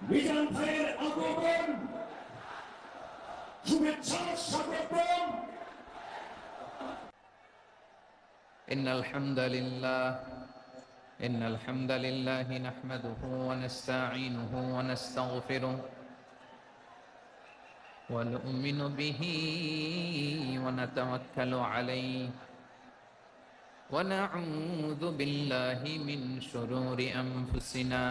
মিজান ভাইয়ের আগমন শুভেচ্ছা স্বাগতম। إن الحمد لله نحمده ونستعينه ونستغفره ونؤمن به ونتوكل عليه ونعوذ بالله من شرور أنفسنا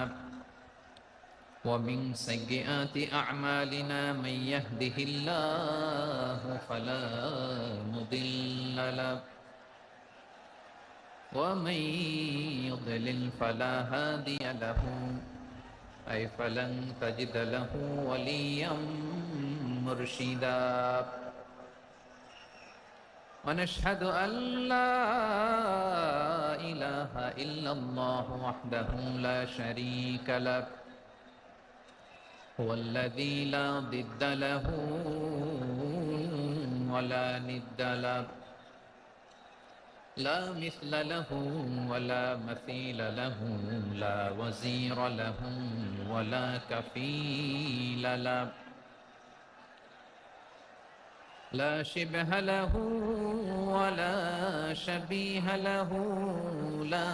ومن سيئات أعمالنا من يهده الله فلا مضل له ومن يضلل فلا هادي له أي فلن تجد له وليا مرشدا ونشهد أن لا إله إلا الله وحده لا شريك له هو الذي لا ضد له ولا ند له لا مثل له ولا مثيل له لا وزير له ولا كفيل له لا شبه له ولا شبيه له لا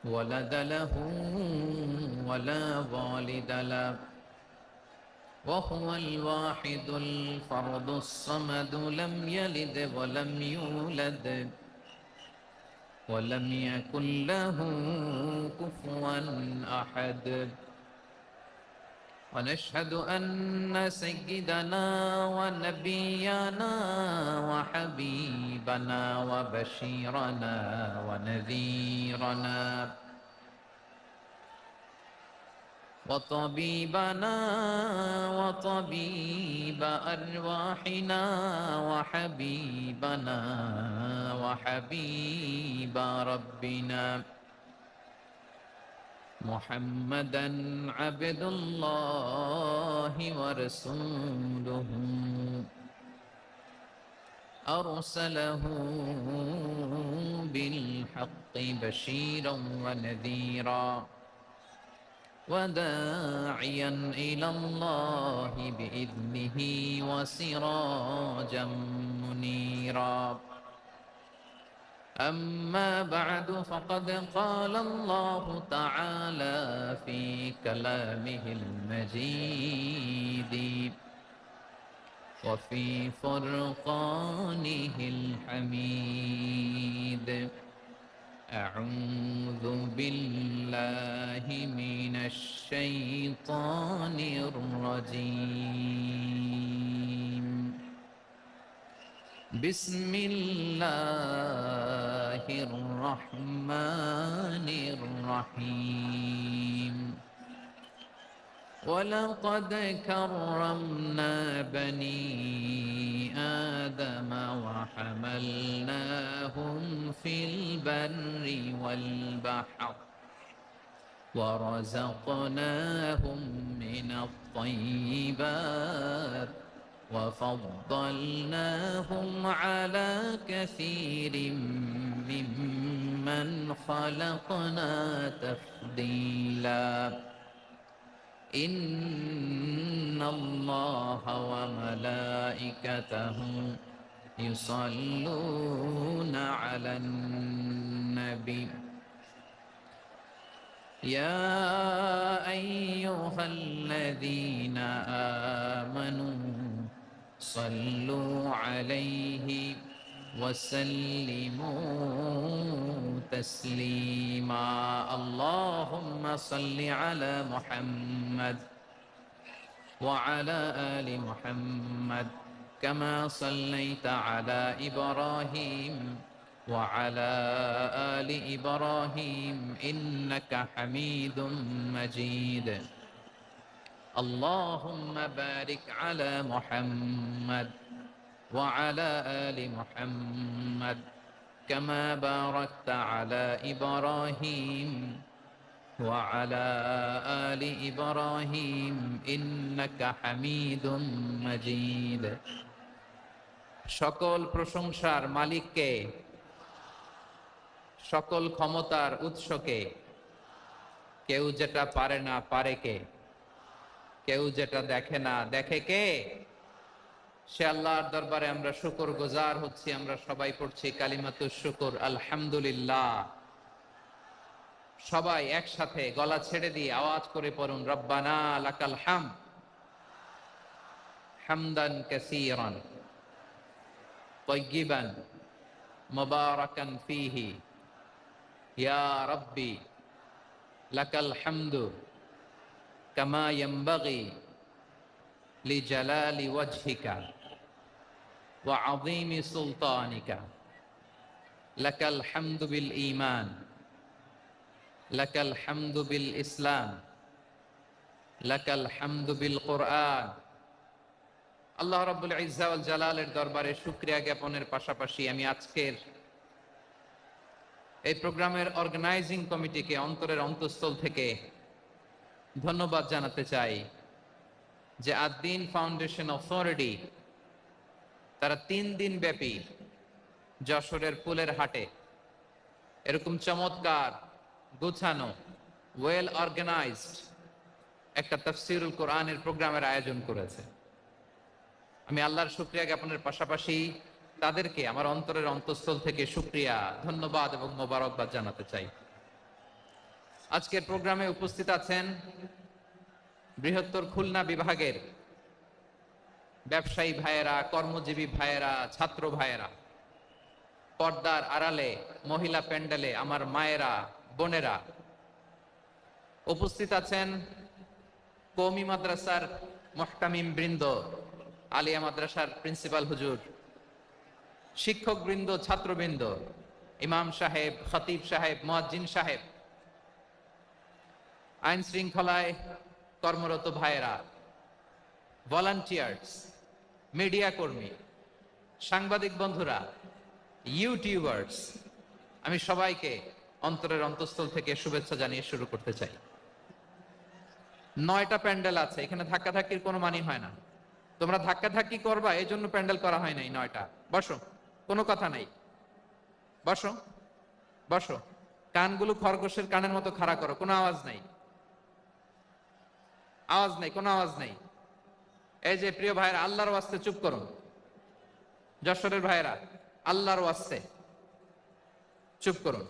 ولد له ولا والد له وهو الواحد الفرد الصمد لم يلد ولم يولد ولم يكن له كفوا أحد ونشهد أن سيدنا ونبينا وحبيبنا وبشيرنا ونذيرنا وطبيبنا وطبيب أرواحنا وحبيبنا وحبيب ربنا محمدا عبد الله ورسوله أرسله بالحق بشيرا ونذيرا وداعيا إلى الله بإذنه وسراجا منيرا أما بعد فقد قال الله تعالى في كلامه المجيد وفي فرقانه الحميد أعوذ بالله من الشيطان الرجيم بسم الله الرحمن الرحيم ولقد كرمنا بني آدم وحملناهم في البر والبحر ورزقناهم من الطيبات وفضلناهم على كثير ممن خلقنا تفضيلا إن الله وملائكته يصلون على النبي يا أيها الذين آمنوا صلوا عليه وسلموا تسليما اللهم صل على محمد وعلى آل محمد كما صليت على إبراهيم وعلى آل إبراهيم إنك حميد مجيد اللهم بارك على محمد وعلى آل محمد كما باركت على إبراهيم وعلى آل إبراهيم إنك حميد مجيد সকল প্রশংসার মালিককে, সকল ক্ষমতার উৎসকে। কেউ যেটা পারে না পারে কে, কেউ যেটা দেখে না দেখে কে? সে আল্লাহর দরবারে আমরা শুকর গুজার হচ্ছি। আমরা সবাই পড়ছি কালিমাতুশ শুকর, আলহামদুলিল্লাহ। সবাই একসাথে গলা ছেড়ে দিয়ে আওয়াজ করে পড়ুন, রব্বানা লাকাল হামদ হামদান কাসীরান তাইয়িবান মুবারাকান ফীহি ইয়া রাব্বি লাকাল হামদু কামা ইয়ানবাগি লিজালালি ওয়াজহিকা ওয়া আযীমি সুলতানিকা লাকাল হামদু বিল ঈমান লাকাল হামদু বিল ইসলাম লাকাল হামদু বিল কুরআন। আল্লাহ রাব্বুল ইজ্জা ওয়াল জালালের দরবারে শুকরিয়া জ্ঞাপনের পাশাপাশি আমি আজকের এই প্রোগ্রামের অর্গানাইজিং কমিটিকে অন্তরের অন্তঃস্থল থেকে ধন্যবাদ জানাতে চাই যে আদ-দ্বীন ফাউন্ডেশন অথরিটি তারা 3 দিন ব্যাপী যশোরের ফুলের হাটে এরকম চমৎকার, গুছানো, ওয়েল অর্গানাইজড একটা তাফসীরুল কোরআনের প্রোগ্রামের আয়োজন করেছে। আমি আল্লাহর শুকরিয়া জ্ঞাপনের পাশাপাশি তাদেরকে আমার অন্তরের অন্তঃস্থল থেকে শুকরিয়া, ধন্যবাদ এবং মোবারকবাদ জানাতে চাই। আজকের প্রোগ্রামে উপস্থিত আছেন বৃহত্তর খুলনা বিভাগের ব্যবসায়ী ভাইয়েরা, কর্মজীবী ভাইয়েরা, ছাত্র ভাইয়েরা, পর্দার আড়ালে, মহিলা প্যান্ডেলে আমার মায়েরা, বোনেরা। উপস্থিত আছেন কওমি মাদ্রাসার মুহতামিম বৃন্দ, আলিয়া মাদ্রাসার প্রিন্সিপাল হুজুর, শিক্ষক বৃন্দ, ছাত্রবৃন্দ, ইমাম সাহেব, খতিব সাহেব, মুয়াজ্জিন সাহেব, আইন শৃঙ্খলায় কর্মরত ভাইয়েরা, ভলান্টিয়ার্স, মিডিয়া কর্মী, সাংবাদিক বন্ধুরা, ইউটিউবার্স, আমি সবাইকে অন্তরের অন্তঃস্থল থেকে শুভেচ্ছা জানিয়ে শুরু করতে চাই। 9টা প্যান্ডেল আছে, এখানে ধাক্কাধাক্কির কোনো মানি হয় না। তোমরা ধাক্কাধাক্কি করবা এই জন্য প্যান্ডেল করা হয় নাই 9টা। বসো, কোনো কথা নাই, বসো বসো। কানগুলো খরগোশের কানের মতো খাড়া করো, কোনো আওয়াজ নাই, আওয়াজ নাই, কোনো আওয়াজ নাই। এই যে প্রিয় ভাইয়েরা, আল্লাহর ওয়াস্তে চুপ করুন। যশোরের ভাইয়েরা, আল্লাহর ওয়াস্তে চুপ করুন।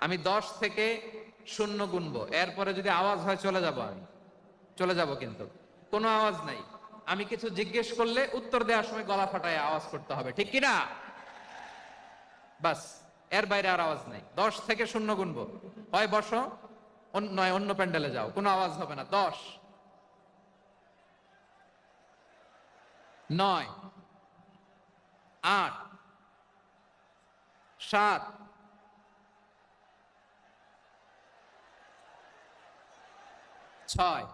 আমি 10 থেকে 0 গুনবো, এরপরে যদি আওয়াজ হয় চলে যাব, আমি চলে যাব, কিন্তু কোনো আওয়াজ নাই। আমি কিছু জিজ্ঞেস করলে উত্তর দেওয়ার সময় গলা ফাটায় আওয়াজ করতে হবে, ঠিক কিনা? বাস, এর বাইরে আর আওয়াজ নাই। 10 থেকে 0 গুনবো, হয় বসো, নয় অন্য প্যান্ডেলে যাও, কোনো আওয়াজ হবে না। 10, 9, 8, 7, 6,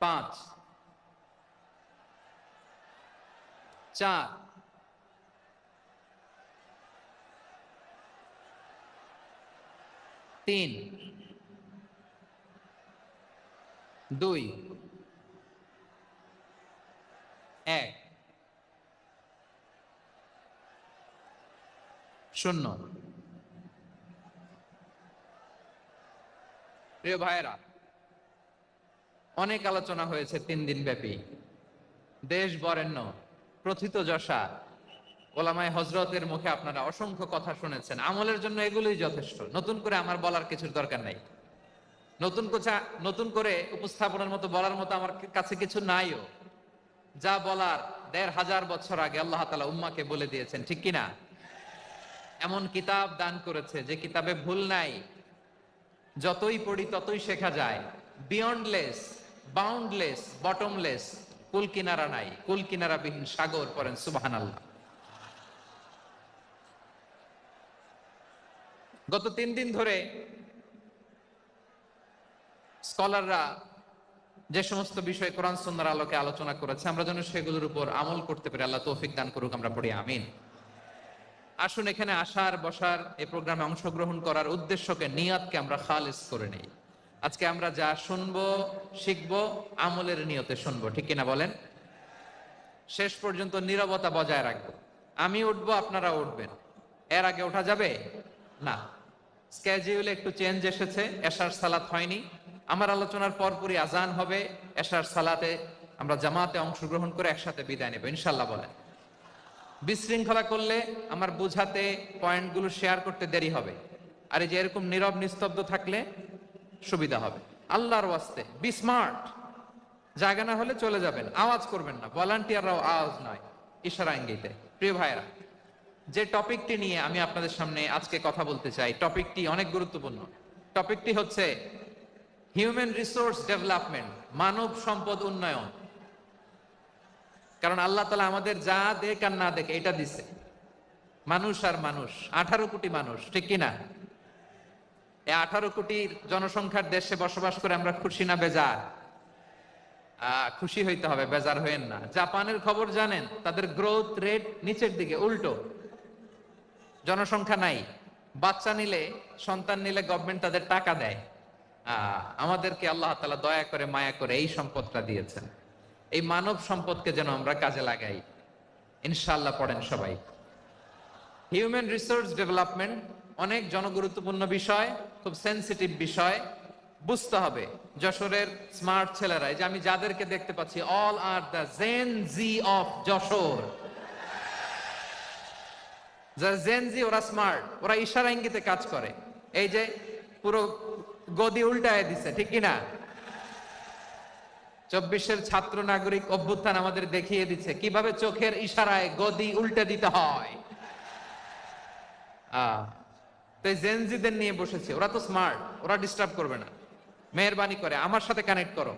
5, 4, 3, 2, 1, 0। প্রিয় ভাইয়েরা, অনেক আলোচনা হয়েছে 3 দিন ব্যাপী। দেশ বরেণ্য, প্রথিত যশা ওলামায়ে হযরতের মুখে আপনারা অসংখ্য কথা শুনেছেন। আমলের জন্য এগুলোই যথেষ্ট, নতুন করে আমার বলার কিছুর দরকার নাই। নতুন করে উপস্থাপনের মতো বলার মতো আমার কাছে কিছু নাইও। যা বলার 1500 বছর আগে আল্লাহ তাআলা উম্মাকে বলে দিয়েছেন, ঠিক কিনা? এমন কিতাব দান করেছে যে কিতাবে ভুল নাই, যতই পড়ি ততই শেখা যায়। বিয়ন্ডলেস, বাউন্ডলেস, বটমলেস, কুল কিনারা নাই, কুল কিনারা বিহীন সাগর, পড়েন সুবহানাল্লাহ। গত 3 দিন ধরে স্কলাররা যে সমস্ত বিষয় কোরআন সুন্নাহর আলোকে আলোচনা করেছে, আমরা যেন সেগুলোর উপর আমল করতে পারি। আল্লাহ তৌফিক দান করুক, আমরা পড়ি আমিন। আসুন এখানে আসার বসার এই প্রোগ্রামে অংশগ্রহণ করার উদ্দেশ্যকে নিয়তকে আমরা খালিস করে নেই। আজকে আমরা যা শুনবো শিখবো আমলের নিয়তে শুনবো, ঠিক কিনা বলেন? শেষ পর্যন্ত নীরবতা বজায় রাখবো। আমি উঠবো, আপনারা উঠবেন। এর আগে ওঠা যাবে না। স্কেডিউলে একটু চেঞ্জ এসেছে, এশার সালাত হয়নি। আমার আলোচনার পরপরই আজান হবে। এশার সালাতে আমরা জামাতে অংশগ্রহণ করে একসাথে বিদায় নেব ইনশাল্লাহ। বলেন, বিশৃঙ্খলা করলে আমার বুঝাতে পয়েন্টগুলো শেয়ার করতে দেরি হবে। আর এই যে এরকম নীরব নিস্তব্ধ থাকলে সুবিধা হবে। আল্লাহর ওয়াস্তে বি স্মার্ট। জায়গা না হলে চলে যাবেন, আওয়াজ করবেন না। ভলান্টিয়াররাও আওয়াজ নয়, ইশারা ইঙ্গিতে। প্রিয় ভাইরা, যে টপিকটি নিয়ে আমি আপনাদের সামনে আজকে কথা বলতে চাই, টপিকটি অনেক গুরুত্বপূর্ণ। টপিকটি হচ্ছে হিউম্যান রিসোর্স ডেভেলপমেন্ট, মানব সম্পদ উন্নয়ন। কারণ আল্লাহ তাআলা আমাদের যা দেখ আর না দেখে এটা দিছে। মানুষ আর মানুষ, 18 কোটি মানুষ, ঠিক কিনা? এই 18 কোটির জনসংখ্যার দেশে বসবাস করে আমরা খুশি না বেজার? খুশি হইতে হবে, বেজার হইেন না। জাপানের খবর জানেন? তাদের গ্রোথ রেট নিচের দিকে, উল্টো। জনসংখ্যা নাই, বাচ্চা নিলে, সন্তান নিলে গভর্নমেন্ট তাদের টাকা দেয়। আমাদেরকে আল্লাহ তাআলা দয়া করে মায়া করে এই সম্পদটা দিয়েছেন। এই মানব সম্পদকে যেন আমরা কাজে লাগাই ইনশাআল্লাহ। পড়েন সবাই। হিউম্যান রিসোর্স ডেভেলপমেন্ট অনেক জনগুরুত্বপূর্ণ বিষয়, খুব সেনসিটিভ বিষয়। বুঝতে হবে যশোরের স্মার্ট ছেলেরা, এই যে আমি যাদেরকে দেখতে পাচ্ছি, all are the Gen Z of Jessore. যারা জেন জি, ওরা স্মার্ট, ওরা ইশারা ইঙ্গিতে কাজ করে। এই যে পুরো গদি উল্টায় দিছে, ঠিক কিনা? 24-এর ছাত্র নাগরিক অভ্যুত্থান আমাদের দেখিয়ে দিচ্ছে কিভাবে চোখের ইশারায় গদি উল্টে দিতে হয়। তো জেনজিদের নিয়ে বসেছে, ওরা তো স্মার্ট, ওরা ডিস্টার্ব করবে না। মেহেরবানি করে আমার সাথে কানেক্ট করো,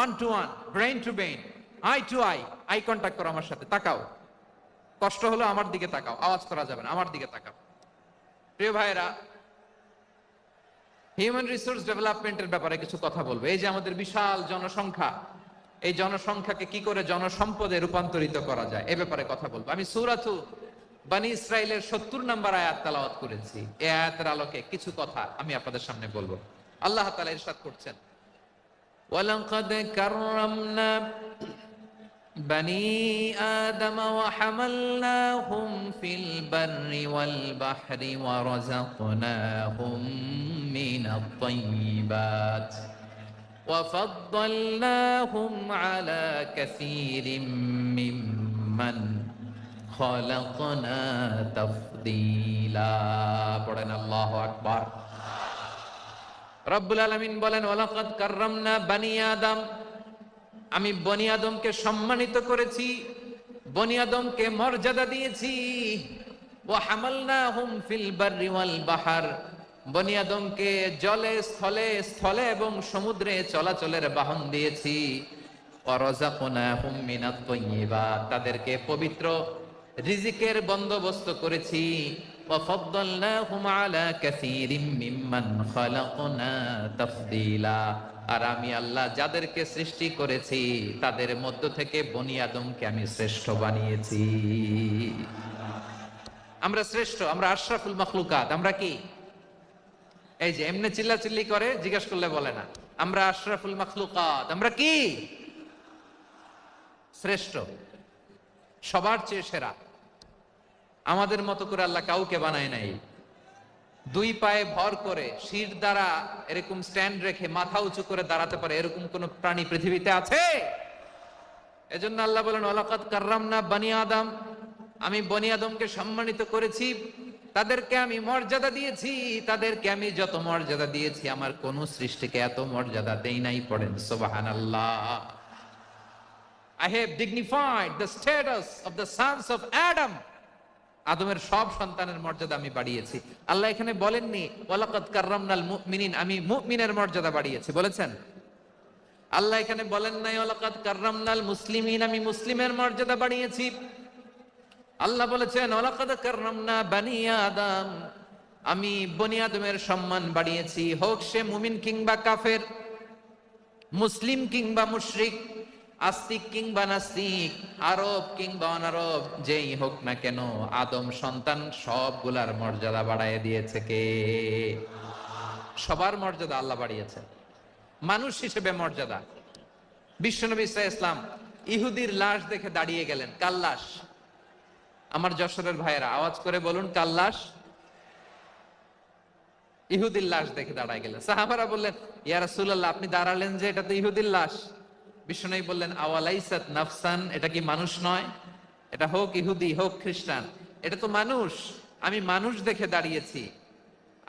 1 to 1, brain to brain, eye to eye, eye contact করো আমার সাথে, তাকাও। কষ্ট হলো আমার দিকে তাকাও, আওয়াজ করা যাবে না, আমার দিকে তাকাও। প্রিয় ভাইরা, হিউম্যান রিসোর্স ডেভেলপমেন্টের ব্যাপারে কিছু কথা বলবো। এই যে আমাদের বিশাল জনসংখ্যা, এই জনসংখ্যাকে কি করে জনসম্পদে রূপান্তরিত করা যায় এ ব্যাপারে কথা বলবো। আমি সূরাতু বনী ইসরাইলের 70 নম্বর আয়াত তেলাওয়াত করেছি। এই আয়াতের আলোকে কিছু কথা আমি আপনাদের সামনে বলবো। আল্লাহ তাআলা ইরশাদ করছেন, ওয়ালাকাদ কাররামনা বনী আদম ওয়া হামালনাহুম ফিল বাররি ওয়াল বাহরি ওয়া রাযাকনাহুম মিনাত তাইয়্যিবাত ওয়া ফাদ্দালনাহুম আলা কাসীরিম মিম্মান খালাকনা তাফদীলা। পড়েন আল্লাহু আকবার। রব্বুল আলামিন বলেন, ওয়ালাকাদ কাররামনা বনী আদম, আমি বনী আদমকে সম্মানিত করেছি, বনী আদমকে মর্যাদা দিয়েছি। ওয়া হামালনাহুম ফিল বাররি ওয়াল বাহর, বনী আদমকে জলে স্থলে, স্থলে এবং সমুদ্রে চলাচলের বাহন দিয়েছি। ওয়া রাযাকনাহুম মিনাত তাইয়্যিবাত, তাদেরকে পবিত্র রিজিকের বন্দোবস্ত করেছি। ওয়া ফাদ্দালনাহুম আলা কাসীরিম মিম্মান খালাকনা তাফদীলা, আর আমি আল্লাহ যাদেরকে সৃষ্টি করেছি তাদের মধ্য থেকে বনী আদমকে আমি শ্রেষ্ঠ বানিয়েছি। আমরা শ্রেষ্ঠ, আমরা আশরাফুল মাখলুকাত। আমরা কি? এই যে এমনি চিল্লাচিল্লি করে, জিজ্ঞেস করলে বলে না। আমরা আশরাফুল মাখলুকাত। আমরা কি? শ্রেষ্ঠ, সবার চেয়ে সেরা। আমাদের মতো করে আল্লাহ কাউকে বানায় নাই। 2 পায়ে ভর করে, শির দ্বারা এরকম স্ট্যান্ড রেখে মাথা উঁচু করে দাঁড়াতে পারে এরকম কোন প্রাণী পৃথিবীতে আছে? এজন্য আল্লাহ বলেন, ওয়ালাকাদ কাররামনা বনী আদম, আমি বনী আদমকে সম্মানিত করেছি, তাদেরকে আমি মর্যাদা দিয়েছি। তাদেরকে আমি যত মর্যাদা দিয়েছি আমার কোন সৃষ্টিকে এত মর্যাদা দেই নাই। পড়েন সুবহানাল্লাহ। I have dignified the status of the sons of Adam. আদমের সব সন্তানের মর্যাদা আমি বাড়িয়েছি। আল্লাহ এখানে বলেননি ওয়ালাকাদ কাররামনাল মুমিনিন, আমি মুমিনের মর্যাদা বাড়িয়েছি, বলেছেন? আল্লাহ এখানে বলেন নাই ওয়ালাকাদ কাররামনাল মুসলিমিন, আমি মুসলিমের মর্যাদা বাড়িয়েছি। আল্লাহ বলেছেন ওয়ালাকাদ কাররামনা বনী আদম, আমি বনী আদমের সম্মান বাড়িয়েছি। হোক সে মুমিন কিংবা কাফের, মুসলিম কিংবা মুশরিক, আস্তিক কিংবা নাস্তিক, আরব কিংবা অনারব, যেই হোক না কেন, আদম সন্তান সবগুলার মর্যাদা বাড়ায় দিয়েছে কে? সবার মর্যাদা আল্লাহ বাড়িয়েছে। মানুষ হিসেবে মর্যাদা। বিশ্বনবী ইসলাম ইহুদির লাশ দেখে দাঁড়িয়ে গেলেন। কার লাশ? আমার যশোরের ভাইয়েরা আওয়াজ করে বলুন, কার লাশ? ইহুদির লাশ দেখে দাঁড়ায় গেলেন। সাহাবারা বললেন, ইয়া রাসূলুল্লাহ, আপনি দাঁড়ালেন যে, এটা তো ইহুদির লাশ। বিশ্বনবী বললেন, আওয়ালাইসাত নাফসান, এটা কি মানুষ নয়? এটা হোক ইহুদি হোক খ্রিস্টান, এটা তো মানুষ। আমি মানুষ দেখে দাঁড়িয়েছি।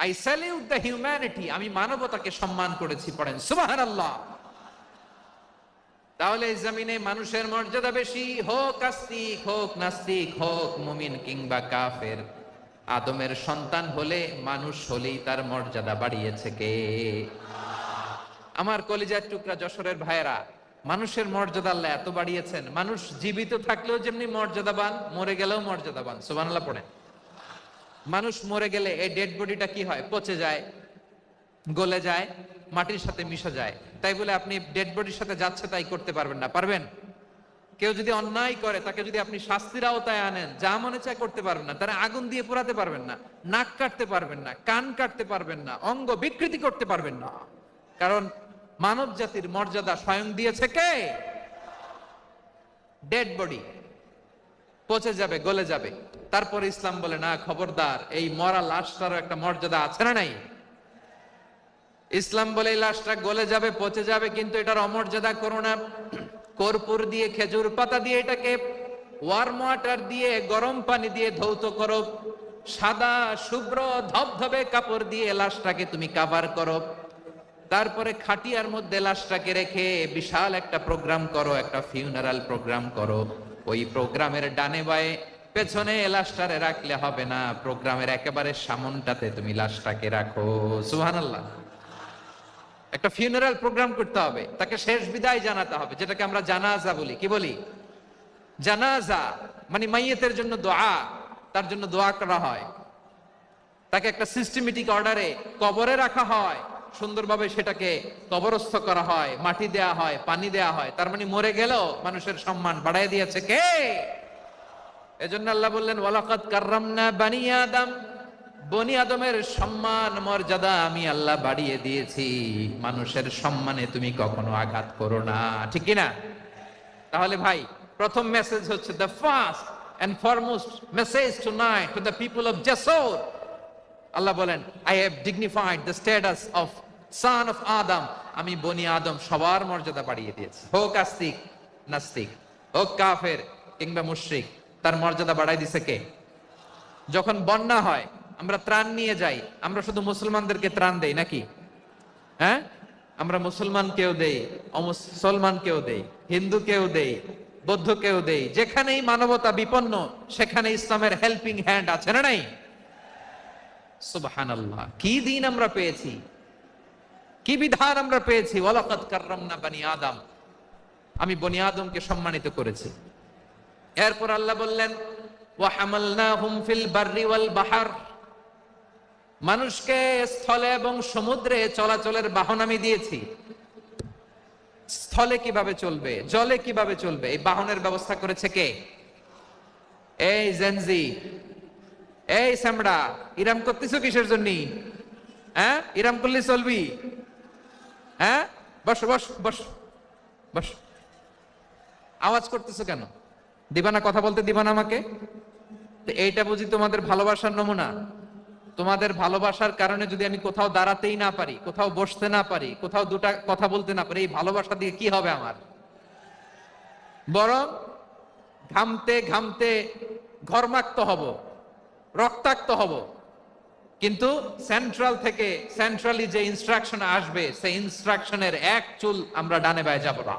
আই স্যালিউট দ্য হিউম্যানিটি, আমি মানবতাকে সম্মান করেছি। পড়েন সুবহানাল্লাহ। তাহলে এই জমিনে মানুষের মর্যাদা বেশি, হোক আস্তিক হোক নাস্তিক, হোক মুমিন কিংবা কাফের। আদমের সন্তান হলে, মানুষ হলেই তার মর্যাদা বাড়িয়েছে কে? আমার কলিজার টুকরা যশোরের ভাইয়েরা, মানুষের মর্যাদা আল্লাহ এত বাড়িয়েছেন, মানুষ জীবিত থাকলেও যেমনি মর্যাদাবান, মরে গেলেও মর্যাদাবান। সুবহানাল্লাহ পড়েন। মানুষ মরে গেলে এই ডেড বডিটা কি হয়? পচে যায়, গলে যায়, মাটির সাথে মিশে যায়। তাই বলে আপনি ডেড বডির সাথে যাচ্ছে তাই করতে পারবেন না? পারবেন? কেউ যদি অন্যায় করে, তাকে যদি আপনি শাস্তির আওতায় আনেন, যা মনে চায় করতে পারবেন না। তারা আগুন দিয়ে পোড়াতে পারবেন না, নাক কাটতে পারবেন না, কান কাটতে পারবেন না, অঙ্গ বিকৃতি করতে পারবেন না। কারণ মানব জাতির মর্যাদা স্বয়ং দিয়েছে কে? ডেড বডি পচে যাবে, গলে যাবে। তারপরে ইসলাম বলে, না খবরদার, এই মরা লাশটারও একটা মর্যাদা আছে না নাই? ইসলাম বলে এই লাশটা গলে যাবে, পচে যাবে, কিন্তু এটার অমর্যাদা করো না। কর্পূর দিয়ে, খেজুর পাতা দিয়ে এটাকে ওয়ার্ম ওয়াটার দিয়ে, গরম পানি দিয়ে ধৌত করো। সাদা শুভ্র ধবধবে কাপড় দিয়ে লাশটাকে তুমি কাভার করো। তারপরে খাটিয়ার মধ্যে লাশটাকে রেখে বিশাল একটা প্রোগ্রাম করো, একটা ফিউনারাল প্রোগ্রাম করো। ওই প্রোগ্রামের ডানে বায়ে পেছনে লাশটারে রাখলে হবে না, প্রোগ্রামের একেবারে সামনটাতে তুমি লাশটাকে রাখো। সুবহানাল্লাহ। একটা ফিউনারাল প্রোগ্রাম করতে হবে, তাকে শেষ বিদায় জানাতে হবে, যেটাকে আমরা জানাজা বলি। কি বলি? জানাজা মানে মাইয়েতের জন্য দোয়া, তার জন্য দোয়া করা হয়। তাকে একটা সিস্টেমেটিক অর্ডারে কবরে রাখা হয়, সুন্দরভাবে সেটাকে কবরস্থ করা হয়, মাটি দেয়া হয়, পানি দেয়া হয়। তার মানে মরে গেলেও মানুষের সম্মান বাড়ায় দিয়েছে কে? এজন্য আল্লাহ বললেন, ওয়ালাকাদ কাররামনা বানি আদম, বনি আদমের সম্মান মর্যাদা আমি আল্লাহ বাড়িয়ে দিয়েছি। মানুষের সম্মানে তুমি কখনো আঘাত করো না, ঠিক কি না? তাহলে ভাই, প্রথম মেসেজ হচ্ছে, the first and foremost message tonight to the people of জাসর। আল্লাহ বলেন, I have dignified the status of son of Adam. আমি বনি আদম সবার মর্যাদা বাড়িয়ে দিয়েছি, হোক আস্তিক নাস্তিক, হোক কাফের কিংবা মুশরিক, তার মর্যাদা বাড়াই দিছে কে? যখন বন্যা হয়, আমরা ত্রাণ নিয়ে যাই, আমরা শুধু মুসলমানদেরকে ত্রাণ দেই নাকি? হ্যাঁ, আমরা মুসলমানকেও দেই, অমুসলমানকেও দেই, হিন্দুকেও দেই, বৌদ্ধকেও দেই। যেখানেই মানবতা বিপন্ন, সেখানে ইসলামের হেল্পিং হ্যান্ড আছে না নাই? সুবহানাল্লাহ। কি দিন আমরা পেয়েছি, কি বিধান আমরা পেয়েছি। ওয়ালাকাদ কাররামনা বানি আদম, আমি বনি আদমকে সম্মানিত করেছি। এরপর আল্লাহ বললেন, ওয়া হামালনাহুম ফিল বাররি ওয়াল বাহর, মানুষকে স্থলে এবং সমুদ্রে চলাচলের বাহন আমি দিয়েছি। স্থলে কিভাবে চলবে, জলে কিভাবে চলবে, এই বাহনের ব্যবস্থা করেছে কে? এই জেনজি, এই সামড়া, ইরাম করতেছো কিসের জন্য? হ্যাঁ, ইরাম করলে চলবি? হ্যাঁ, বস বস বস বস। আওয়াজ করতেছো কেন? দিবানা, কথা বলতে দিবানা আমাকে? এইটা বুঝি তোমাদের ভালোবাসার নমুনা? তোমাদের ভালোবাসার কারণে যদি আমি কোথাও দাঁড়াতেই না পারি, কোথাও বসতে না পারি, কোথাও দুটা কথা বলতে না পারি, এই ভালোবাসা দিয়ে কি হবে আমার? বরং ঘামতে ঘামতে ঘর্মাক্ত হব, রক্তাক্ত হব। কিন্তু সেন্ট্রাল থেকে, সেন্ট্রালি যে ইনস্ট্রাকশন আসবে, সেই ইনস্ট্রাকশনের এক চুল আমরা ডানে বায়ে যাব না।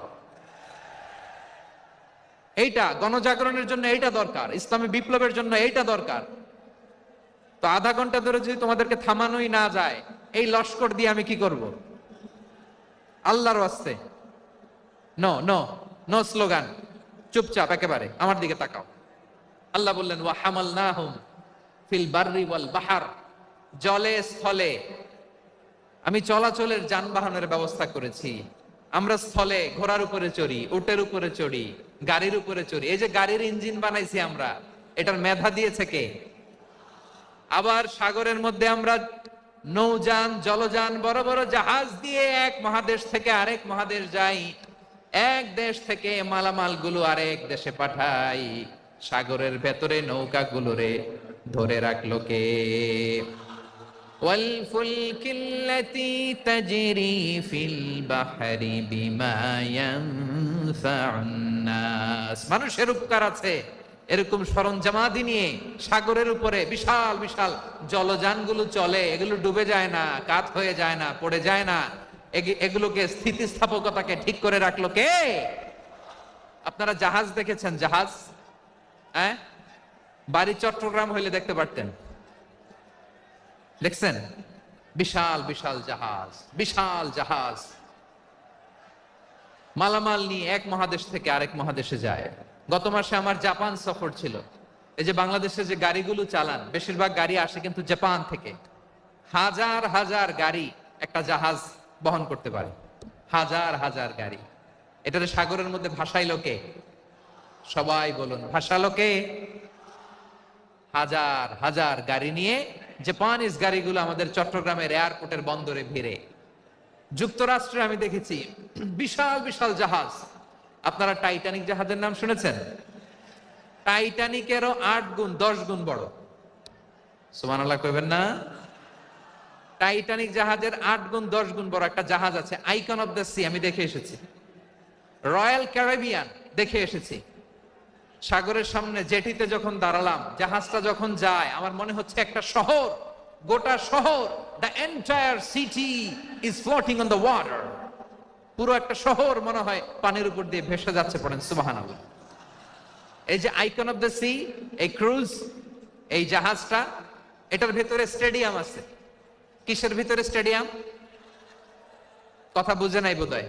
এইটা গণজাগরণের জন্য এইটা দরকার, ইসলামী বিপ্লবের জন্য এইটা দরকার। তো আধা ঘন্টা ধরে যদি তোমাদেরকে থামানোই না যায়, এই লস্কর দিয়ে আমি কি করব? আল্লাহর ওয়াস্তে নো নো নো স্লোগান, চুপচাপ একেবারে আমার দিকে তাকাও। আল্লাহ বললেন, ওয়া হামালনাহুম ফিল বাররি ওয়াল বাহর, জলে স্থলে আমি চলাচলের যানবাহনের ব্যবস্থা করেছি। আমরা স্থলে ঘোড়ার উপরে চড়ি, উটের উপরে চড়ি, গাড়ির উপরে চড়ি। এই যে গাড়ির ইঞ্জিন বানাইছি আমরা, এটার মেধা দিয়েছে কে? আবার সাগরের মধ্যে আমরা নৌযান, জলযান, বড় বড় জাহাজ দিয়ে এক মহাদেশ থেকে আরেক মহাদেশ যাই, এক দেশ থেকে মালামাল গুলো আরেক দেশে পাঠাই। সাগরের ভেতরে নৌকাগুলোরে ধরে রাখলো কে? والفلك التي تجري في البحر بما ينفع الناس। মানুষের উপকার আছে এরকম সরঞ্জামাদি নিয়ে সাগরের উপরে বিশাল বিশাল জলযানগুলো চলে, এগুলো ডুবে যায় না, কাত হয়ে যায় না, পড়ে যায় না। এগুলোকে স্থিতিস্থাপকতাকে ঠিক করে রাখলো কে? আপনারা জাহাজ দেখেছেন? জাহাজ, হ্যাঁ, বাড়ি চট্টগ্রাম হইলে দেখতে পারতেন। দেখছেন? বিশাল বিশাল জাহাজ, বিশাল জাহাজ মালামাল নিয়ে এক মহাদেশ থেকে আরেক মহাদেশে যায়। গত মাসে আমার জাপান সফর ছিল। এই যে বাংলাদেশে যে গাড়িগুলো চালান, বেশিরভাগ গাড়ি আসে কিন্তু জাপান থেকে। হাজার হাজার গাড়ি একটা জাহাজ বহন করতে পারে, হাজার হাজার গাড়ি। এটাতে সাগরের মধ্যে ভাসাইলো কে? সবাই বলুন, ভাসালো কে? হাজার হাজার গাড়ি নিয়ে জাপানিজ গাড়িগুলো আমাদের চট্টগ্রামের এয়ারপোর্টের বন্দরে ভিড়ে। যুক্তরাষ্ট্রে আমি দেখেছি বিশাল বিশাল জাহাজ। আপনারা টাইটানিক জাহাজের নাম শুনেছেন? টাইটানিকেরও 8 গুণ 10 গুণ বড়। সুবহানাল্লাহ কইবেন না? টাইটানিক জাহাজের 8 গুণ 10 গুণ বড় একটা জাহাজ আছে, আইকন অফ দ্য সি। আমি দেখে এসেছি। রয়্যাল ক্যারিবিয়ান দেখে এসেছি। সাগরের সামনে জেটিতে যখন দাঁড়ালাম, জাহাজটা যখন যায়, আমার মনে হচ্ছে একটা শহর, গোটা শহর, the entire city is floating on the water. পুরো একটা শহর মনে হয় পানির উপর দিয়ে ভেসে যাচ্ছে। পড়েন সুবহানাল্লাহ। এই যে আইকন অফ দ্য সি, এই ক্রুজ, এই জাহাজটা, এটার ভেতরে স্টেডিয়াম আছে। কিসের ভিতরে স্টেডিয়াম? কথা বুঝে নাই বোধহয়।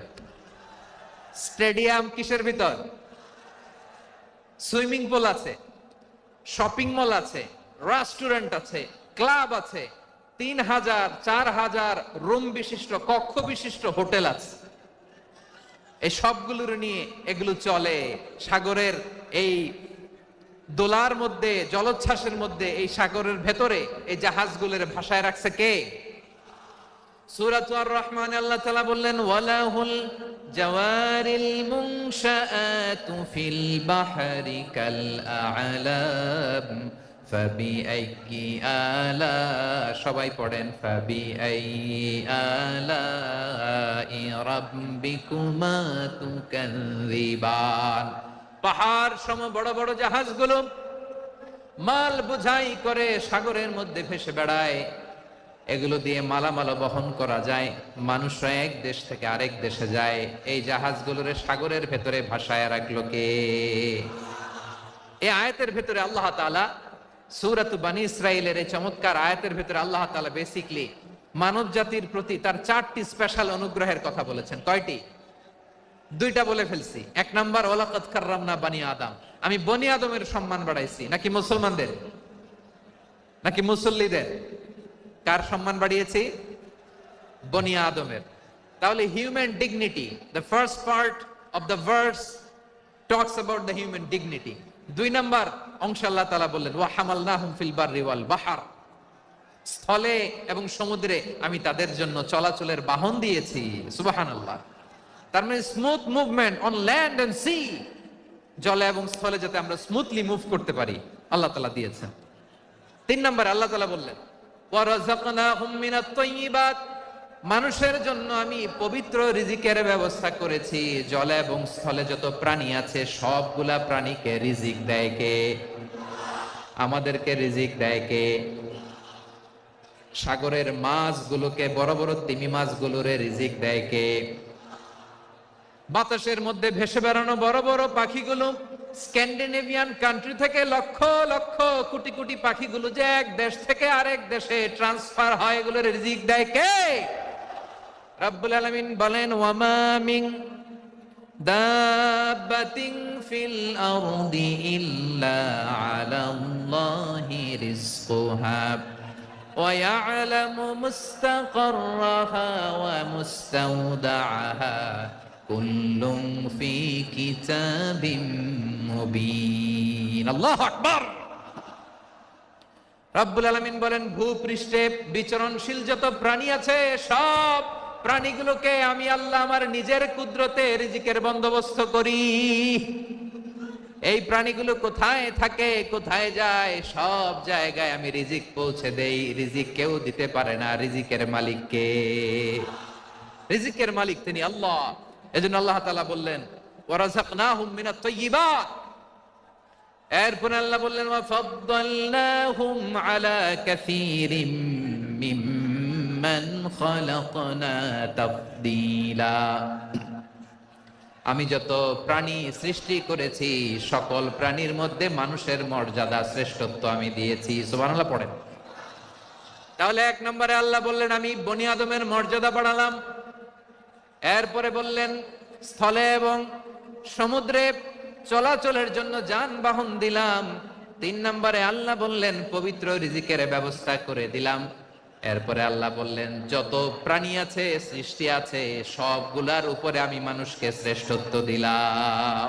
স্টেডিয়াম কিসের ভিতর? সুইমিং পুল আছে, শপিং মল আছে, রেস্টুরেন্ট আছে, ক্লাব আছে, 3000 4000 রুম বিশিষ্ট, কক্ষ বিশিষ্ট হোটেল আছে। এই সবগুলোর নিয়ে এগুলো চলে সাগরের এই দোলার মধ্যে, জলোচ্ছ্বাসের মধ্যে। এই সাগরের ভেতরে এই জাহাজগুলোর ভাষায় রাখছে কে? সূরাত আর-রহমান আল্লাহ তাআলা বললেন, ওয়ালাহুল জাওয়ারিল মুনশাআতু ফিল বাহরি কাল আ'লাম ফাবিআইয়ি আলা, সবাই পড়েন, ফাবিআইয়ি আলাই রাব্বিকুমা তুকাযযিবান। পাহাড় সম বড় বড় জাহাজগুলো মাল বোঝাই করে সাগরের মধ্যে ভেসে বেড়ায়। এগুলো দিয়ে মালামাল বহন করা যায়, মানুষরা এক দেশ থেকে আরেক দেশে যায়। এই জাহাজগুলোর সাগরের ভেতরে ভাসায় রাখলো কে? এই আয়াতের ভেতরে আল্লাহ তাআলা সূরাত বনী ইসরাঈলের এই চমৎকার আয়াতের ভেতরে আল্লাহ তাআলা বেসিক্যালি মানব জাতির প্রতি তার 4টি স্পেশাল অনুগ্রহের কথা বলেছেন। কয়টি? 2টা বলে ফেলছি। 1 নাম্বার, ওয়ালাকাদ কাররামনা বনী আদম, আমি বনী আদমের সম্মান বাড়াইছি। নাকি মুসলমানদের? নাকি মুসল্লিদের? কার সম্মান বাড়িয়েছি? বনী আদমের। তাহলে human dignity, the first part of the verse talks about the human dignity. 2 number অংশে আল্লাহ তাআলা বললেন, ওয়া হামালনাহুম ফিল বাররি ওয়াল বাহর, স্থলে এবং সমুদ্রে আমি তাদের জন্য চলাচলের বাহন দিয়েছি। সুবহানাল্লাহ। তার মানে smooth movement on land and sea, জলে এবং স্থলে যাতে আমরা স্মুথলি মুভ করতে পারি আল্লাহ তাআলা দিয়েছেন। 3 নাম্বার আল্লাহ তাআলা বললেন, ওয়া রাযাকনাহুম মিনাত তাইয়্যিবাত, মানুষের জন্য আমি পবিত্র রিজিকের ব্যবস্থা করেছি। জলে এবং স্থলে যত প্রাণী আছে সবগুলা প্রাণীকে রিজিক দেয় কে? আমাদেরকে রিজিক দেয় কে? সাগরের মাছগুলোকে, বড় বড় তিমি মাছগুলোরে রিজিক দেয় কে? বাতাসের মধ্যে ভেসে বেড়ানো বড় বড় পাখিগুলো, স্ক্যান্ডিনেভিয়ান কান্ট্রি থেকে লক্ষ লক্ষ কোটি কোটি পাখিগুলো যে এক দেশ থেকে আরেক দেশে ট্রান্সফার হয়, এগুলোর রিজিক দেয় কে? রব্বুল আলামিন বলেন, ওয়ামা মিন দাব্বাতিন ফিল আরদি ইল্লা আলাল্লাহি রিজকুহা ওয়া ইয়ালামু মুস্তাকাররাহা ওয়া মুস্তাওদাআহা কুল্লুম ফি কিতাবিম মুবিন। আল্লাহু আকবার। রব্বুল আলামিন বলেন, ভূপৃষ্ঠে বিচরণশীল যত প্রাণী আছে সব প্রাণীগুলোকে আমি আল্লাহ আমার নিজের কুদরতে রিজিকের বন্দোবস্ত করি। এই প্রাণীগুলো কোথায় থাকে, কোথায় যায়, সব জায়গায় আমি রিজিক পৌঁছে দেই। রিজিক কেউ দিতে পারে না, রিজিকের মালিক কে? রিজিকের মালিক তিনি আল্লাহ। এজন্য আল্লাহ তাআলা বললেন, ওয়ারাযাকনাহুম মিনাত তাইয়্যিবাত। এরপরে আল্লাহ বললেন, ওয়াফাদ্দালনাহুম আলা কাসীরিম মিম্মান খালাকনা তাফদীলা। আমি যত প্রাণী সৃষ্টি করেছি সকল প্রাণীর মধ্যে মানুষের মর্যাদা শ্রেষ্ঠত্ব আমি দিয়েছি। সুবহানাল্লাহ পড়েন। তাহলে এক নম্বরে আল্লাহ বললেন আমি বনি আদমের মর্যাদা বাড়ালাম। এরপরে বললেন স্থলে এবং সমুদ্রে চলাচলের জন্য যানবাহন দিলাম। 3 নম্বরে আল্লাহ বললেন পবিত্র রিজিকের ব্যবস্থা করে দিলাম। এরপরে আল্লাহ বললেন যত প্রাণী আছে, সৃষ্টি আছে, সবগুলার উপরে আমি মানুষকে শ্রেষ্ঠত্ব দিলাম।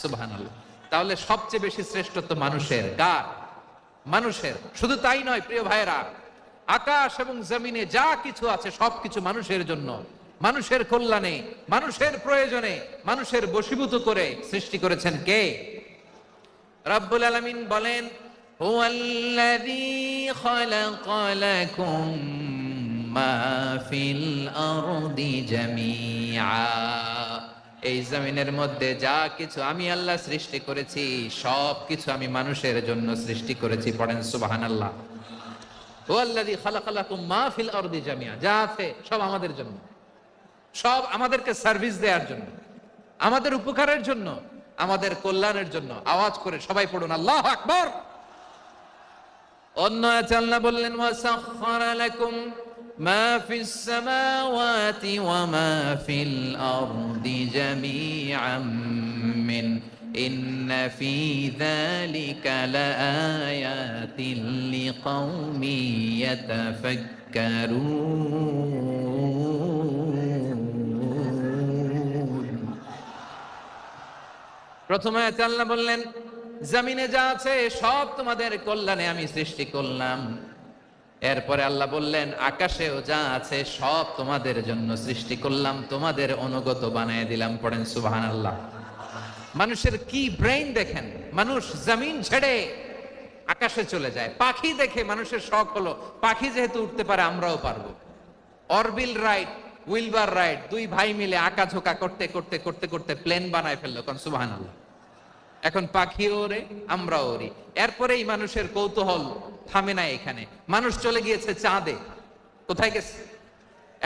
সুবহানাল্লাহ। তাহলে সবচেয়ে বেশি শ্রেষ্ঠত্ব মানুষের। কার? মানুষের। শুধু তাই নয় প্রিয় ভাইরা, আকাশ এবং জমিনে যা কিছু আছে সবকিছু মানুষের জন্য, মানুষের কল্যাণে, মানুষের প্রয়োজনে, মানুষের বশীভূত করে সৃষ্টি করেছেন কে? রব্বুল আলামিন বলেন, হুয়াল্লাযী খালাকা লাকুম মা ফিল আরদি জামিআ। এই জমিনের মধ্যে যা কিছু আমি আল্লাহ সৃষ্টি করেছি সব কিছু আমি মানুষের জন্য সৃষ্টি করেছি। পড়েন সুবহানাল্লাহ। হুয়াল্লাযী খালাকা লাকুম মা ফিল আরদি জামিআ। যা আছে সব আমাদের জন্য, সব আমাদেরকে সার্ভিস দেওয়ার জন্য, আমাদের উপকারের জন্য, আমাদের কল্যাণের জন্য। আওয়াজ করে সবাই পড়ুন আল্লাহু আকবার। অন্য আয়াতে আল্লাহ বললেন, ওয়াসাখখারা লাকুম মা ফিস সামাওয়াতি ওয়া মা ফিল আরদি জামিআম মিন ইন্না ফি যালিকা লাআয়াতিন লিকাউমিন ইয়াতাফাক্কারুন। প্রথম আয়াতে আল্লাহ বললেন জমিনে যা আছে সব তোমাদের কল্যাণে আমি সৃষ্টি করলাম। এরপরে আল্লাহ বললেন আকাশেও যা আছে সব তোমাদের জন্য সৃষ্টি করলাম, তোমাদের অনুগত বানিয়ে দিলাম। পড়েন সুবহানাল্লাহ। মানুষের কি ব্রেইন দেখেন, মানুষ জমিন ছেড়ে আকাশে চলে যায়। পাখি দেখে মানুষের শখ হলো পাখি যেহেতু উঠতে পারে আমরাও পারবো। অরবিল রাইট, উইলবার রাইট, 2 ভাই মিলে আঁকাঝোঁকা করতে করতে করতে করতে প্লেন বানায় ফেললো। কোন সুবহানাল্লাহ। এখন পাখিও ওরে, আমরাও ওরি। এরপরেই মানুষের কৌতূহল থামে না এখানে। মানুষ চলে গিয়েছে চাঁদে। কোথায় গেছে?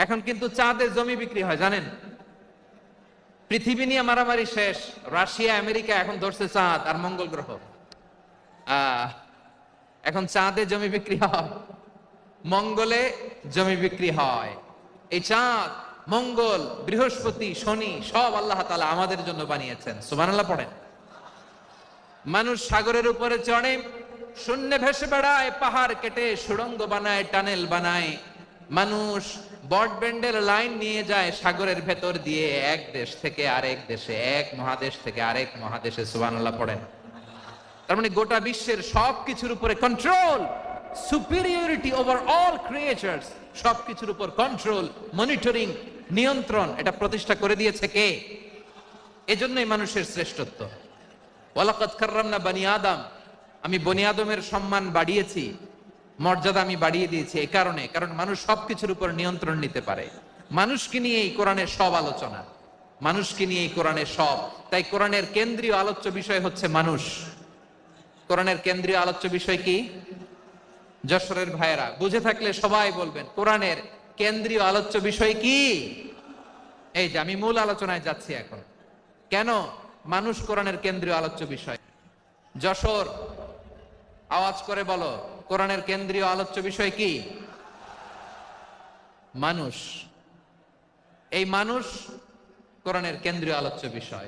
এখন কিন্তু চাঁদে জমি বিক্রি হয় জানেন। পৃথিবী নিয়ে মারামারি শেষ, রাশিয়া আমেরিকা এখন ধরছে চাঁদ আর মঙ্গল গ্রহ। এখন চাঁদে জমি বিক্রি হয়, মঙ্গলে জমি বিক্রি হয়। এই চাঁদ, মঙ্গল, বৃহস্পতি, শনি সব আল্লাহ তাআলা আমাদের জন্য বানিয়েছেন। সুবহানাল্লাহ পড়েন। মানুষ সাগরের উপরে চড়ে, শূন্যে ভেসে বেড়ায়, পাহাড় কেটে সুড়ঙ্গ বানায়, টানেল বানায়। মানুষ ব্রডব্যান্ডের লাইন নিয়ে যায় সাগরের ভেতর দিয়ে, এক দেশ থেকে আরেক দেশে, এক মহাদেশ থেকে আরেক মহাদেশে। সুবহানাল্লাহ পড়েন। তার মানে গোটা বিশ্বের সবকিছুর উপরে control, superiority over all creatures, সবকিছুর উপর কন্ট্রোল, মনিটরিং, নিয়ন্ত্রণ, এটা প্রতিষ্ঠা করে দিয়েছে কে? এজন্যই মানুষের শ্রেষ্ঠত্ব। ওয়ালাকাদ কাররামনা বানি আদম, আমি বনি আদমের সম্মান বাড়িয়েছি, মর্যাদা আমি বাড়িয়ে দিয়েছি এই কারণে, কারণ মানুষ সবকিছুর উপর নিয়ন্ত্রণ নিতে পারে। মানুষকে নিয়ে এই কোরআনের সব আলোচনা, মানুষকে নিয়ে এই কোরআনের সব। তাই কোরআনের কেন্দ্রীয় আলোচ্য বিষয় হচ্ছে মানুষ। কোরআনের কেন্দ্রীয় আলোচ্য বিষয় কি? যশোরের ভাইয়েরা বুঝে থাকলে সবাই বলবেন কোরআনের কেন্দ্রীয় আলোচ্য বিষয় কি? এই যে আমি মূল আলোচনায় যাচ্ছি এখন। কেন মানুষ কোরআনের কেন্দ্রীয় আলোচ্য বিষয়? যশোর আওয়াজ করে বলো, কোরআনের কেন্দ্রীয় আলোচ্য বিষয় কি? মানুষ। এই মানুষ কোরআনের কেন্দ্রীয় আলোচ্য বিষয়।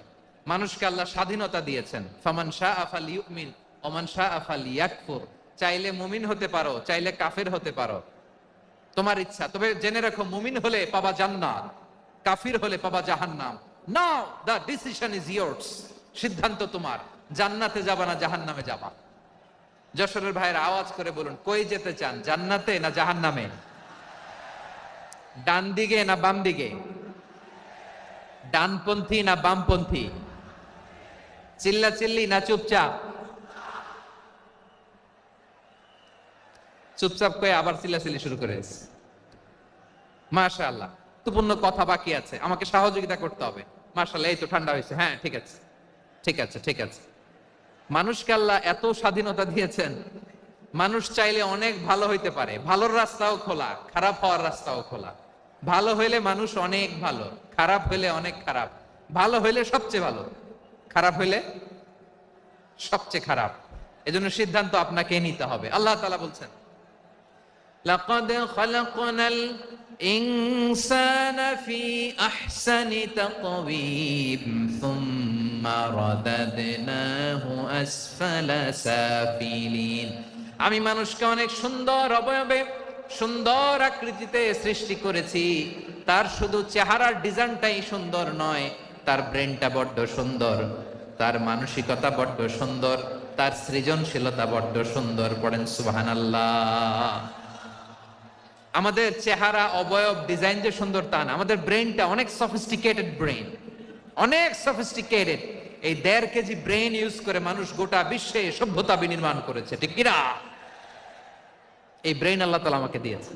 মানুষকে আল্লাহ স্বাধীনতা দিয়েছেন। ফামান শাআ ফালিউমিন ওয়া মান শাআ ফালিয়াকফুর। চাইলে মুমিন হতে পারো, চাইলে কাফের হতে পারো, তোমার ইচ্ছা। তবে জেনে রাখো মুমিন হলে পাবা জান্নাত, কাফির হলে পাবা জাহান্নাম। নাও দ্য ডিসিশন ইজ ইয়ার্স, সিদ্ধান্ত তোমার, জান্নাতে যাবা না জাহান্নামে যাবা। যশোরের ভাইয়ের আওয়াজ করে বলুন, কই যেতে চান, জান্নাতে না জাহান্নামে? ডান দিকে না বাম দিকে? ডানপন্থী না বামপন্থী? চিল্লা চিল্লি না চুপচাপ? চুপচাপ কয়ে আবার চিল্লাচিল্লি শুরু করেছে। মাশাআল্লাহ, গুরুত্বপূর্ণ কথা বাকি আছে, আমাকে সহযোগিতা করতে হবে। মাশাআল্লাহ, এই তো ঠান্ডা হয়েছে। হ্যাঁ, ঠিক আছে ঠিক আছে ঠিক আছে। মানুষকে আল্লাহ এত স্বাধীনতা দিয়েছেন, মানুষ চাইলে অনেক ভালো হইতে পারে। ভালোর রাস্তাও খোলা, খারাপ হওয়ার রাস্তাও খোলা। ভালো হইলে মানুষ অনেক ভালো, খারাপ হইলে অনেক খারাপ। ভালো হইলে সবচেয়ে ভালো, খারাপ হইলে সবচেয়ে খারাপ। এজন্য সিদ্ধান্ত আপনাকে নিতে হবে। আল্লাহ তাআলা বলছেন, লাকাদ খালাকনাল ইনসানা ফি আহসানি তাকওয়িম সুম্মা রাদাদনাহু আসফালা সাফিলিন। আমি মানুষকে অনেক সুন্দর অবয়বে, সুন্দর আকৃতিতে সৃষ্টি করেছি। তার শুধু চেহারার ডিজাইনটাই সুন্দর নয়, তার ব্রেনটা বড্ড সুন্দর, তার মানসিকতা বড্ড সুন্দর, তার সৃজনশীলতা বড্ড সুন্দর। পড়েন সুবহানাল্লাহ। আমাদের চেহারা, অবয়ব, ডিজাইন যে সুন্দর তা না, আমাদের ব্রেনটা অনেক সফিস্টিকেটেড ব্রেন, অনেক সফিস্টিকেটেড। এই 1.5 কেজি ব্রেন ইউজ করে মানুষ গোটা বিশ্বে সভ্যতা বিনির্মাণ করেছে, ঠিক কিনা? এই ব্রেন আল্লাহ তাআলা আমাকে দিয়েছে।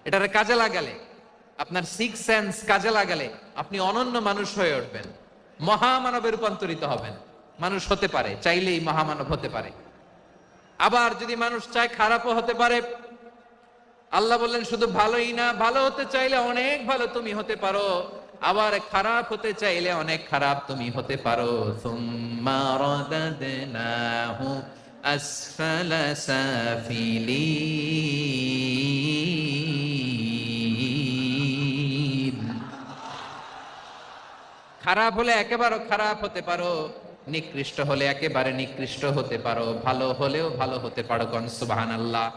এটারে কাজে লাগালে, আপনার 6 সেন্স কাজে লাগালে আপনি অনন্য মানুষ হয়ে উঠবেন, মহামানবে রূপান্তরিত হবেন। মানুষ হতে পারে, চাইলেই মহামানব হতে পারে। আবার যদি মানুষ চায় খারাপও হতে পারে। আল্লাহ বললেন শুধু ভালোই না, ভালো হতে চাইলে অনেক ভালো তুমি হতে পারো, আবার খারাপ হতে চাইলে অনেক খারাপ তুমি হতে পারো। সুম্মা রাদাদনাহু আসফালা সাফিলিন। খারাপ হলে একেবারে খারাপ হতে পারো, নিকৃষ্ট হলে একেবারে নিকৃষ্ট হতে পারো, ভালো হলেও ভালো হতে পারো। কোন সুবহানাল্লাহ।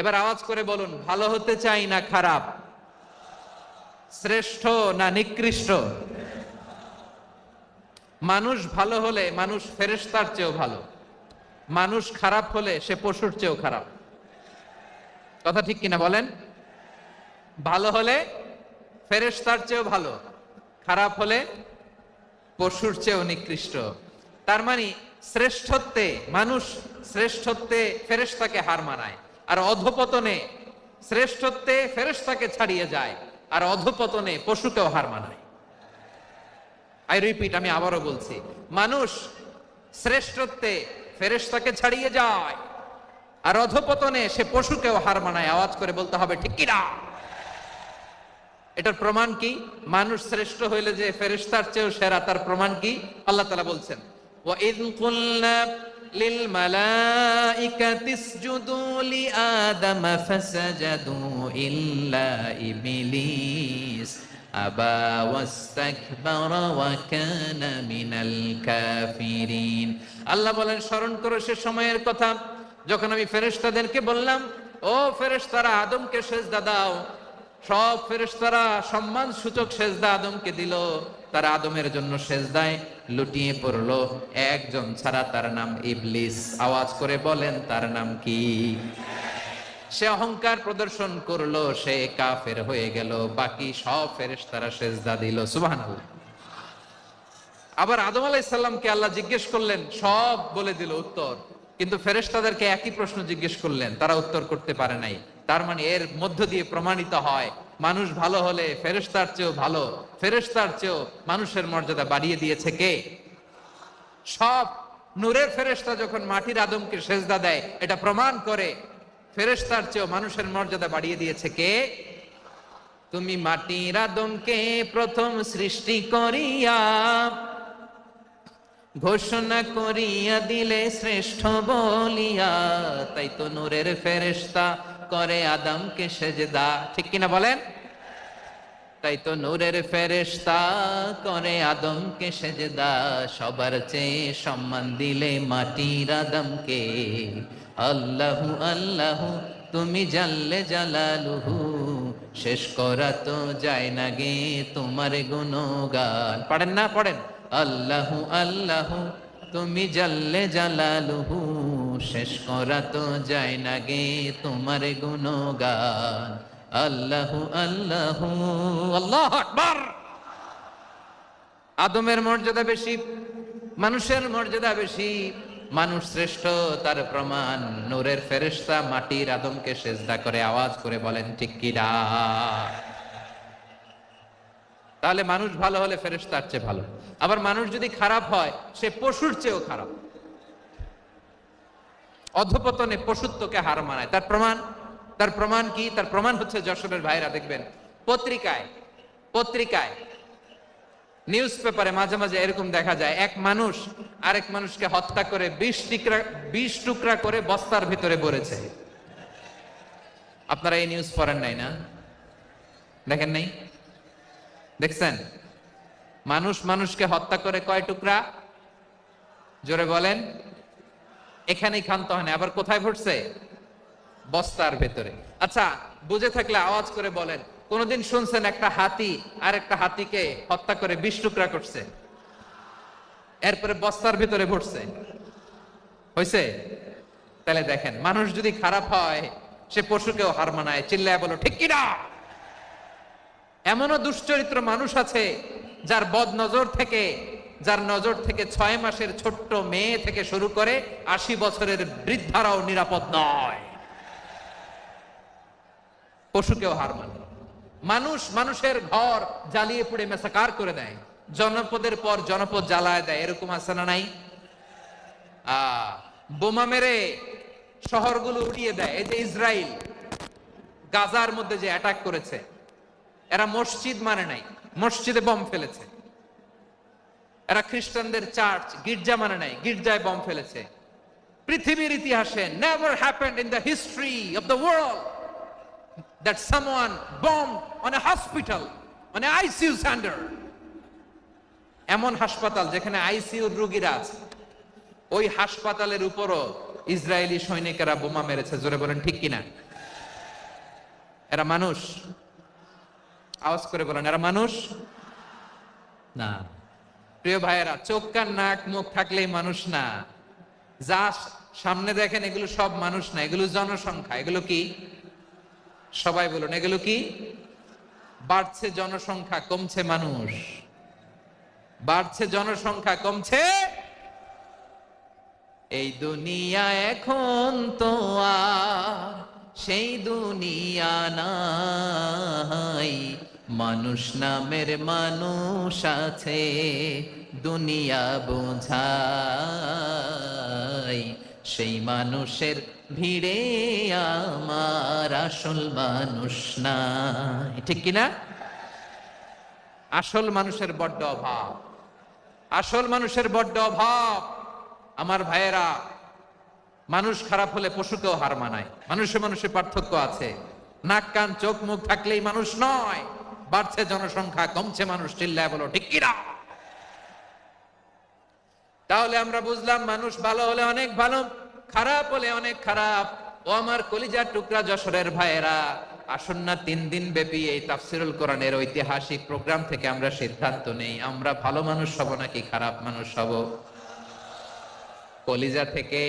এবার আওয়াজ করে বলুন, ভালো হতে চাই না খারাপ? শ্রেষ্ঠ না নিকৃষ্ট? মানুষ ভালো হলে মানুষ ফেরেশতার চেয়েও ভালো, মানুষ খারাপ হলে সে পশুর চেয়েও খারাপ। কথা ঠিক কিনা বলেন? ভালো হলে ফেরেশতার চেয়েও ভালো, খারাপ হলে পশুর চেয়েও নিকৃষ্ট। তার মানে শ্রেষ্ঠত্বে মানুষ, শ্রেষ্ঠত্বে ফেরেশতাকে হার মানায়, আর অধপতনে শ্রেষ্ঠত্বে ফেরেশতাকে ছাড়িয়ে যায়, আর অধপতনে পশুকেও হার মানায়। আই রিপিট, আমি আবারও বলছি, মানুষ শ্রেষ্ঠত্বে ফেরেশতাকে ছাড়িয়ে যায়, আর অধপতনে সে পশুকেও হার মানায়। আওয়াজ করে বলতে হবে ঠিক কিনা? এটার প্রমাণ কি? মানুষ শ্রেষ্ঠ হইলে যে ফেরেশতার চেয়েও সেরা, তার প্রমাণ কি? আল্লাহ তাআলা বলছেন, ওয়া ইয কুলনা লিল মালাইকাতি ইসজুদু লিআদামা ফাসাজাদু ইল্লা ইবলিস আবা ওয়াস্তাকবারা ওয়া কানা মিনাল কাফিরিন। আল্লাহ বলেন, স্মরণ করো সে সময়ের কথা যখন আমি ফেরেশতাদেরকে বললাম, ও ফেরেশতারা আদমকে সেজদা দাও। সব ফেরেশতারা সম্মান সূচক সেজদা আদমকে দিল, তারা আদমের জন্য সেজদায় লুটিয়ে পড়লো, একজন ছাড়া, তার নাম ইবলিস। আওয়াজ করে বলেন, তার নাম কি? সে অহংকার প্রদর্শন করলো, সে কাফের হয়ে গেল, বাকি সব ফেরেশতারা সেজদা দিল। সুবহানাল্লাহ। আবার আদম আলাইহিস সালামকে আল্লাহ জিজ্ঞেস করলেন, সব বলে দিল উত্তর, কিন্তু ফেরেশতাদেরকে একই প্রশ্ন জিজ্ঞেস করলেন, তারা উত্তর করতে পারে নাই। তার মানে এর মধ্য দিয়ে প্রমাণিত হয়, মানুষ ভালো হলে ফেরেশতার চেয়েও ভালো, ফেরেশতার চেয়েও মানুষের মর্যাদা বাড়িয়ে দিয়েছে কে? সব নূরের ফেরেশতা যখন মাটির আদমকে সেজদা দেয়, এটা প্রমাণ করে ফেরেশতার চেয়েও মানুষের মর্যাদা বাড়িয়ে দিয়েছে কে? তুমি মাটির আদমকে প্রথম সৃষ্টি করিয়া ঘোষণা করিয়া দিলে শ্রেষ্ঠ বলিয়া, তাই তো নূরের ফেরেশতা করে আদমকে সেজদা। ঠিক কিনা বলেন? তাই তো নূরের ফেরেশতা করে আদমকে সেজদা, সবার চেয়ে সম্মান দিলে মাটির আদমকে। আল্লাহু আল্লাহু তুমি জাল্লে জালালুহু, শেষ করা তো যায় না গে তোমার গুণগান। পারেন না? পড়েন। আল্লাহু আল্লাহু তুমি জাল্লে জালালুহু, শেষ করা তো যায় না গে তোমার গুণগান। আল্লাহু আল্লাহু, আল্লাহু আকবার। আদমের মর্যাদা বেশি, মানুষের মর্যাদা বেশি, মানুষ শ্রেষ্ঠ তার প্রমাণ নূরের ফেরেশতা মাটির আদমকে সেজদা করে আওয়াজ করে বলেন ঠিক কি না? তাহলে মানুষ ভালো হলে ফেরেশতার চেয়ে ভালো। আবার মানুষ যদি খারাপ হয় সে পশুর চেয়েও খারাপ, অধপতনে পশুত্বকে হার মানায়। তার প্রমাণ কি? তার প্রমাণ হচ্ছে যশোরের ভাইরা দেখবেন পত্রিকায় নিউজ পেপারে মাঝে মাঝে এরকম দেখা যায়, এক মানুষ আরেক মানুষকে হত্যা করে 20 টুকরা করে বস্তার ভিতরে ভরেছে। আপনারা এই নিউজ পড়েন নাই না? দেখেন নাই? দেখছেন? মানুষ মানুষকে হত্যা করে কয় টুকরা? জোরে বলেন। এখানেই ক্ষান্ত হয় না, আবার কোথায় ভরছে? বস্তার ভেতরে। আচ্ছা, বুঝে থাকলে আওয়াজ করে বলেন, কোনদিন শুনছেন একটা হাতি আর একটা হাতিকে হত্যা করে 20 টুকরা করছে, এরপরে বস্তার ভিতরে ভরছে? হয়েছে? তাহলে দেখেন, মানুষ যদি খারাপ হয় সে পশুকেও হার মানায়। চিল্লায় বলো ঠিক কিনা? এমনও দুশ্চরিত্র মানুষ আছে যার নজর থেকে 6 মাসের ছোট্ট মেয়ে থেকে শুরু করে 80 বছরের বৃদ্ধারাও নিরাপদ নয়। পশুকেও হার মানে। মানুষের ঘর জ্বালিয়ে পুড়ে মেসাকার করে দেয়, জনপদের পর জনপদ জ্বালায় দেয়। এরকম আছে না নাই? বোমা মেরে শহরগুলো উড়িয়ে দেয়। এই যে ইসরায়েল গাজার মধ্যে যে অ্যাটাক করেছে, এরা মসজিদ মানে নাই, মসজিদে বম ফেলেছে। এরা খ্রিস্টানদের চার্চ গির্জা মানে নাই, গির্জায় বম ফেলেছে। পৃথিবীর ইতিহাসে never happened in the history of the world that someone bombed on a hospital, on a ICU center. এমন হাসপাতাল যেখানে আইসিইউর রোগীরা আছে, ওই হাসপাতালের উপরও ইসরায়েলি সৈনিকেরা বোমা মেরেছে। জোরে বলেন ঠিক কিনা? এরা মানুষ? আওয়াজ করে বলেন, এরা মানুষ না। প্রিয় ভাইয়েরা, চোখ কান নাক মুখ থাকলেই মানুষ না। যা সামনে দেখেন এগুলো সব মানুষ না, এগুলো জনসংখ্যা। এগুলো কি? সবাই বলুন, এগুলো কি? বাড়ছে জনসংখ্যা, কমছে মানুষ। বাড়ছে জনসংখ্যা, কমছে। এই দুনিয়া এখন তো আর সেই দুনিয়া নাই, মানুষ নামের মানুষ আছে দুনিয়া বোঝাই, সেই মানুষের ভিড়ে আমার আসল মানুষ নাই। ঠিক কিনা? আসল মানুষের বড্ড অভাব, আসল মানুষের বড্ড অভাব। আমার ভাইয়েরা, মানুষ খারাপ হলে পশুকেও হার মানায়। মানুষে পার্থক্য আছে। নাক কান চোখ মুখ থাকলেই মানুষ নয়। বাড়ছে জনসংখ্যা, কমছে মানুষ। চিল্লায় বলো ঠিক কিনা? তাহলে আমরা বুঝলাম, মানুষ ভালো হলে অনেক ভালো, খারাপ হলে অনেক খারাপ। ও আমার কলিজার টুকরা যশোরের ভাইয়েরা, আসুন না 3 দিন ব্যাপী এই তাফসিরুল কোরআনের ঐতিহাসিক প্রোগ্রাম থেকে আমরা সিদ্ধান্ত নেই, আমরা ভালো মানুষ হব নাকি খারাপ মানুষ হব। কলিজা থেকে,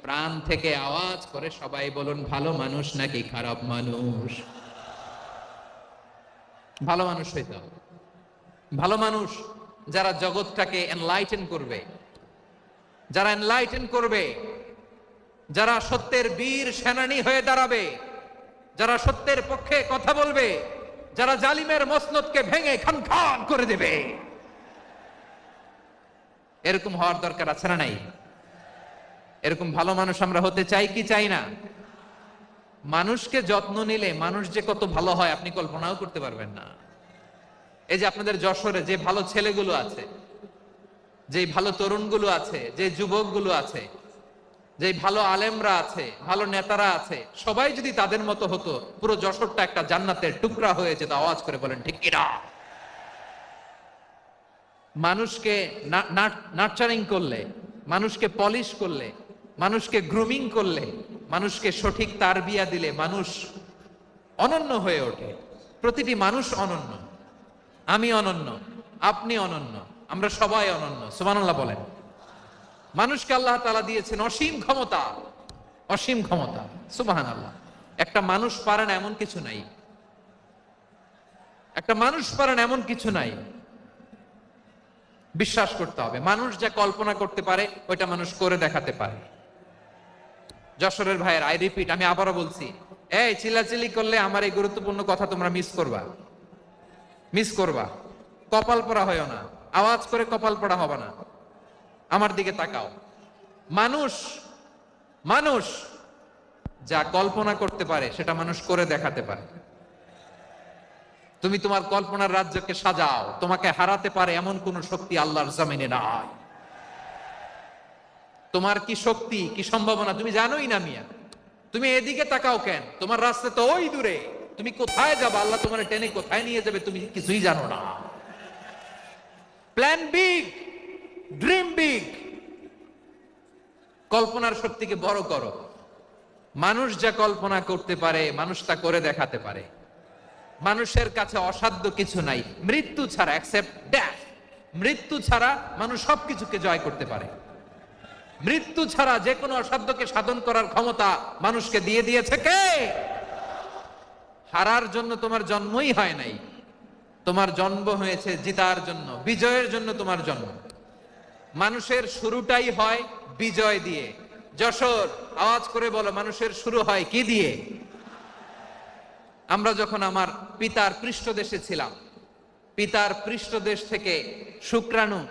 প্রাণ থেকে আওয়াজ করে সবাই বলুন, ভালো মানুষ নাকি খারাপ মানুষ? ভালো মানুষ হইতে হবে। ভালো মানুষ যারা জগৎটাকে এনলাইটেন করবে, যারা এনলাইটেন করবে, যারা সত্যের বীর সেনানী হয়ে দাঁড়াবে, যারা সত্যের পক্ষে কথা বলবে, যারা জালিমের মসনদকে ভেঙে খান খান করে দেবে। এরকম হওয়ার দরকার আছে না নাই? এরকম ভালো মানুষ আমরা হতে চাই কি চাই না? মানুষকে যত্ন নিলে মানুষ যে কত ভালো হয় আপনি কল্পনাও করতে পারবেন না। এই যে আপনাদের যশোরে যে ভালো ছেলেগুলো আছে, যে ভালো তরুণগুলো আছে, যে যুবকগুলো আছে, যে ভালো আলেমরা আছে, ভালো নেতারা আছে, সবাই যদি তাদের মতো হতো, পুরো যশোরটা একটা জান্নাতের টুকরা হয়ে যেত। আওয়াজ করে বলেন ঠিক কিনা? মানুষকে নার্চারিং করলে, মানুষকে পলিশ করলে, মানুষকে গ্রুমিং করলে, মানুষকে সঠিক তারবিয়া দিলে মানুষ অনন্য হয়ে ওঠে। প্রতিটি মানুষ অনন্য, আমি অনন্য, আপনি অনন্য, আমরা সবাই অনন্য। সুবহানাল্লাহ বলেন। মানুষকে আল্লাহ তাআলা দিয়েছেন অসীম ক্ষমতা, অসীম ক্ষমতা। সুবহানাল্লাহ। একটা মানুষ পারে না এমন কিছু নাই, একটা মানুষ পারে না এমন কিছু নাই। বিশ্বাস করতে হবে, মানুষ যা কল্পনা করতে পারে ওইটা মানুষ করে দেখাতে পারে। যশোরের ভাইয়ের, আই রিপিট, আমি আবারও বলছি, এই চিল্লাচিল্লি করলে আমার এই গুরুত্বপূর্ণ কথা তোমরা মিস করবা, মিস করবা। কপাল পড়া হয় না, আওয়াজ করে কপাল পড়া হবে না। আমার দিকে তাকাও। মানুষ, মানুষ যা কল্পনা করতে পারে সেটা মানুষ করে দেখাতে পারে। তুমি তোমার কল্পনার রাজ্যকে সাজাও, তোমাকে হারাতে পারে এমন কোন শক্তি আল্লাহর জমিনে নাই। তোমার কি শক্তি, কি সম্ভাবনা তুমি জানোই না মিয়া। তুমি এদিকে তাকাও কেন? তোমার রাস্তা তো ওই দূরে, তুমি কোথায় যাবে, আল্লাহ তোমার টেনে কোথায় নিয়ে যাবে তুমি কিছুই জানো না। প্ল্যান বিগ, ড্রিম বিগ, কল্পনার শক্তিকে বড় করো। মানুষ যা কল্পনা করতে পারে মানুষ তা করে দেখাতে পারে। মানুষের কাছে অসাধ্য কিছু নাই, মৃত্যু ছাড়া, অ্যাকসেপ্ট ডেথ, মৃত্যু ছাড়া মানুষ সবকিছুকে জয় করতে পারে। মৃত্যু ছাড়া যে কোনো অসাধ্যকে সাধন করার ক্ষমতা মানুষকে দিয়ে দিয়েছে কে? হারার জন্য তোমার জন্মই হয় নাই, তোমার জন্ম হয়েছে জিতার জন্য, বিজয়ের জন্য তোমার জন্ম। মানুষের শুরুটাই হয় বিজয় দিয়ে। যশোর, আওয়াজ করে বলো, মানুষের শুরু হয় কি দিয়ে? আমরা যখন আমার পিতার পৃষ্ঠদেশে ছিলাম, পিতার পৃষ্ঠদেশ থেকে শুক্রাণু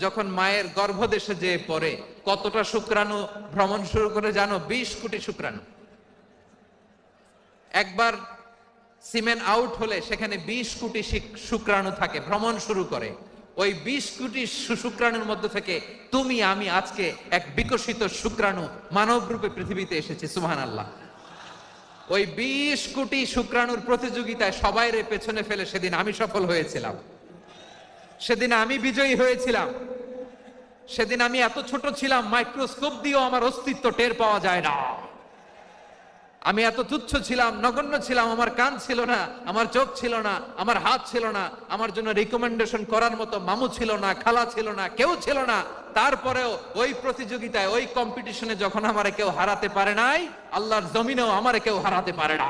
যখন মায়ের গর্ভদেশে যেয়ে পড়ে, কতটা শুক্রাণু ভ্রমণ শুরু করে জানো? 20 কোটি শুক্রাণু। একবার সিমেন আউট হলে সেখানে 20 কোটি শুক্রাণু থাকে, ভ্রমণ শুরু করে। ওই 20 কোটি শুক্রাণুর মধ্যে থেকে তুমি আমি আজকে এক বিকশিত শুক্রাণু মানব রূপে পৃথিবীতে এসেছি। সুবহানাল্লাহ। ওই 20 কোটি শুক্রাণুর প্রতিযোগিতায় সবাইরে পেছনে ফেলে সেদিন আমি সফল হয়েছিলাম, সেদিন আমি বিজয়ী হয়েছিলাম। সেদিন আমি এত ছোট ছিলাম, মাইক্রোস্কোপ দিয়েও আমার অস্তিত্ব টের পাওয়া যায় না। আমি এত তুচ্ছ ছিলাম, নগণ্য ছিলাম, আমার কান ছিল না, আমার চোখ ছিল না, আমার হাত ছিল না, আমার জন্য রিকমেন্ডেশন করার মতো মামু ছিল না, খালা ছিল না, কেউ ছিল না। তারপরেও ওই প্রতিযোগিতায়, ওই কম্পিটিশনে যখন আমারে কেউ হারাতে পারে নাই, আল্লাহর জমিনেও আমারে কেউ হারাতে পারে না।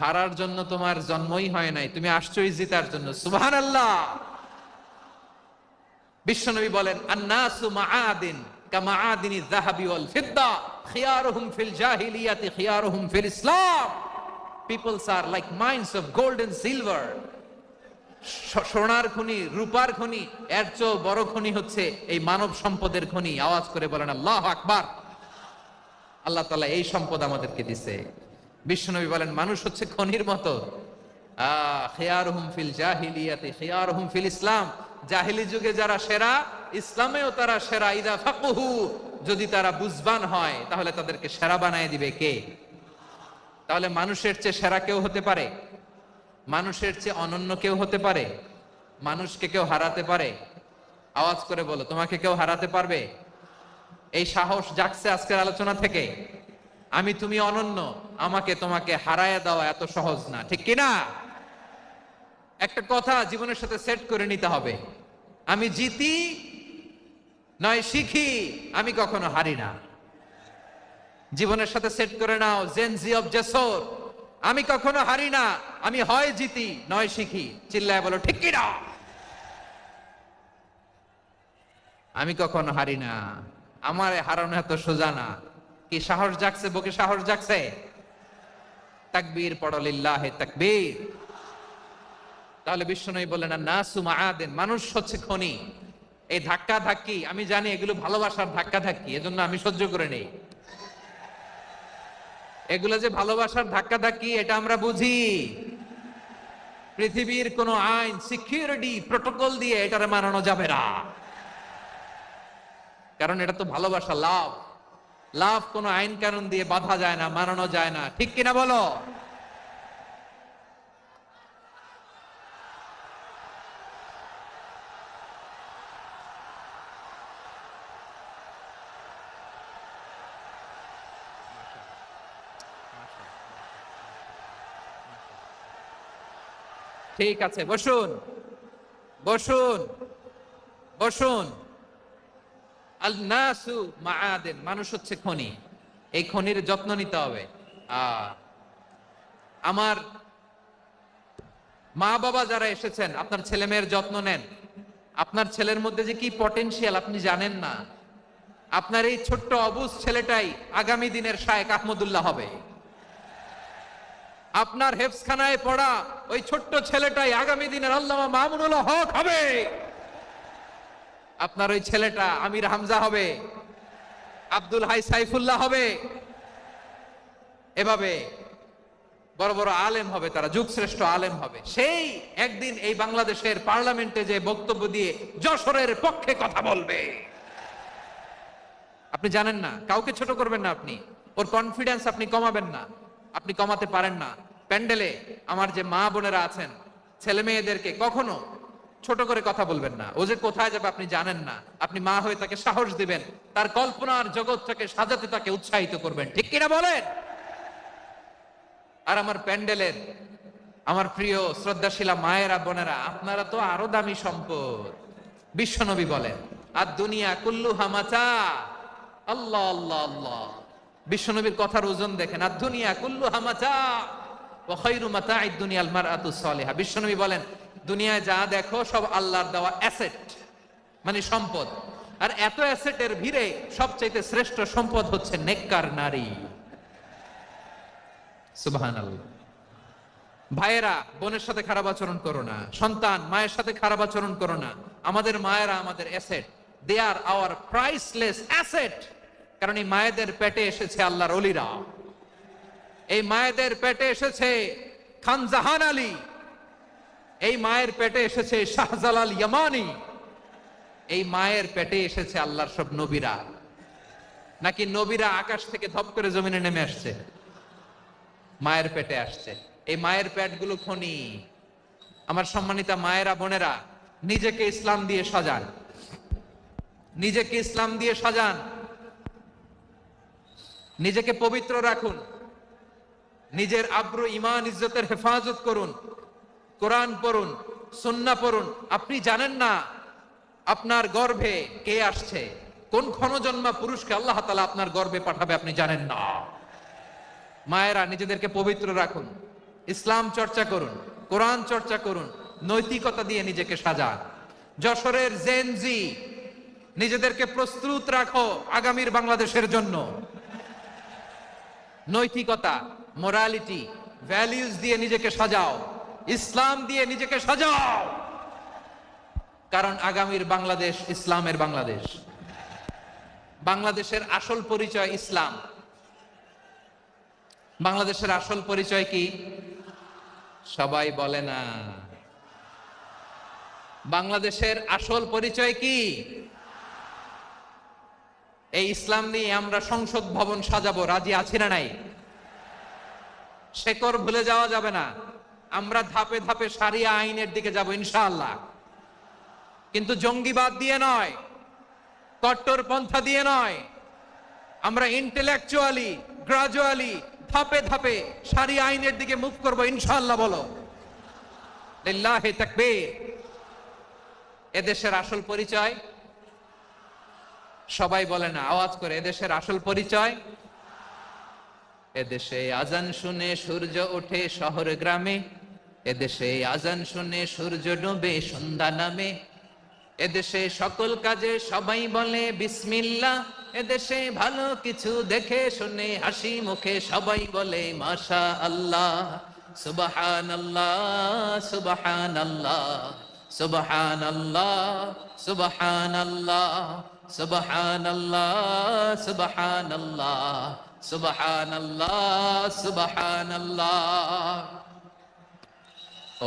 হারার জন্য তোমার জন্মই হয় নাই, তুমি আসছোই জিতার জন্য। সুবহানাল্লাহ। বিশ্বনবী বলেন, আন্নাসু মাআদিন কামাআদিনি যাহাবি ওয়াল ফিদ্দা খিয়ারুহুম ফিল জাহিলিয়াতি খিয়ারুহুম ফিল ইসলাম। Peoples are like mines of gold and silver. সোনার খনি, রূপার খনি, এর চেয়ে বড় খনি হচ্ছে এই মানব সম্পদের খনি। আওয়াজ করে বলেন আল্লাহু আকবার। আল্লাহ তাআলা এই সম্পদ আমাদেরকে দিয়েছে। বিশ্বনবী বলেন, মানুষ হচ্ছে খনির মতো। খিয়ারুহুম ফিল জাহিলিয়াতি খিয়ারুহুম ফিল ইসলাম। জাহিলি যুগে যারা সেরা, ইসলামেও তারা সেরা। ইদা ফাকুহু, যদি তারা বুঝবান হয় তাহলে তাদেরকে সেরা বানায় দিবে কে? তাহলে মানুষের চেয়ে সেরা কেউ হতে পারে? মানুষের চেয়ে অনন্য কেউ হতে পারে? মানুষকে কেউ হারাতে পারে? আওয়াজ করে বলো, তোমাকে কেউ হারাতে পারবে? এই সাহস জাগছে আজকের আলোচনা থেকে। আমি তুমি অনন্য, আমাকে তোমাকে হারায় দেওয়া এত সহজ না, ঠিক কিনা? একটা কথা জীবনের সাথে সেট করে নিতে হবে, আমি জিতি নয় শিখি, আমি কখনো হারি না। জীবনের সাথে সেট করে নাও, জেনজি অফ যশোর, আমি কখনো হারি না, আমি হয় জিতি নয় শিখি। চিল্লায় বলো ঠিক কিনা? আমি কখনো হারি না, আমার হারানো এত সোজা না। কি সাহস জাগছে? বুকে সাহস জাগছে? তাকবীর পড়ো, লিল্লাহে তাকবীর। তাহলে বিশ্বনবী বললেন, নাসু মাআদিন, মানুষ হচ্ছে খনি। এই ধাক্কা ধাক্কি আমি জানি, এগুলো ভালোবাসার ধাক্কা ধাক্কি, এজন্য আমি সহ্য করে নেই। এগুলো যে ভালোবাসার ধাক্কা ধাক্কি এটা আমরা বুঝি। পৃথিবীর কোন আইন, সিকিউরিটি প্রটোকল দিয়ে এটারে মানানো যাবে না, কারণ এটা তো ভালোবাসা, লাভ। লাভ কোনো আইন কানুন দিয়ে বাধা যায় না, মানানো যায় না, ঠিক কিনা বলো? ঠিক আছে, বসুন বসুন বসুন। আল নাসু মাআদিন, মানুষ হচ্ছে খনি, এই খনির যত্ন নিতে হবে। আমার মা বাবা যারা এসেছেন, আপনার ছেলে মেয়ের যত্ন নেন। আপনার ছেলের মধ্যে যে কি পটেনশিয়াল আপনি জানেন না। আপনার এই ছোট্ট অবুজ ছেলেটাই আগামী দিনের শায়েখ আহমদুল্লাহ হবে। আপনার হেফজখানায় পড়া ওই ছোট্ট ছেলেটাই আগামী দিনের আল্লামা মামুনুল হক হবে। আপনার ওই ছেলেটা আমির হামজা হবে, আব্দুল হাই সাইফুল্লাহ হবে। এভাবে বড় বড় আলেম হবে, তারা যুগশ্রেষ্ঠ আলেম হবে। সেই একদিন এই বাংলাদেশের পার্লামেন্টে যে বক্তব্য দিয়ে যশোরের পক্ষে কথা বলবে। আপনি জানেন না, কাউকে ছোট করবেন না, আপনি ওর কনফিডেন্স আপনি কমাবেন না, আপনি কমাতে পারেন না। প্যান্ডেলে আমার যে মা বোনেরা আছেন, ছেলে মেয়েদেরকে কখনো ছোট করে কথা বলবেন না। ও যে কোথায় যাবে আপনি জানেন না, আপনি মা হয়ে তাকে সাহস দিবেন, তার কল্পনার জগৎটাকে সাজাতে তাকে উৎসাহিত করবেন, ঠিক কিনা বলেন? আর আমার প্যান্ডেলের আমার প্রিয় শ্রদ্ধাশীলা মায়েরা বোনেরা, আপনারা তো আরো দামি সম্পদ। বিশ্বনবী বলেন, আর দুনিয়া কুল্লুহা মাতা। আল্লাহ আল্লাহ আল্লাহ, বিশ্বনবীর কথার ওজন দেখেন। আর দুনিয়া কুল্লুহা মাতা ওয়া খায়রু মাতা'আদ দুনিয়াল মারআতু সালিহা। বিশ্বনবী বলেন, দুনিয়ায় যা দেখো সব আল্লাহর দেওয়া অ্যাসেট, মানে সম্পদ। আর এত অ্যাসেটের ভিড়ে সবচেয়ে শ্রেষ্ঠ সম্পদ হচ্ছে নেককার নারী। সুবহানাল্লাহ। ভাইয়েরা বোনের সাথে খারাপ আচরণ করো না, সন্তান মায়ের সাথে খারাপ আচরণ করো না। আমাদের মায়েরা আমাদের asset, they are our priceless asset. কারণ এই মায়েদের পেটে এসেছে আল্লাহর ওলিরা, এই মায়েদের পেটে এসেছে খান জাহান আলী, এই মায়ের পেটে এসেছে শাহজালাল ইয়ামানি, এই মায়ের পেটে এসেছে আল্লাহর সব নবীরা। নাকি নবীরা আকাশ থেকে ধপ করে জমিনে নেমে আসছে? মায়ের পেটে আসছে। এই মায়ের পেটগুলো খনি। আমার সম্মানিতা মায়েরা বোনেরা, নিজেকে ইসলাম দিয়ে সাজান, নিজেকে ইসলাম দিয়ে সাজান, নিজেকে পবিত্র রাখুন, নিজের আব্রু ইমান ইজ্জতের হেফাজত করুন, কোরআন পড়ুন, সুন্নাহ পড়ুন। আপনি জানেন না আপনার গর্ভে কে আসছে, কোন ক্ষণজন্মা পুরুষকে আল্লাহ তাআলা আপনার গর্ভে পাঠাবে আপনি জানেন না। মায়েরা নিজেদেরকে পবিত্র রাখুন, ইসলাম চর্চা করুন, কোরআন চর্চা করুন, নৈতিকতা দিয়ে নিজেকে সাজান। যশোরের জেনজি, নিজেদেরকে প্রস্তুত রাখো আগামীর বাংলাদেশের জন্য। নৈতিকতা, মোরালিটি, ভ্যালিউজ দিয়ে নিজেকে সাজাও, ইসলাম দিয়ে নিজেকে সাজাও। কারণ আগামীর বাংলাদেশ ইসলামের বাংলাদেশ। বাংলাদেশের আসল পরিচয় ইসলাম। বাংলাদেশের আসল পরিচয় কি? সবাই বলে না। বাংলাদেশের আসল পরিচয় কি? এই ইসলাম নিয়ে আমরা সংসদ ভবন সাজাবো, রাজি আছি না নাই? শেকড় ভুলে যাওয়া যাবে না। আমরা ধাপে ধাপে শারিয়া আইনের দিকে যাব ইনশাআল্লাহ, কিন্তু জঙ্গিবাদ দিয়ে নয়, কট্টরপন্থা দিয়ে নয়। আমরা ইন্টেলেকচুয়ালি, গ্রাজুয়ালি, ধাপে ধাপে শারিয়া আইনের দিকে মুভ করব ইনশাআল্লাহ। বলো লিল্লাহি তাকবীর। এদেশের আসল পরিচয় সবাই বলে না, আওয়াজ করে, এদেশের আসল পরিচয়। এদেশে আজান শুনে সূর্য ওঠে শহর গ্রামে, এদেশে আজান শুনে সূর্য ডুবে সন্ধ্যা নামে, এদেশে সকল কাজে সবাই বলে বিসমিল্লাহ, এদেশে ভালো কিছু দেখে শুনে হাসি মুখে সবাই বলে মাশা আল্লাহ, সুবহানাল্লাহ সুবহানাল্লাহ সুবহানাল্লাহ সুবহানাল্লাহ সুবহানাল্লাহ সুবহানাল্লাহ সুবহানাল্লাহ সুবহানাল্লাহ।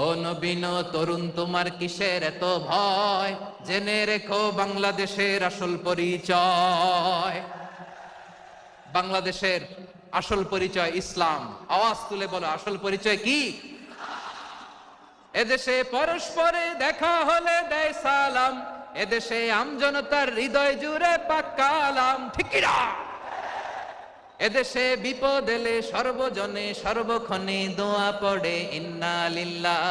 ও নবীন তরুণ, তোমার কিসের এত ভয়? জেনে রেখো বাংলাদেশের আসল পরিচয়। বাংলাদেশের আসল পরিচয় ইসলাম। আওয়াজ তুলে বলো, আসল পরিচয় কি? এদেশে পরস্পরে দেখা হলে দেয় সালাম, এদেশে আমজনতার হৃদয় জুড়ে পাক কালাম। ঠিক কি না? এদেশে বিপদ এলে সর্বজনে সর্বক্ষণে দোয়া পড়ে ইন্না লিল্লাহ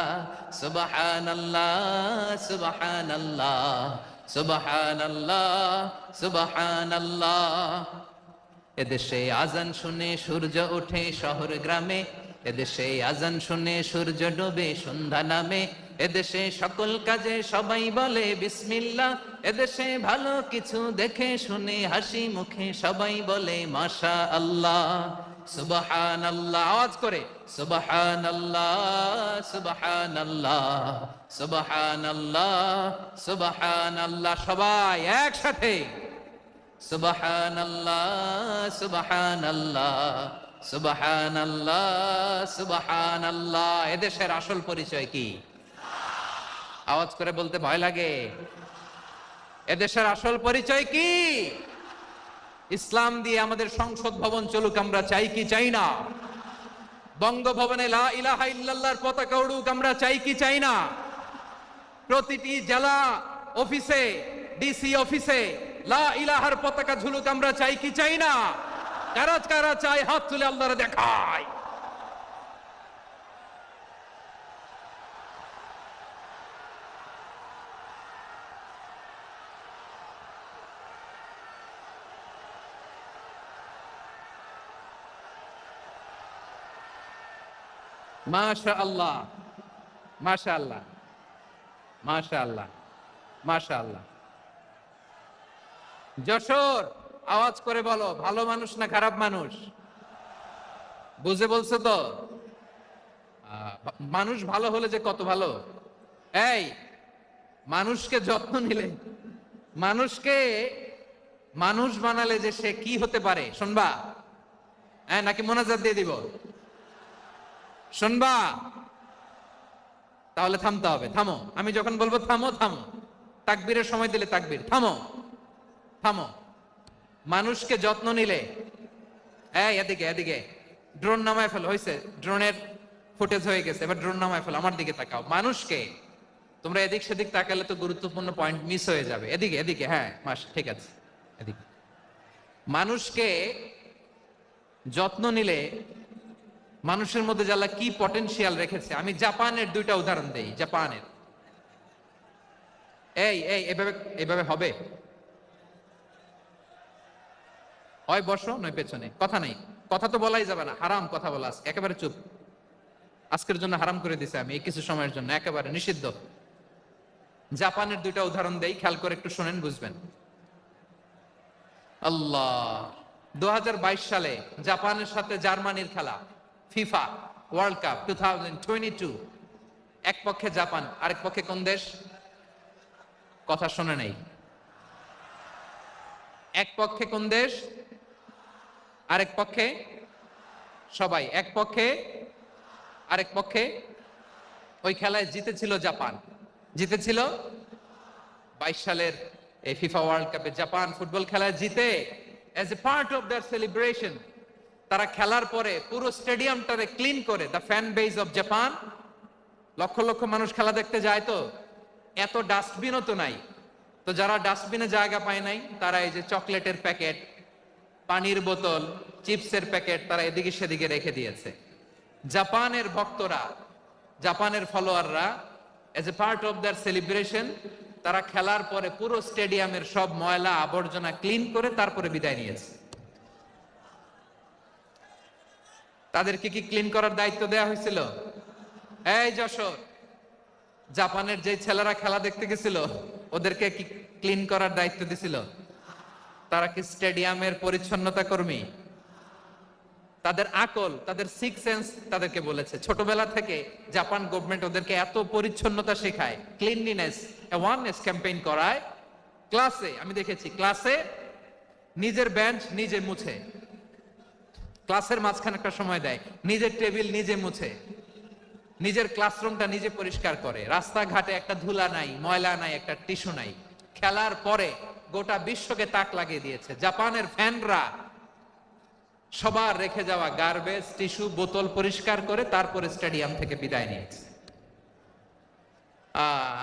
সুবহানাল্লাহ সুবহানাল্লাহ সুবহানাল্লাহ সুবহানাল্লাহ। এদেশে আজান শুনে সূর্য ওঠে শহর গ্রামে, এদেশে আজান শুনে সূর্য ডোবে সন্ধ্যা নামে, এদেশে সকল কাজে সবাই বলে বিসমিল্লাহ, এদেশে ভালো কিছু দেখে শুনে হাসি মুখে সবাই বলে মাশা আল্লাহ সুবহানাল্লাহ। আওয়াজ করে সুবহানাল্লাহ সুবহানাল্লাহ সুবহানাল্লাহ সুবহানাল্লাহ। সবাই একসাথে সুবহানাল্লাহ সুবহানাল্লাহ সুবহানাল্লাহ সুবহানাল্লাহ। এদেশের আসল পরিচয় কি? আওয়াজ করে বলতে ভয় লাগে। এদেশের আসল পরিচয় কি? ইসলাম দিয়ে আমাদের সংসদ ভবন চলুক, আমরা চাই কি চাই না? বঙ্গভবনে লা ইলাহা ইল্লাল্লাহর পতাকা উড়ুক, আমরা চাই কি চাই না? প্রতিটি জেলা অফিসে, ডিসি অফিসে লা ইলাহার পতাকা ঝুলুক, আমরা চাই কি চাই না? কারা কারা চাই হাত তুলে আল্লাহরে দেখায়। মাশাআল্লাহ মাশাআল্লাহ মাশাআল্লাহ মাশাআল্লাহ। যশোর, আওয়াজ করে বলো, ভালো মানুষ না খারাপ মানুষ? বুঝে বলছো তো? মানুষ ভালো হলে যে কত ভালো। এই মানুষকে যত্ন নিলে, মানুষকে মানুষ বানালে যে সে কি হতে পারে শুনবা? হ্যাঁ, নাকি মোনাজাত দিয়ে দিব? শুনবা? তাহলে থামতে হবে। থামো, আমি যখন বলবো থামো থামো, তাকবীরের সময় দিলে তাকবীর, থামো থামো। মানুষকে যত্ন নিলে, এই এদিকে এদিকে, ড্রোন নামায় ফেলো। হয়েছে, ড্রোনের ফুটেজ হয়ে গেছে, এবার ড্রোন নামায় ফেলো। আমার দিকে তাকাও। মানুষকে, তোমরা এদিক সেদিক তাকালে তো গুরুত্বপূর্ণ পয়েন্ট মিস হয়ে যাবে। এদিকে এদিকে, হ্যাঁ মাস ঠিক আছে, এদিকে। মানুষকে যত্ন নিলে মানুষের মধ্যে যারা কি পটেনশিয়াল রেখেছে। আমি জাপানের দুইটা উদাহরণ দেই। জাপানের, এই এই এভাবে এভাবে হবে, হয় বসো নয় পেছনে, কথা নেই, কথা তো বলাই যাবে না, হারাম কথা বলা। আজকে একেবারে চুপ, আজকের জন্য হারাম করে দিছে আমি, এই কিছু সময়ের জন্য একেবারে নিষিদ্ধ। জাপানের দুইটা উদাহরণ দেই, খেয়াল করে একটু শোনেন, বুঝবেন। আল্লাহ, 2022 সালে জাপানের সাথে জার্মানির খেলা, ফিফা ওয়ার্ল্ড কাপ 2022। এক পক্ষে জাপান, আরেক পক্ষে কোন দেশ? কথা শোনে নাই। এক পক্ষে কোন দেশ, আরেক পক্ষে সবাই। এক পক্ষে আরেক পক্ষে। ওই খেলায় জিতেছিল জাপান, জিতেছিল 22 সালের এই ফিফা ওয়ার্ল্ড কাপে। জাপান ফুটবল খেলায় জিতে, as a part of their celebration, তারা খেলার পরে পুরো স্টেডিয়ামটারে ক্লিন করে। The fan base of Japan, লক্ষ লক্ষ মানুষ খেলা দেখতে যায়, তো এত ডাস্টবিনও তো নাই। তো যারা ডাস্টবিনে জায়গা পায় নাই, তারা এই যে চকলেটের প্যাকেট, পানির বোতল, চিপসের প্যাকেট তারা এদিকে সেদিকে রেখে দিয়েছে। জাপানের ভক্তরা, জাপানের ফলোয়াররা, as a part of their celebration, তারা খেলার পরে পুরো স্টেডিয়ামের সব ময়লা আবর্জনা ক্লিন করে তারপরে বিদায় নিয়েছে। তাদেরকে কি ক্লিন করার দায়িত্ব দেওয়া হয়েছিল? এই যশোর, জাপানের যে ছেলেরা খেলা দেখতে গেছিল, ওদেরকে কি ক্লিন করার দায়িত্ব দিছিল? তারা কি স্টেডিয়ামের পরিচ্ছন্নতা কর্মী? তাদের আকল, তাদের সিক্স সেন্স তাদেরকে বলেছে। ছোটবেলা থেকে জাপান গভর্নমেন্ট ওদেরকে এত পরিচ্ছন্নতা শেখায়, ক্লিনলিনেস অ্যাওয়ারনেস ক্যাম্পেইন করায়। ক্লাসে আমি দেখেছি, ক্লাসে নিজের বেঞ্চ নিজে মুছে, ক্লাসের মাঝখানে একটা সময় দেয়, নিজের টেবিল নিজে মুছে, নিজের ক্লাসরুমটা নিজে পরিষ্কার করে। রাস্তাঘাটে একটা ধুলা নাই, ময়লা নাই, একটা টিস্যু নাই। খেলার পরে গোটা বিশ্বকে তাক লাগিয়ে দিয়েছে। জাপানের ফ্যানরা সবার রেখে যাওয়া গার্বেজ, টিস্যু, বোতল পরিষ্কার করে তারপরে স্টেডিয়াম থেকে বিদায় নিয়েছে।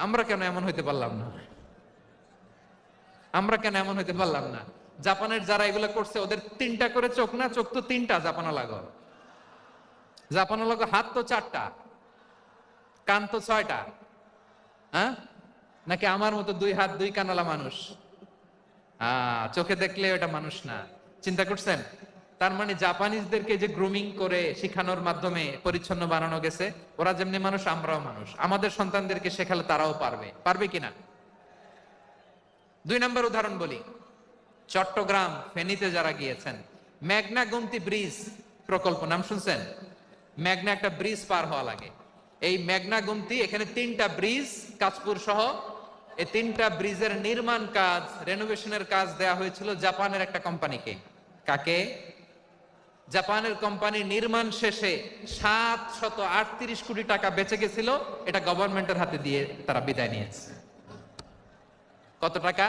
আমরা কেন এমন হইতে পারলাম না? আমরা কেন এমন হইতে পারলাম না? জাপানের যারা এগুলো করছে ওদের 3টা করে চোখ না, চোখ তো 3টা জাপানা লাগো, জাপানা লাগো, হাত তো 4টা, কান তো 6টা। হ্যাঁ, নাকি আমার মতো 2 হাত 2 কানালা মানুষ? চোখে দেখলে ওটা মানুষ না। চিন্তা করছেন? তার মানে জাপানিজদেরকে যে গ্রুমিং করে শিখানোর মাধ্যমে পরিচ্ছন্ন বানানো গেছে, ওরা যেমনি মানুষ আমরাও মানুষ, আমাদের সন্তানদেরকে শেখালে তারাও পারবে, পারবে কিনা? 2 নম্বর উদাহরণ বলি, চট্টগ্রাম ফেনীতে যারা গিয়েছেন, মেঘনা গুমতি ব্রিজ প্রকল্প নাম শুনছেন? মেঘনা একটা ব্রিজ পার হওয়া লাগে, এই মেঘনা গুমতি, এখানে 3টা ব্রিজ কাঁচপুর সহ, এই 3টা ব্রিজের নির্মাণ কাজ, রেনোভেশনের কাজ দেয়া হয়েছিল জাপানের একটা কোম্পানিকে। কাকে? জাপানের কোম্পানি। নির্মাণ শেষে 738 কোটি টাকা বেঁচে গেছিল, এটা গভর্নমেন্টের হাতে দিয়ে তারা বিদায় নিয়েছে। কত টাকা?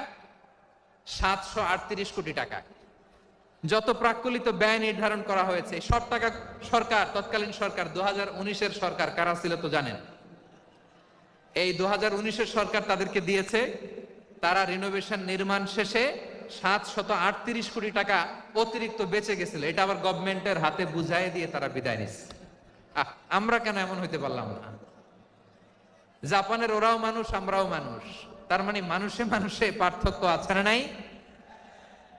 738 কোটি টাকা। যত প্রাক্কলিত ব্যয় নির্ধারণ করা হয়েছে সব টাকা সরকার, তৎকালীন সরকার 2019-এর সরকার, কারা ছিল তো জানেন? এই 2019-এর সরকার তাদেরকে দিয়েছে। তারা রিনোভেশন নির্মাণ শেষে 738 কোটি টাকা অতিরিক্ত বেঁচে গেছিল, এটা আবার গভর্নমেন্টের হাতে বুঝাই দিয়ে তারা বিদায় নিচ্ছে। আমরা কেন এমন হইতে পারলাম না? জাপানের ওরাও মানুষ, আমরাও মানুষ, তার মানে মানুষে মানুষে পার্থক্য আছে না নাই?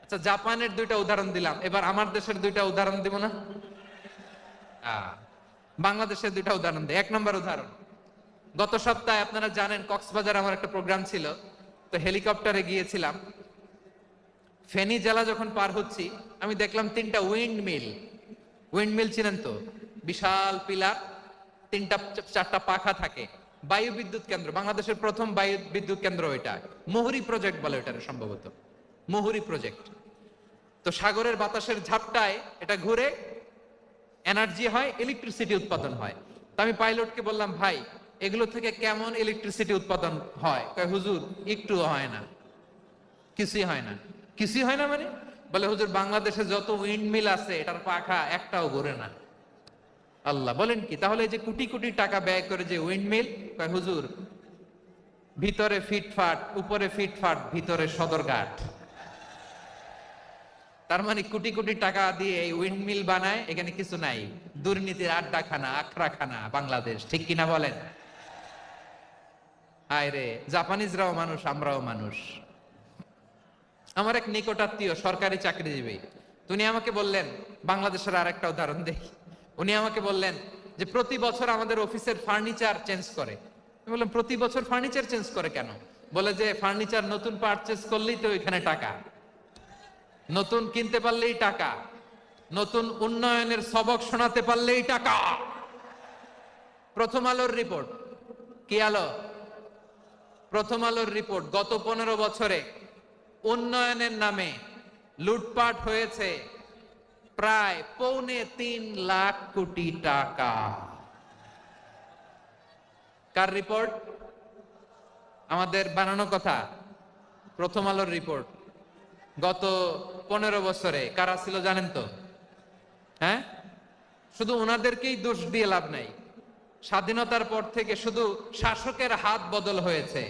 আচ্ছা, জাপানের 2টা উদাহরণ দিলাম, এবার আমার দেশের 2টা উদাহরণ দিব না? বাংলাদেশের 2টা উদাহরণ দিই। 1 নম্বর উদাহরণ, গত সপ্তাহে আপনারা জানেন কক্সবাজার আমার একটা প্রোগ্রাম ছিল, তো হেলিকপ্টারে গিয়েছিলাম। ফেনী জেলা যখন পার হচ্ছি, আমি দেখলাম 3টা উইন্ড মিল। উইন্ড মিল চিনেন তো? বিশাল পিলার, 3টা 4টা পাখা থাকে। বায়ু বিদ্যুৎ কেন্দ্র, বাংলাদেশের প্রথম বায়ু বিদ্যুৎ কেন্দ্র এটা, মুহুরী প্রজেক্ট বলে এটা সম্ভবত, মুহুরী প্রজেক্ট। তো সাগরের বাতাসের ঝাপটায় এটা ঘুরে এনার্জি হয়, ইলেকট্রিসিটি উৎপাদন হয়। তো আমি পাইলটকে বললাম, ভাই এগুলো থেকে কেমন ইলেকট্রিসিটি উৎপাদন হয়? কয়, হুজুর একটুও হয় না, কিছুই হয় না। কিছুই হয় না মানে? বলে, হুজুর বাংলাদেশে যত উইন্ড মিল আছে এটার পাখা একটাও ঘুরে না। আল্লাহ, বলেন কি? তাহলে যে কোটি কোটি টাকা ব্যয় করে যে উইন্ড মিল, কয় হুজুর ভিতরে ফিটফাট, উপরে ফিটফাট, ভিতরে সদরঘাট। তার মানে কোটি কোটি টাকা দিয়ে এই উইন্ড মিল বানায়, এখানে কিছু নাই, দুর্নীতির আড্ডাখানা, আখড়াখানা বাংলাদেশ, ঠিক কিনা বলেন? হায় রে, জাপানিজরাও মানুষ, আমরাও মানুষ। আমার এক নিকটাত্মীয় সরকারি চাকরিজীবী, উনি আমাকে বললেন, বাংলাদেশের আরেকটা উদাহরণ দেখি। উনি আমাকে বললেন যে প্রতি বছর আমাদের অফিসের ফার্নিচার চেঞ্জ করে। আমি বললাম, প্রতি বছর ফার্নিচার চেঞ্জ করে কেন? বলে যে ফার্নিচার নতুন পারচেজ করলেই তো এখানে টাকা, নতুন কিনতে পারলেই টাকা, নতুন উন্নয়নের সবক শোনাতে পারলেই টাকা। প্রথম আলোর রিপোর্ট, কি আলো? প্রথম আলোর রিপোর্ট, গত 15 বছরে উন্নয়নের নামে লুটপাট হয়েছে প্রায় 3.25 লাখ কোটি টাকা। কার রিপোর্ট? আমাদের বানানো কথা, প্রথম আলোর রিপোর্ট। গত 15 বছরে কারা ছিল জানেন তো? হ্যাঁ, শুধু ওনাদেরকেই দোষ দিয়ে লাভ নাই। স্বাধীনতার পর থেকে শুধু শাসকের হাত বদল হয়েছে,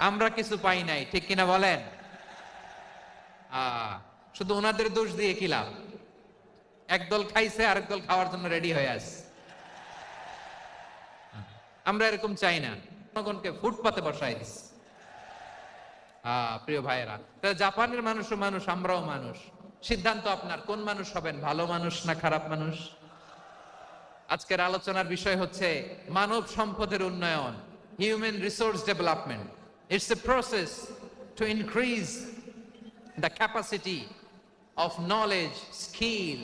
আমরা কিছু পাই নাই, ঠিক কিনা বলেন? শুধু ওনাদের দোষ দিয়ে কি লাভ? একদল খাইছে, আরেক দল খাওয়ার জন্য রেডি হয়ে আছে। আমরা এরকম চাই না, জনগণকে ফুটপাতে বসাই দিচ্ছে। প্রিয় ভাইয়েরা, জাপানের মানুষও মানুষ, আমরাও মানুষ। সিদ্ধান্ত আপনার, কোন মানুষ হবেন, ভালো মানুষ না খারাপ মানুষ? আজকের আলোচনার বিষয় হচ্ছে মানব সম্পদের উন্নয়ন, human resource development. It's a process to increase the capacity of knowledge, skill,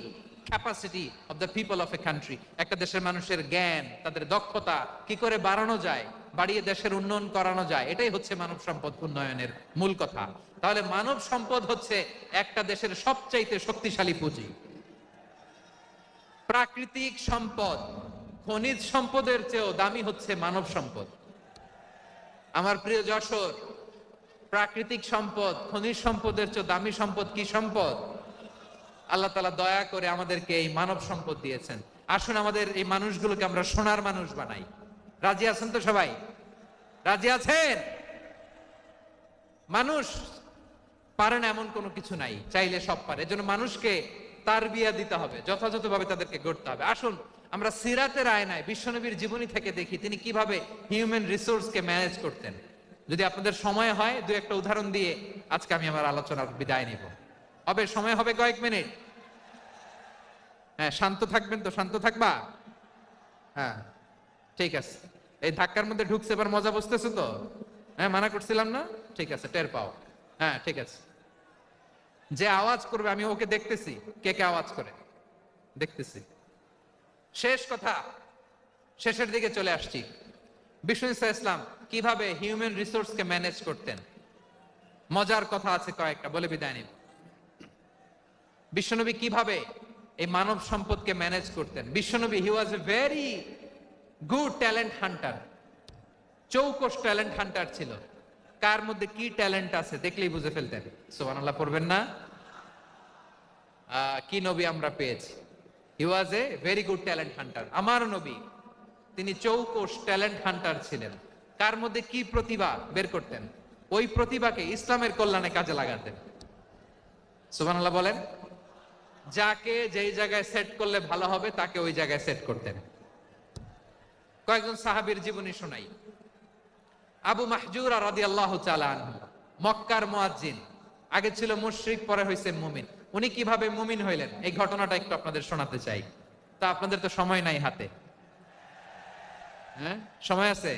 capacity of the people of a country. একটা দেশের মানুষের জ্ঞান, তাদের দক্ষতা কি করে বাড়ানো যায়, বাড়িয়ে দেশের উন্নয়ন করানো যায়, এটাই হচ্ছে মানব সম্পদ উন্নয়নের মূল কথা। তাহলে মানব সম্পদ হচ্ছে একটা দেশের সবচাইতে শক্তিশালী পুঁজি। প্রাকৃতিক সম্পদ, খনিজ সম্পদের চেয়েও দামি হচ্ছে মানব সম্পদ। আমার প্রিয় যশোর, প্রাকৃতিক সম্পদ, খনিজ সম্পদের চেয়ে দামি সম্পদ কি সম্পদ? আল্লাহ তাআলা দয়া করে আমাদেরকে এই মানব সম্পদ দিয়েছেন। আসুন আমাদের এই মানুষগুলোকে আমরা সোনার মানুষ বানাই। রাজি আছেন তো সবাই? রাজি আছেন? মানুষ পারে না এমন কোনো কিছু নাই, চাইলে সব পারে। এজন্য মানুষকে তারবিয়া দিতে হবে, যথাযথভাবে তাদেরকে গড়তে হবে। আসুন আমরা সিরাতের আয়নায় বিশ্বনবীর জীবনী থেকে দেখি তিনি কিভাবে হিউম্যান রিসোর্সকে ম্যানেজ করতেন। যদি আপনাদের সময় হয় দু একটা উদাহরণ দিয়ে আজকে আমি আমার আলোচনার বিদায় নিব। হবে সময় হবে কয়েক মিনিট? হ্যাঁ, শান্ত থাকবেন তো? শান্ত থাকবা? হ্যাঁ, ঠিক আছে। এই ধাক্কার মধ্যে ঢুকছে, এবার মজা বুঝতেছো তো? হ্যাঁ, মানা করছিলাম না? ঠিক আছে, টের পাও। হ্যাঁ, ঠিক আছে। যে আওয়াজ করবে আমি ওকে দেখতেছি, কে কে আওয়াজ করে দেখতেছি। শেষ কথা, শেষের দিকে চলে আসছি। বিষ্ণু ইসলাম কিভাবে হিউম্যান রিসোর্সকে ম্যানেজ করতেন, মজার কথা আছে কয়েকটা, বলে বিদায় নিব। বিশ্বনবী কিভাবে এই মানব সম্পদকে ম্যানেজ করতেন। বিশ্বনবী he was a very good talent hunter, চৌকস ট্যালেন্ট হান্টার ছিল। কার মধ্যে কি ট্যালেন্ট আছে দেখলেই বুঝে ফেলতেন। সুবহানাল্লাহ পড়বেন না? কি নবী আমরা পেয়েছি! He was a very good talent hunter. আমার নবী তিনি চৌকস ট্যালেন্ট হান্টার ছিলেন। কার মধ্যে কি প্রতিভা বের করতেন, ওই প্রতিভাকে ইসলামের কল্যাণে কাজে লাগাতেন। সুবহানাল্লাহ বলেন। যাকে যেই জায়গায় সেট করলে ভালো হবে তাকে ওই জায়গায় সেট করতেন। কয়েকজন সাহাবীর জীবনী শোনাই। আবু মাহজুরা রাদিয়াল্লাহু তাআলা আনহু, মক্কার মুয়াজ্জিন, আগে ছিল মুশরিক, পরে হইছেন মুমিন। উনি কিভাবে মুমিন হইলেন এই ঘটনাটা একটু আপনাদের শোনাতে চাই। তা আপনাদের তো সময় নাই হাতে। হ্যাঁ, সময় আছে?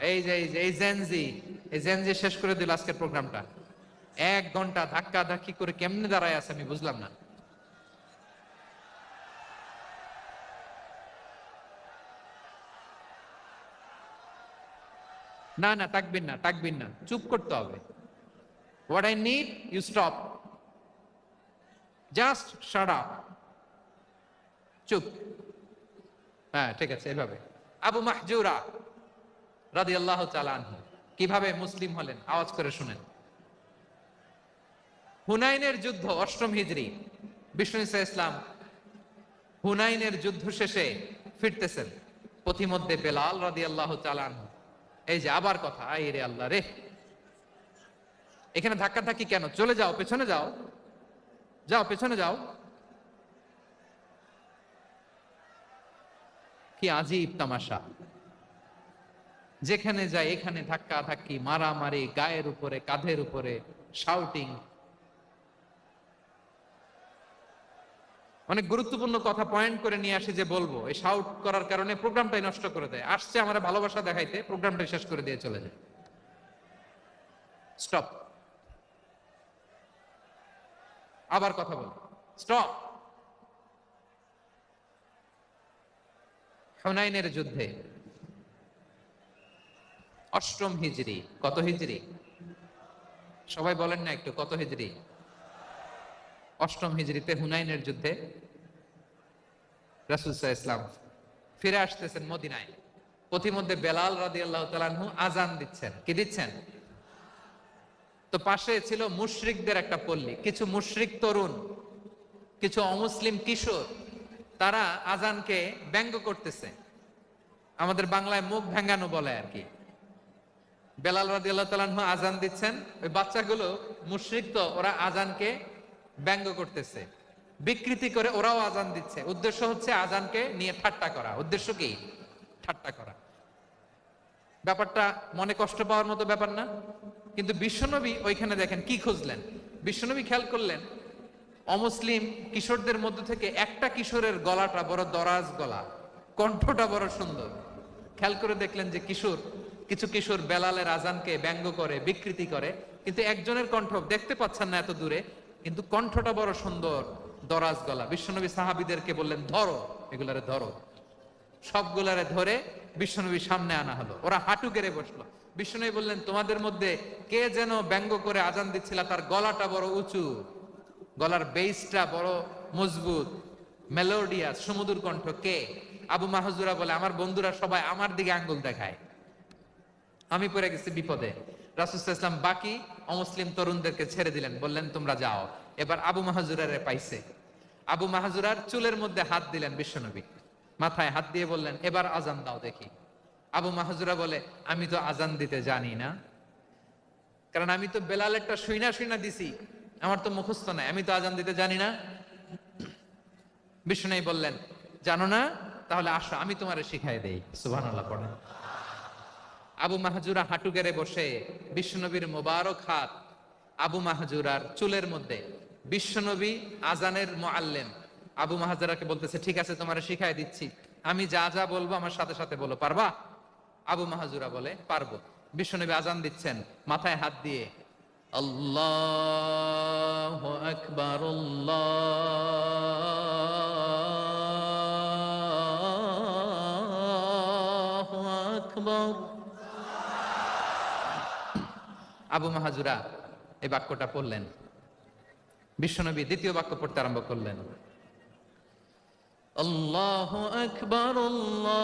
এই জেনজি শেষ করে দিল আজকের প্রোগ্রামটা। 1 ঘন্টা ধাক্কা ধাক্কি করে কেমনে দাঁড়ায় আছে আমি বুঝলাম না। না না, তাকবির না, চুপ করতে হবে। What I need you stop, just shut up, চুপ। হ্যাঁ, ঠিক আছে, এভাবে। আবু মাহজুরা রাদিয়াল্লাহু তাআলা আনহু কিভাবে মুসলিম হলেন আওয়াজ করে শুনেন। হুনাইনের যুদ্ধ 8ম হিজরি, বিষ্ণু ইসলাম হুনাইনের যুদ্ধ শেষে ফিরতেছেন। পথিমধ্যে বেলাল রাদিয়াল্লাহু তাআলা আনহু, এই যে আবার কথা, আই রে আল্লাহ রে, এখানে ধাক্কা ধাক্কি কেন? চলে যাও, পেছনে যাও, যাও পেছনে যাও। কি আজীব তামাশা! যেখানে যায় এখানে ধাক্কা ধাক্কি, মারামারি, গায়ের উপরে, কাঁধের উপরে, শাউটিং। অনেক গুরুত্বপূর্ণ কথা পয়েন্ট করে নিয়ে আসি যে বলবো, এই শাউট করার কারণে প্রোগ্রামটাই নষ্ট করে দেয়। আসছে আমার ভালোবাসা দেখাইতে, প্রোগ্রামটাই শেষ করে দিয়ে চলে যায়। স্টপ, আবার কথা বল, স্টপ। হুনাইনের যুদ্ধে 8ম হিজরি, কত হিজরি সবাই বলেন না একটু, কত হিজরি? 8ম হিজরিতে হুনাইনের যুদ্ধে রাসূল সাল্লাল্লাহু আলাইহি ওয়াসাল্লাম ফিরে আসতেছেন মদিনায়। পথিমধ্যে বেলাল রাদিয়াল্লাহু তাআলা আনহু আযান দিচ্ছেন। কি দিচ্ছেন? তো পাশে ছিল মুশরিকদের একটা পল্লী, কিছু মুশরিক তরুণ, কিছু অমুসলিম কিশোর, তারা আযানকে ব্যঙ্গ করতেছে। আমাদের বাংলায় মুখ ভেঙ্গানো বলে আর কি। বেলাল রাদিয়াল্লাহু তাআলা আনহু আযান দিচ্ছেন, ওই বাচ্চাগুলো মুশরিক, তো ওরা আযানকে ব্যঙ্গ করতেছে, বিকৃতি করে ওরাও আযান দিচ্ছে। উদ্দেশ্য হচ্ছে আযানকে নিয়ে ঠাট্টা করা। উদ্দেশ্য কি? ঠাট্টা করা। ব্যাপারটা মনে কষ্ট পাওয়ার মতো ব্যাপার না? কিন্তু বিশ্বনবী ওইখানে দেখেন কি খুঁজলেন। বিশ্বনবী খেয়াল করলেন অমুসলিম কিশোরদের মধ্য থেকে একটা কিশোরের গলাটা বড় দরাজ গলা, কণ্ঠটা বড় সুন্দর। খেয়াল করে দেখলেন যে কিছু কিশোর বেলালের আযানকে ব্যঙ্গ করে, বিকৃতি করে, কিন্তু একজনের কণ্ঠ দেখতে পাচ্ছেন না এত দূরে, কিন্তু কণ্ঠটা বড় সুন্দর, দরাজ গলা। বিশ্বনবী সাহাবীদেরকে বললেন, ধরো এগুলারে, ধরো। সবগুলারে ধরে বিশ্বনবীর সামনে আনা হলো। ওরা হাঁটু গেড়ে বসলো। বিশ্বনবী বললেন, তোমাদের মধ্যে কে যেন ব্যঙ্গ করে আযান দিচ্ছিল, তার গলাটা বড় উঁচু, গলার বেসটা বড় মজবুত, মেলোডিয়াস, সুমধুর কণ্ঠ, কে? আবু মাহজুরা বলে, আমার বন্ধুরা সবাই আমার দিকে আঙ্গুল দেখায়, আমি পড়ে গেছি বিপদে। রাসূল সাল্লাল্লাহু আলাইহি ওয়াসাল্লাম বাকি অমুসলিম তরুণদেরকে ছেড়ে দিলেন, বললেন তোমরা যাও। এবার আবু মাহজুরারে পাইছে। আবু মাহজুরার চুলের মধ্যে হাত দিলেন বিশ্বনবী, মাথায় হাত দিয়ে বললেন, এবার আযান দাও দেখি। আবু মাহজুরা বলে, আমি তো আযান দিতে জানি না। কারণ আমি তো বেলালেরটা শুইনা দিছি, আমার তো মুখস্থ নাই, আমি তো আজান দিতে জানি না। বিষ্ণু বললেন, জানো না? তাহলে আসো, আমি তোমারে শিখাই দেই। সুবহানাল্লাহ পড়েন। আবু মাহজুরা হাঁটু গেড়ে বসে বিশ্বনবীর মোবারক হাত আবু মাহজুরার চুলের মধ্যে। বিশ্বনবী আজানের মুআল্লিম আবু মাহজুরাকে বলতেছে, ঠিক আছে তোমারে শিখাই দিচ্ছি, আমি যা যা বলবো আমার সাথে সাথে বলো, পারবা? আবু মাহজুরা বলে, পারবো। বিশ্বনবী আজান দিচ্ছেন, মাথায় হাত দিয়ে আল্লাহু আকবার, আল্লাহু আকবার। আবু মাহজুরা এই বাক্যটা পড়লেন। বিশ্বনবী দ্বিতীয় বাক্য পড়তে আরম্ভ করলেন, আল্লাহু আকবার, আল্লাহু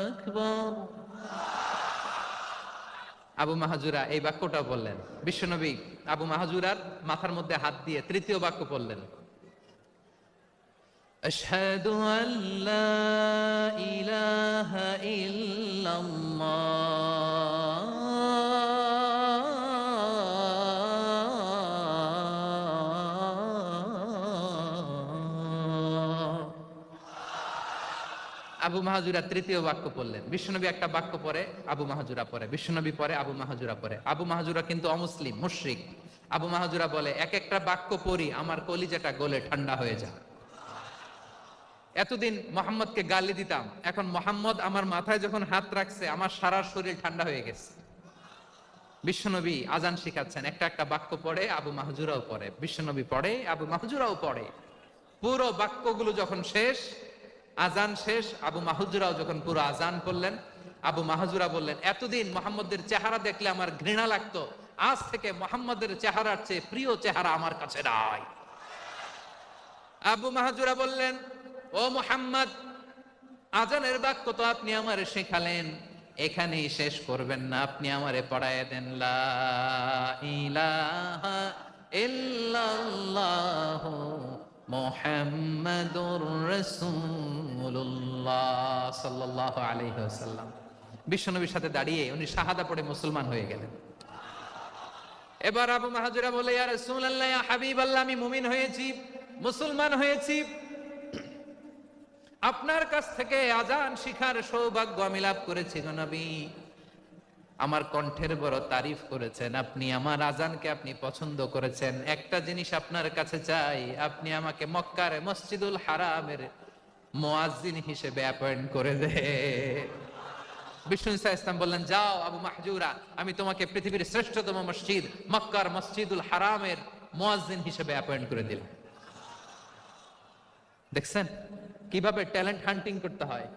আকবার। আবু মাহজুরা এই বাক্যটা বললেন। বিশ্বনবী আবু মাহজুরার মাথার মধ্যে হাত দিয়ে তৃতীয় বাক্য বললেন, আশহাদু আল্লা ইলাহা ইল্লাল্লাহ। আবু মাহজুরা তৃতীয় বাক্য পড়লেন। বিশ্বনবী একটা বাক্য পরে আবু মাহজুরা পরে, বিশ্বনবী পরে আবু মাহজুরা পরে। আবু মাহজুরা কিন্তু অমুসলিম, মুশরিক। আবু মাহজুরা বলে, এক একটা বাক্য পড়ি আমার কলিজাটা গলে ঠান্ডা হয়ে যায়। এতদিন মোহাম্মদকে গালি দিতাম, এখন মোহাম্মদ আমার মাথায় যখন হাত রাখছে আমার সারা শরীর ঠান্ডা হয়ে গেছে। বিশ্বনবী আজান শিখাচ্ছেন, একটা একটা বাক্য পড়ে আবু মাহজুরাও পড়ে, বিশ্বনবী পড়ে, আবু মাহজুরাও পড়ে। পুরো বাক্যগুলো যখন শেষ, আজান শেষ, আবু মাহজুরাও যখন পুরো আজান করলেন, আবু মাহজুরা বললেন, এতদিন মোহাম্মদের চেহারা দেখলে আমার ঘৃণা লাগতো, আজ থেকে মোহাম্মদের চেহারার চেয়ে প্রিয় চেহারা আমার কাছে নাই। আবু মাহজুরা বললেন, ও মুহাম্মদ, আজানের বাক্য তো আপনি আমারে শেখালেন, এখানেই শেষ করবেন না, আপনি আমারে পড়ায় দেন, লা ইলাহা ইল্লাল্লাহু মুহাম্মাদুর রাসূলুল্লাহ সাল্লাল্লাহু আলাইহি ওয়াসাল্লাম। বিশ্বনবীর সাথে দাঁড়িয়ে উনি শাহাদা পড়ে মুসলমান হয়ে গেলেন। এবার আবু মাহজুরা বলে, ইয়া রাসূলুল্লাহ, ইয়া হাবিবাল্লাহ, আমি মুমিন হয়েছি, মুসলমান হয়েছি, আপনার কাছ থেকে আজান শিখার সৌভাগ্য আমি লাভ করেছি গো নবী। আমার কণ্ঠের বড় তারিফ করেছেন আপনি, আমার আজানকে আপনি পছন্দ করেছেন। একটা জিনিস আপনার কাছে চাই, আপনি আমাকে মক্কার মসজিদুল হারামের মুয়াজ্জিন হিসেবে অ্যাপয়েন্ট করে দে। বিষ্ণু ইসলাম বললেন, যাও আবু মাহজুরা, আমি তোমাকে পৃথিবীর শ্রেষ্ঠতম মসজিদ মক্কার মসজিদুল হারামের মুয়াজ্জিন হিসেবে অ্যাপয়েন্ট করে দিলাম। দেখছেন কিভাবে ট্যালেন্ট হান্টিং করতে হয়,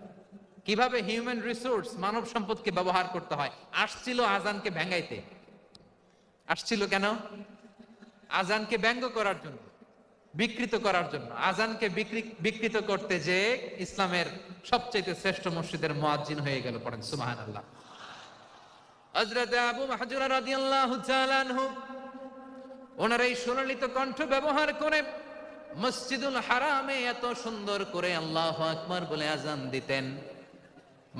কিভাবে হিউম্যান রিসোর্স মানব সম্পদকে ব্যবহার করতে হয়। আসছিল আজানকে ভেঙ্গাইতে, আসছিল কেন? আজানকে ব্যঙ্গ করার জন্য, বিকৃত করার জন্য। আজানকে বিকৃত করতে যে ইসলামের সবচেয়ে শ্রেষ্ঠ মসজিদের মুয়াজ্জিন হয়ে গেল। পড়েন সুবহানাল্লাহ। হযরত আবু মাহজুরা রাদিয়াল্লাহু তাআলা আনহু ওনার এই সুললিত কণ্ঠ ব্যবহার করে মসজিদুল হারামে এত সুন্দর করে আল্লাহু আকবার বলে আজান দিতেন,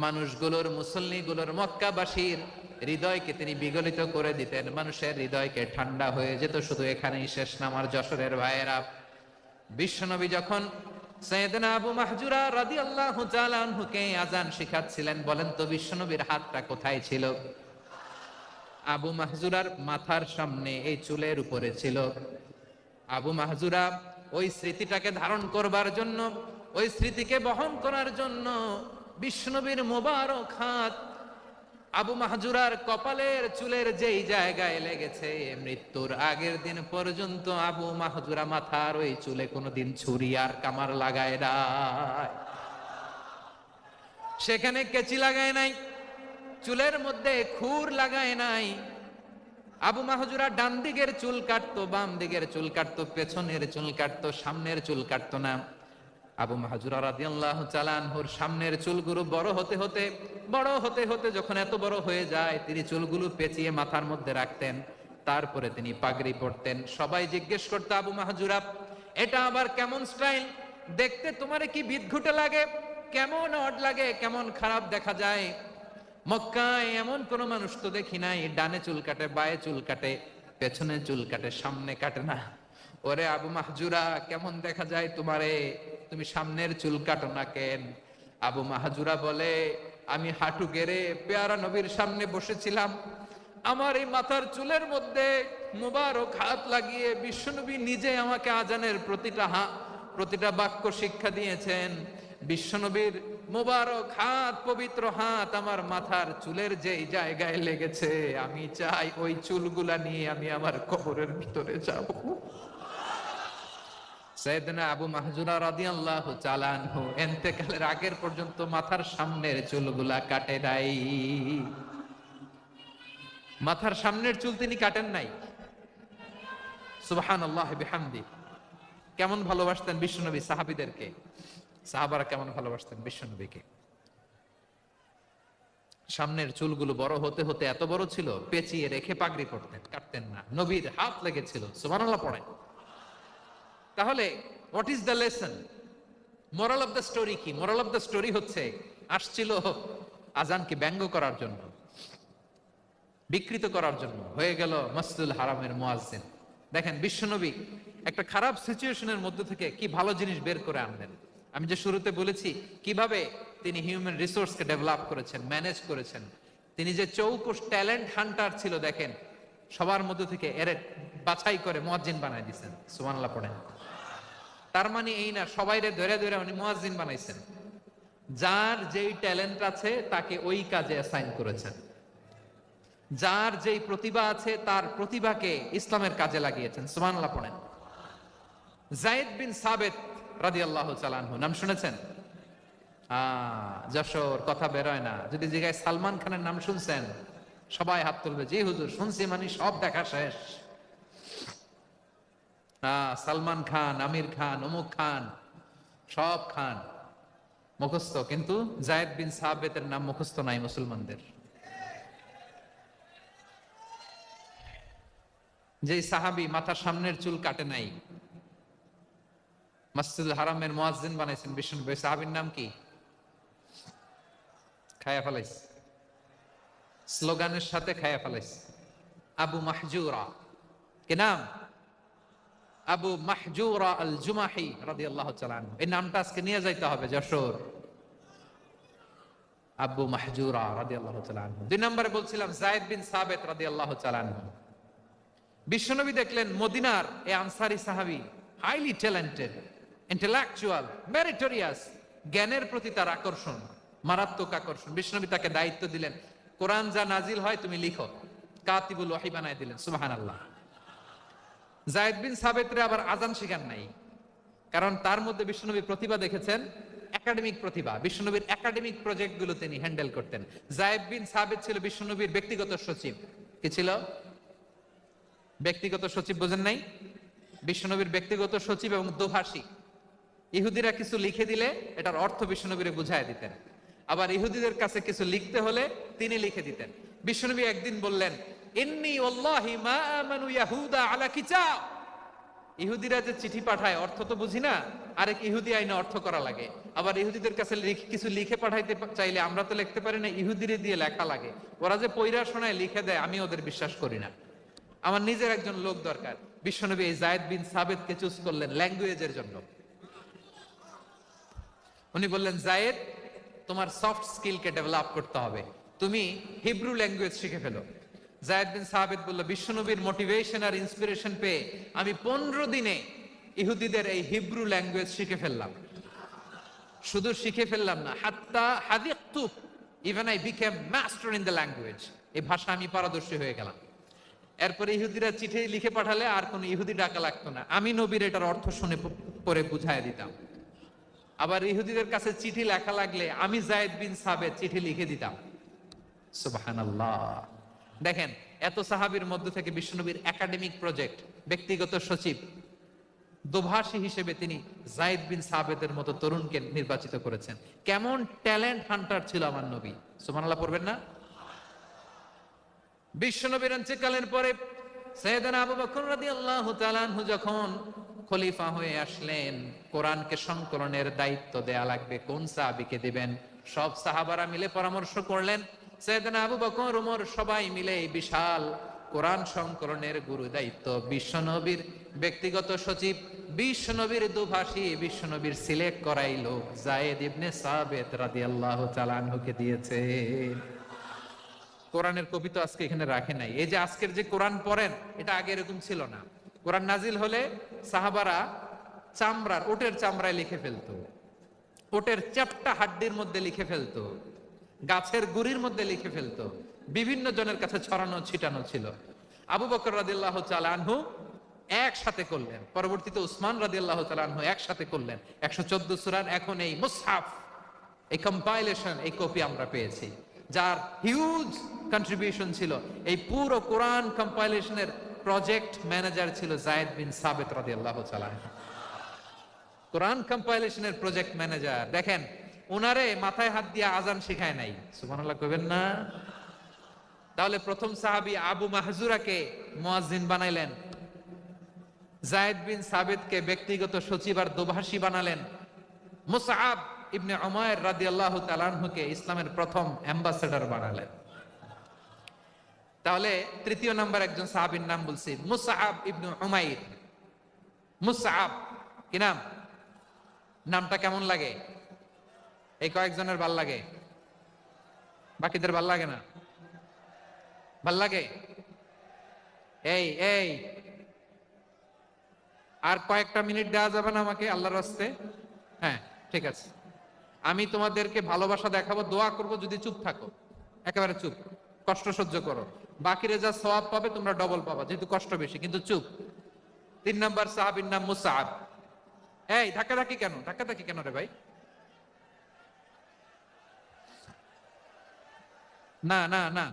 মানুষগুলোর, মুসল্লিগুলোর, মক্কাবাসীর হৃদয়কে তিনি বিগলিত করে দিতেন, মানুষের হৃদয়কে ঠান্ডা হয়ে যেত। শুধু এখানেই শেষ না আমার যশোরের ভাইয়েরা, বিশ্বনবী যখন সাইয়েদনা আবু মাহজুরা রাদিয়াল্লাহু তাআলা আনহুকে আজান শিখাচ্ছিলেন, বলেন তো বিশ্বনবীর হাতটা কোথায় ছিল? আবু মাহজুরার মাথার সামনে, এই চুলের উপরে ছিল। আবু মাহজুরা ওই স্মৃতিটাকে ধারণ করবার জন্য, ওই স্মৃতিকে বহন করার জন্য বিশ্বনবীর মোবারক হাত আবু মাহজুরার কপালের চুলের যেই জায়গায় লেগেছে, মৃত্যুর আগের দিন পর্যন্ত আবু মাহজুরা মাথার ওই চুলে কোনোদিন ছুরি আর কামার লাগায় নাই, সেখানে কেচি লাগায় নাই, চুলের মধ্যে খুর লাগায় নাই। আবু মাহজুরা ডান দিকের চুল কাটতো, বাম দিকের চুল কাটতো, পেছনের চুল কাটতো, সামনের চুল কাটতো না। আবু মাহজুরা রাদিয়াল্লাহু তাআলা আনহুর সামনের চুলগুলো বড় হতে হতে যখন এত বড় হয়ে যায়, তিনি চুলগুলো পেঁচিয়ে মাথার মধ্যে রাখতেন। তারপরে তিনি পাগড়ি পরতেন। সবাই জিজ্ঞেস করতো, আবু মাহজুরা, এটা আবার কেমন স্টাইল? দেখতে তোমারে কি বিদঘুটে লাগে? কেমন অড লাগে, কেমন খারাপ দেখা যায়। মক্কায় এমন কোন মানুষ তো দেখি নাই, ডানে চুল কাটে, বায়ে চুল কাটে, পেছনে চুল কাটে, সামনে কাটে না। ওরে আবু মাহজুরা, কেমন দেখা যায় তোমারে? তুমি সামনের চুল কাটো না কেন? আবু মাহজুরা বলে, আমি হাঁটু গেড়ে পেয়ারা নবীর সামনে বসেছিলাম, আমার এই মাথার চুলের মধ্যে মুবারক হাত লাগিয়ে বিশ্বনবী নিজে আমাকে আজানের প্রতিটা বাক্য শিক্ষা দিয়েছেন। বিশ্বনবীর মুবারক হাত, পবিত্র হাত আমার মাথার চুলের যেই জায়গায় লেগেছে, আমি চাই ওই চুলগুলা নিয়ে আমি আমার কবরের ভিতরে যাব। সাইয়েদনা আবু মাহজুরা রাদিয়াল্লাহু তাআলা আনহু ইন্তেকালের আগের পর্যন্ত মাথার সামনের চুলগুলা কাটে নাই। মাথার সামনের চুল তিনি কাটেন নাই। সুবহানাল্লাহ বিহামদি। কেমন ভালোবাসতেন বিশ্বনবী সাহাবীদেরকে, সাহাবারা কেমন ভালোবাসতেন বিশ্বনবীকে। সামনের চুলগুলো বড় হতে হতে এত বড় ছিল, পেঁচিয়ে রেখে পাগড়ি পরতেন, কাটতেন না। নবীর হাত লেগেছিল। সুবহানাল্লাহ পড়েন। তাহলে what is the lesson? Moral of the story কি? মোরাল অফ দ্য স্টোরি হচ্ছে, আসছিল আজানকে ব্যঙ্গ করার জন্য, বিকৃত করার জন্য, হয়ে গেল মসজিদুল হারামের মুয়াজ্জিন। দেখেন বিশ্বনবী একটা খারাপ সিচুয়েশনের মধ্যে থেকে কি ভালো জিনিস বের করে আনলেন। আমি যে শুরুতে বলেছি কিভাবে তিনি হিউম্যান রিসোর্সকে ডেভেলপ করেছেন, ম্যানেজ করেছেন। তিনি যে চৌকুশ ট্যালেন্ট হান্টার ছিল, দেখেন সবার মধ্যে থেকে এর বাছাই করে মুয়াজ্জিন বানাই দিয়েছেন। সুবহানাল্লাহ পড়েন। তার মানে এই না সবাইরে ধরে ধরে উনি মুয়াজ্জিন বানাইছেন। যার যেই ট্যালেন্ট আছে তাকে ওই কাজে অ্যাসাইন করেছেন। যার যেই প্রতিভা আছে তার প্রতিভাকে ইসলামের কাজে লাগিয়েছেন। সুবহানাল্লাহ পড়েন। যায়েদ বিন সাবিত রাদিয়াল্লাহু তাআলা আনহু নাম শুনেছেন? যশোর কথা বেরোয় না। যদি জিজ্ঞাসা সালমান খানের নাম শুনছেন, সবাই হাত তুলবে, জি হুজুর শুনছি, মানে সব দেখা শেষ। সালমান খান, আমির খান, অমুক খান, সব খান মুখস্থ, কিন্তু যায়েদ বিন সাবিতের নাম মুখস্থ নাই মুসলমানদের। যে সাহাবী মাথার সামনের চুল কাটে নাই, মসজিদুল হারামের মুয়াজ্জিন বানাইছেন বিশ্বনবী, সাহাবীর নাম কি? খায়া ফেলাইছে, স্লোগানের সাথে খায়া ফেলাইছে। আবু মাহজুরা। কি নাম? আবু মাহজুরা আল জুমাহি রাদিয়াল্লাহু তাআলা আনহু। এই নামটা আজকে নিয়ে যাইতে হবে যশোর। আবু মাহজুরা রাদিয়াল্লাহু তাআলা আনহু। দুই নম্বরে বলছিলাম যায়েদ বিন সাবিত রাদিয়াল্লাহু তাআলা আনহু। বিশ্বনবী দেখলেন মদিনার এই আনসারী সাহাবী হাইলি ট্যালেন্টেড, ইন্টেলেকচুয়াল, মেরিটোরিয়াস, জ্ঞানের প্রতি তার আকর্ষণ, মারাত্মক আকর্ষণ। বিশ্বনবী তাকে দায়িত্ব দিলেন, কোরআন যা নাজিল হয় তুমি লিখো, কাতিবুল ওহী বানায় দিলেন। সুবহানাল্লাহ। যায়েদ বিন সাবিতরে আবার আজান শিখান নাই, কারণ তার মধ্যে বিশ্বনবী প্রতিভা দেখেছেন, একাডেমিক প্রতিভা। বিশ্বনবীর একাডেমিক প্রজেক্ট গুলো তিনি হ্যান্ডেল করতেন। যায়েদ বিন সাবিত ছিল বিশ্বনবীর ব্যক্তিগত সচিব। কি ছিল? ব্যক্তিগত সচিব। বোঝেন নাই? বিশ্বনবীর ব্যক্তিগত সচিব এবং দোভাষী। ইহুদিরা কিছু লিখে দিলে এটার অর্থ বিশ্বনবীরে বুঝায় দিতেন, আবার ইহুদিদের কাছে কিছু লিখতে হলে তিনি লিখে দিতেন। বিশ্বনবী একদিন বললেন, ইন্নী ওয়াল্লাহি মা আমানু ইয়াহুদা আলা কিতাব। ইহুদিরা যে চিঠি পাঠায় অর্থ তো বুঝি না, আরেক ইহুদি আইনে অর্থ করা লাগে। আবার ইহুদিদের কাছে কিছু লিখে পাঠাইতে চাইলে আমরা তো লিখতে পারি না, ইহুদিরে দিয়ে লেখা লাগে। ওরা যে পয়রা শোনায় লিখে দেয়, আমি ওদের বিশ্বাস করি না। আমার নিজের একজন লোক দরকার। বিশ্বনবী এই যায়েদ বিন সাবিতকে চুজ করলেন ল্যাঙ্গুয়েজের জন্য। উনি বললেন, যায়েদ তোমার সফট স্কিলকে ডেভেলপ করতে হবে, তুমি হিব্রু ল্যাঙ্গুয়েজ শিখে ফেলো। যায়েদ বিন সাবিত বলল, বিশ্বনবীর মোটিভেশন আর ইন্সপিরেশন পেয়ে আমি 15 দিনে ইহুদিদের এই হিব্রু ল্যাঙ্গুয়েজ শিখে ফেললাম। শুধু শিখে ফেললাম না, হাত্তা হাদিকতু, even I became master in the language. এই ভাষা আমি পারদর্শী হয়ে গেলাম। এরপরে ইহুদিরা চিঠি লিখে পাঠালে আর কোন ইহুদি ডাকা লাগতো না, আমি নবীর এটার অর্থ শুনে পরে বুঝায় দিতাম। আবার ইহুদিদের কাছে চিঠি লেখা লাগলে আমি যায়েদ বিন সাবিত চিঠি লিখে দিতাম। সুবহানাল্লাহ। দেখেন এত সাহাবীর মধ্যে থেকে বিশ্বনবীর একাডেমিক প্রজেক্ট, ব্যক্তিগত সচিব, দোভাষী হিসেবে তিনি যায়েদ বিন সাবিতের মতো তরুণকে নির্বাচিত করেছেন। কেমন ট্যালেন্ট হান্টার ছিল আমার নবী। সুবহানাল্লাহ পড়বেন না? বিশ্বনবীর ইন্তেকালের পরে সাইয়েদনা আবু বকর রাদিয়াল্লাহু তাআলা আনহু যখন খলিফা হয়ে আসলেন, কোরআনকে সংকলনের দায়িত্ব দেয়া লাগবে, কোন সাহাবীকে দিবেন? সব সাহাবারা মিলে পরামর্শ করলেন। সাইয়েদনা আবু বকর, ওমর সবাই মিলে এই বিশাল কোরআন সংকলনের গুরু দায়িত্ব বিশ্বনবীর ব্যক্তিগত সচিব, বিশ্বনবীর দুভাষী, বিশ্বনবীর সিলেক্ট করাই লোক যায়েদ ইবনে সাবিত রাদিয়াল্লাহু তাআলা আনহুকে দিয়েছে। কোরআনের কপি তো আজকে এখানে রাখে নাই। এই যে আজকের যে কোরআন পড়েন, এটা আগে এরকম ছিল না। কোরআন নাজিল হলে সাহাবারা চামড়ার, ওটের চামড়ায় লিখে ফেলতো, ওটের চ্যাপ্টা হাড্ডির মধ্যে লিখে ফেলতো, গাছের গুড়ির মধ্যে লিখে ফেলতো, বিভিন্ন জনের কাছে ছড়ানো ছিটানো ছিল। আবু বকর রাদিয়াল্লাহু তাআলা আনহু একসাথে করলেন, পরবর্তীতে উসমান রাদিয়াল্লাহু তাআলা আনহু একসাথে করলেন। 114 সূরার এখন এই মুসহাফ, এই কম্পাইলেশন, এই কপি আমরা পেয়েছি, যার হিউজ কন্ট্রিবিউশন ছিল। এই পুরো কোরআন কম্পাইলেশনের প্রজেক্ট ম্যানেজার ছিল যায়েদ বিন সাবিত রাদিয়াল্লাহু তাআলা। কোরআন কম্পাইলেশনের প্রজেক্ট ম্যানেজার, দেখেন ওনারে মাথায় হাত দিয়ে আজান শিখায় নাই, সুবহানাল্লাহ কইবেন না? তাহলে প্রথম সাহাবী আবু মাহজুরাকে মুয়াজ্জিন বানাইলেন, যায়েদ বিন সাবিতকে ব্যক্তিগত সচিব আর দোভাষী বানালেন, মুসআব ইবনে উমাইর রাদিয়াল্লাহু তাআলা আনহুকে ইসলামের প্রথম অ্যাম্বাসেডর বানালেন। তাহলে তৃতীয় নাম্বার একজন সাহাবীর নাম বলছি, মুসআব ইবনে উমাইর। মুসআব কি নাম? নামটা কেমন লাগে? এই কয়েকজনের ভাল লাগে, বাকিদের ভাল লাগে না? ভাল লাগে? এই এই আর কয়েকটা মিনিট দেওয়া যাবে না আমাকে আল্লাহর রাস্তে? হ্যাঁ ঠিক আছে, আমি তোমাদেরকে ভালোবাসা দেখাবো, দোয়া করব, যদি চুপ থাকো, একেবারে চুপ, কষ্ট সহ্য করো, বাকিরে যা সওয়াব পাবে তোমরা ডবল পাবা, যেহেতু কষ্ট বেশি, কিন্তু চুপ। 3 নাম্বার সাহাবীর নাম মুসআব। এই ধাক্কাধাক্কি কেন? ধাক্কাধাক্কি কেন রে ভাই? না না না,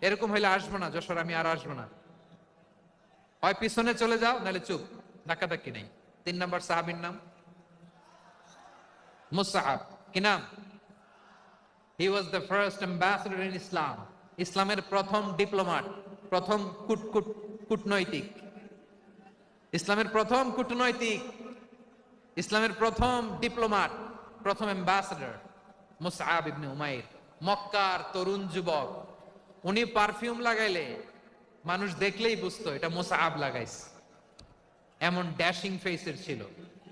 এরকম হইলে আসবো না যশোর, আমি আর আসবো না। হয় পিছনে চলে যাও, নাহলে চুপ, ধাক্কাধাক্কি নেই। 3 নাম্বার সাহাবীর নাম মুসআব। কি নাম? He was the first ambassador in Islam. ইসলামের প্রথম ডিপ্লোম্যাট, প্রথম কূটনৈতিক, ইসলামের প্রথম কূটনৈতিক, ইসলামের প্রথম ডিপ্লোম্যাট, প্রথম অ্যাম্বাসেডর মুসআব ইবনে উমাইর। মক্কার তরুণ যুবক, উনি পারফিউম লাগাইলে মানুষ দেখলেই বুঝতো এটা মুসআব লাগাইছে। এমন ড্যাশিং ফেসের ছিল,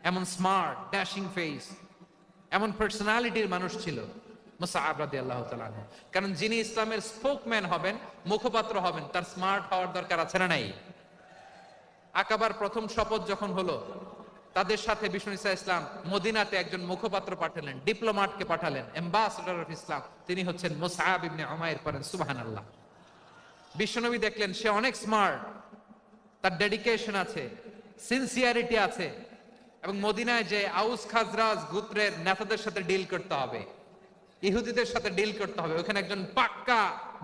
এমন স্মার্ট ড্যাশিং ফেস, এমন পার্সোনালিটির মানুষ ছিল মুসআব রাদিয়াল্লাহু তাআলা আনহু। কারণ যিনি ইসলামের স্পোকম্যান হবেন, মুখপাত্র হবেন, তার স্মার্ট হওয়ার দরকার আছে না নাই? আকাবার প্রথম শপথ যখন হলো, তাদের সাথে বিষ্ণু ঈসা ইসলাম মদিনাতে একজন মুখপাত্র পাঠালেন, ডিপ্লোম্যাটকে পাঠালেন, অ্যাম্বাসেডর অফ ইসলাম, তিনি হচ্ছেন মুসআব ইবনে উমাইর। পড়েন সুবহানাল্লাহ। বিশ্বনবী দেখলেন সে অনেক স্মার্ট, তার ডেডিকেশন আছে, সিনসিয়ারিটি আছে, এবং মদিনায় যে আউস খাজরাজ গোত্রের নেতাদের সাথে ডিল করতে হবে, ইহুদিদের সাথে ডিল করতে হবে, ওখানে একজন পাক্কা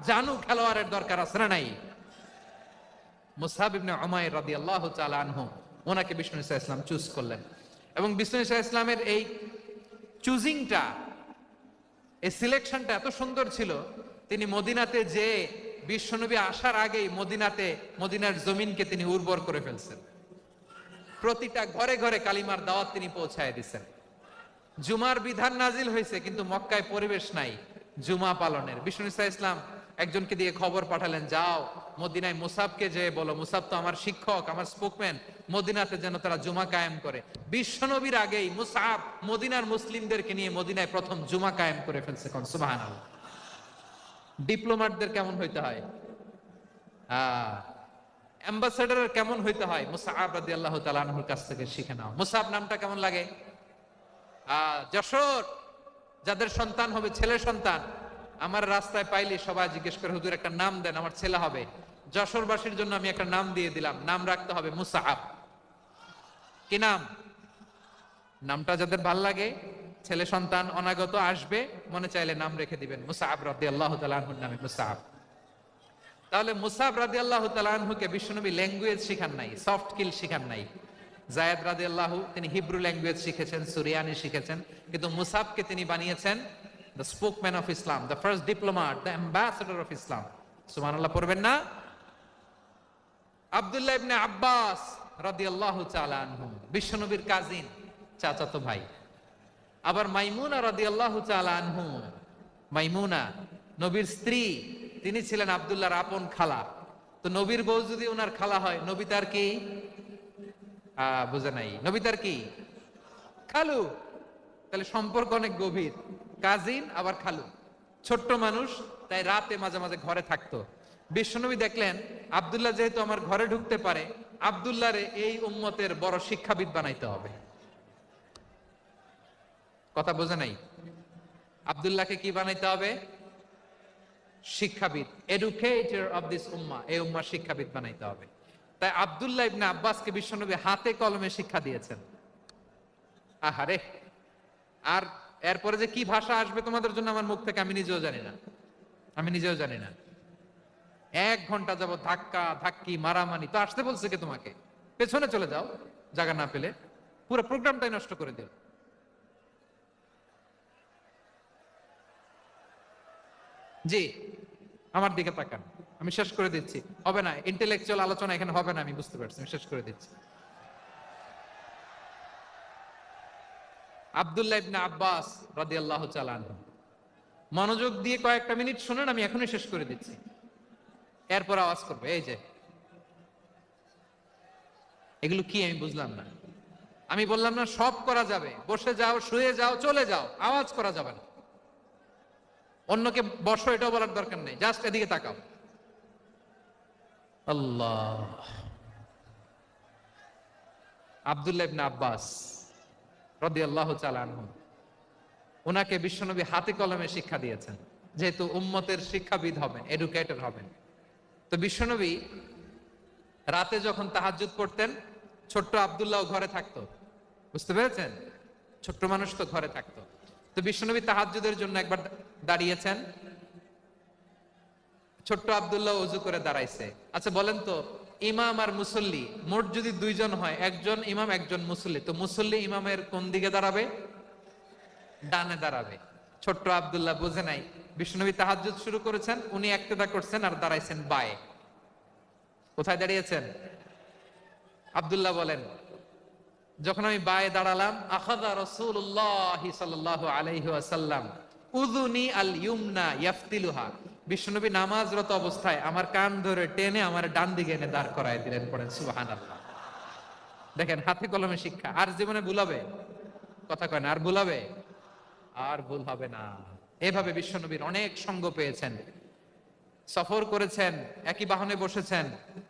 জানু খেলোয়াড়ের দরকার আছে না নাই? মুসআব ইবনে উমাইর রাদিয়াল্লাহু তাআলা আনহু, ওনাকে বিষ্ণু ঈসা ইসলাম চুজ করলেন। এবং বিষ্ণু ঈসা ইসলামের এই চুজিংটা, এই সিলেকশনটা এত সুন্দর ছিল, তিনি মদিনাতে যে বিশ্বনবী আসার আগেই মদিনার জমিনকে তিনি উর্বর করে ফেলছেন। প্রতিটা ঘরে ঘরে কালিমার দাওয়াত তিনি পৌঁছায় দিচ্ছেন। জুমার বিধান নাজিল হয়েছে, কিন্তু মক্কায় পরিবেশ নাই জুমা পালনের। বিষ্ণু ঈসা ইসলাম একজনকে দিয়ে খবর পাঠালেন, যাও মদিনায় মুসাবকে যে বলো, মুসাব তো আমার শিক্ষক, আমার স্পোকম্যান, মদিনাতে যেন তারা জুমা কায়েম করে। বিশ্বনবীর আগেই মুসাব মদিনার মুসলিমদেরকে নিয়ে মদিনায় প্রথম জুমা কায়েম করে ফেলছে। কোন সুবহানাল্লাহ। ডিপ্লোম্যাটদের কেমন হইতে হয়, অ্যাম্বাসেডারের কেমন হইতে হয়, মুসআব রাদিয়াল্লাহু তাআলা আনহুর কাছ থেকে শিখে নাও। মুসআব নামটা কেমন লাগে? যশোর যাদের সন্তান হবে, ছেলে সন্তান, আমার রাস্তায় পাইলে সবাই জিজ্ঞেস করে, হুজুর একটা নাম দেন, আমার ছেলে হবে। যশোরবাসীর জন্য আমি একটা নাম দিয়ে দিলাম, নাম রাখতে হবে মুসআব। কি নাম? নামটা যাদের ভাল লাগে, ছেলে সন্তান অনাগত আসবে, মনে চাইলে নাম রেখে দিবেন মুসআব রাদিয়াল্লাহু তাআলা আনহুর নামে মুসআব। তাহলে মুসআব রাদিয়াল্লাহু তাআলা আনহুকে বিশ্বনবী ল্যাঙ্গুয়েজ শিখান নাই, সফট স্কিল শিখান নাই। যায়েদ রাদিয়াল্লাহু তিনি হিব্রু ল্যাঙ্গুয়েজ শিখেছেন, সুরিয়ানি শিখেছেন, কিন্তু মুসআবকে তিনি বানিয়েছেন the spokesman of Islam, the first diplomat, the ambassador of Islam. সুবহানাল্লাহ পড়বেন না? আব্দুল্লাহ ইবনে আব্বাস রাদিয়াল্লাহু তাআলা আনহু, বিশ্বনবীর কাজিন, চাচাতো ভাই। আবার মাইমুনা রাদিয়াল্লাহু তাআলা আনহু, মাইমুনা নবীর স্ত্রী, তিনি ছিলেন আব্দুল্লাহর আপন খালা। তো নবীর বউ যদি ওনার খালা হয়, নবী তার কি বুঝে নাই, নবী তার কি খালু। তাহলে সম্পর্ক অনেক গভীর, কাজিন আবার খালু। ছোট্ট মানুষ, তাই রাতে মাঝে মাঝে ঘরে থাকতো। বিশ্বনবী দেখলেন আব্দুল্লাহ যেহেতু আমার ঘরে ঢুকতে পারে, আব্দুল্লাহরে এই উম্মতের বড় শিক্ষাবিদ বানাইতে হবে। কথা বোঝে নাই? আব্দুল্লাহকে কি বানাইতে হবে? শিক্ষাবিদ, এডুকেটর অফ দিস উম্মাহ, এই উম্মার শিক্ষাবিদ বানাইতে হবে। তাই আব্দুল্লাহ ইবনে আব্বাসকে বিশ্বনবী হাতে কলমে শিক্ষা দিয়েছেন। আহারে, আর এরপরে যে কি ভাষা আসবে তোমাদের জন্য আমার মুখ থেকে আমি নিজেও জানি না, আমি নিজেও জানি না। 1 ঘন্টা যাবত ধাক্কা ধাক্কি মারামারি। তো আসতে বলছে কে তোমাকে? পেছনে চলে যাও, জায়গা না পেলে। পুরো প্রোগ্রামটাই নষ্ট করে দিল। জি, আমার দিকে তাকান, আমি শেষ করে দিচ্ছি। হবে না, ইন্টেলেকচুয়াল আলোচনা এখানে হবে না, আমি বুঝতে পারছি, আমি শেষ করে দিচ্ছি। আব্দুল্লাহ ইবনে আব্বাস রাদিয়াল্লাহু তাআলা আনহু, মনোযোগ দিয়ে কয়েকটা মিনিট শুনেন, আমি এখনই শেষ করে দিচ্ছি। এরপর আওয়াজ করবে, এই যে এগুলো কি আমি বুঝলাম না। আমি বললাম না সব করা যাবে, বসে যাও, শুয়ে যাও, চলে যাও, আওয়াজ করা যাবে না। অন্যকে বসো এটাও বলার দরকার নেই, জাস্ট এদিকে তাকাও। আল্লাহ। আব্দুল্লাহ ইবনে আব্বাস রাদিয়াল্লাহু তাআলা আনহু, ওনাকে বিশ্বনবী হাতে কলমে শিক্ষা দিয়েছেন, যেহেতু উম্মতের শিক্ষাবিদ হবেন, এডুকেটর হবেন। তো বিশ্বনবী রাতে যখন তাহাজ্জুদ পড়তেন, ছোট্ট আব্দুল্লাহ ঘরে থাকতো। বুঝতে পেরেছেন? ছোট্ট মানুষ তো ঘরে থাকতো। তো বিশ্বনবী তাহাজ্জুদের জন্য একবার দাঁড়িয়েছেন, ছোট্ট আব্দুল্লাহ ওযু করে দাঁড়াইছে। আচ্ছা বলেন তো, ইমাম আর মুসল্লি মোট যদি 2 জন হয়, একজন ইমাম একজন মুসল্লি, তো মুসল্লি ইমামের কোন দিকে দাঁড়াবে? ডানে দাঁড়াবে। ছোট্ট আব্দুল্লাহ বুঝে নাই, বিশ্বনবী তাহাজ্জুদ শুরু করেছেন, উনি ইক্তেদা করছেন আর দাঁড়াইছেন বায়ে। কোথায় দাঁড়িয়েছেন? আব্দুল্লাহ বলেন, যখন আমি বায়ে দাঁড়ালাম, আখাযা রাসূলুল্লাহ সাল্লাল্লাহু আলাইহি ওয়াসাল্লাম উযুনি আল ইউমনা ইয়াফতিলুহা, বিশ্বনবী নামাজরত অবস্থায় আমার কান ধরে টেনে আমার ডান দিকে এনে দাঁড় করায় দিলেন। পড়েন সুবহানাল্লাহ। দেখেন, হাতে কলমে শিক্ষা। আর জীবনে ভুলাবে? কথা কয় না, আর ভুলাবে? আর ভুল হবে না। এভাবে বিশ্বনবীর অনেক সঙ্গ পেয়েছেন, সফর করেছেন, একই বাহনে বসেছেন,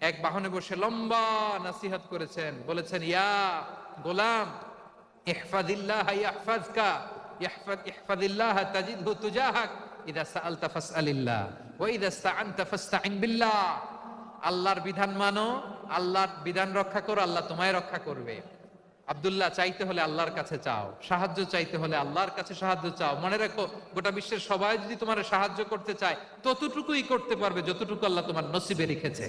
এক বাহনে বসে লম্বা নসিহত করেছেন, বলেছেন, ইয়া গোলাম ইহফাজিল্লাহ ইয়াহফাজকা, ইহফাজিল্লাহ তাজিদহু তুজাহাক, ইযা সাআলতা ফাসআলিল্লাহ ওয়া ইযা ইসতাআনতা ফাসতাইন বিল্লাহ। আল্লাহর বিধান মানো, আল্লাহর বিধান রক্ষা করো, আল্লাহ তোমায় রক্ষা করবে। আব্দুল্লাহ, চাইতে হলে আল্লাহর কাছে চাও, সাহায্য চাইতে হলে আল্লাহর কাছে সাহায্য চাও। মনে রাখো, গোটা বিশ্বের সবাই যদি তোমার সাহায্য করতে চায়, ততটুকুই করতে পারবে যতটুকু আল্লাহ তোমার নসিবে রেখেছে।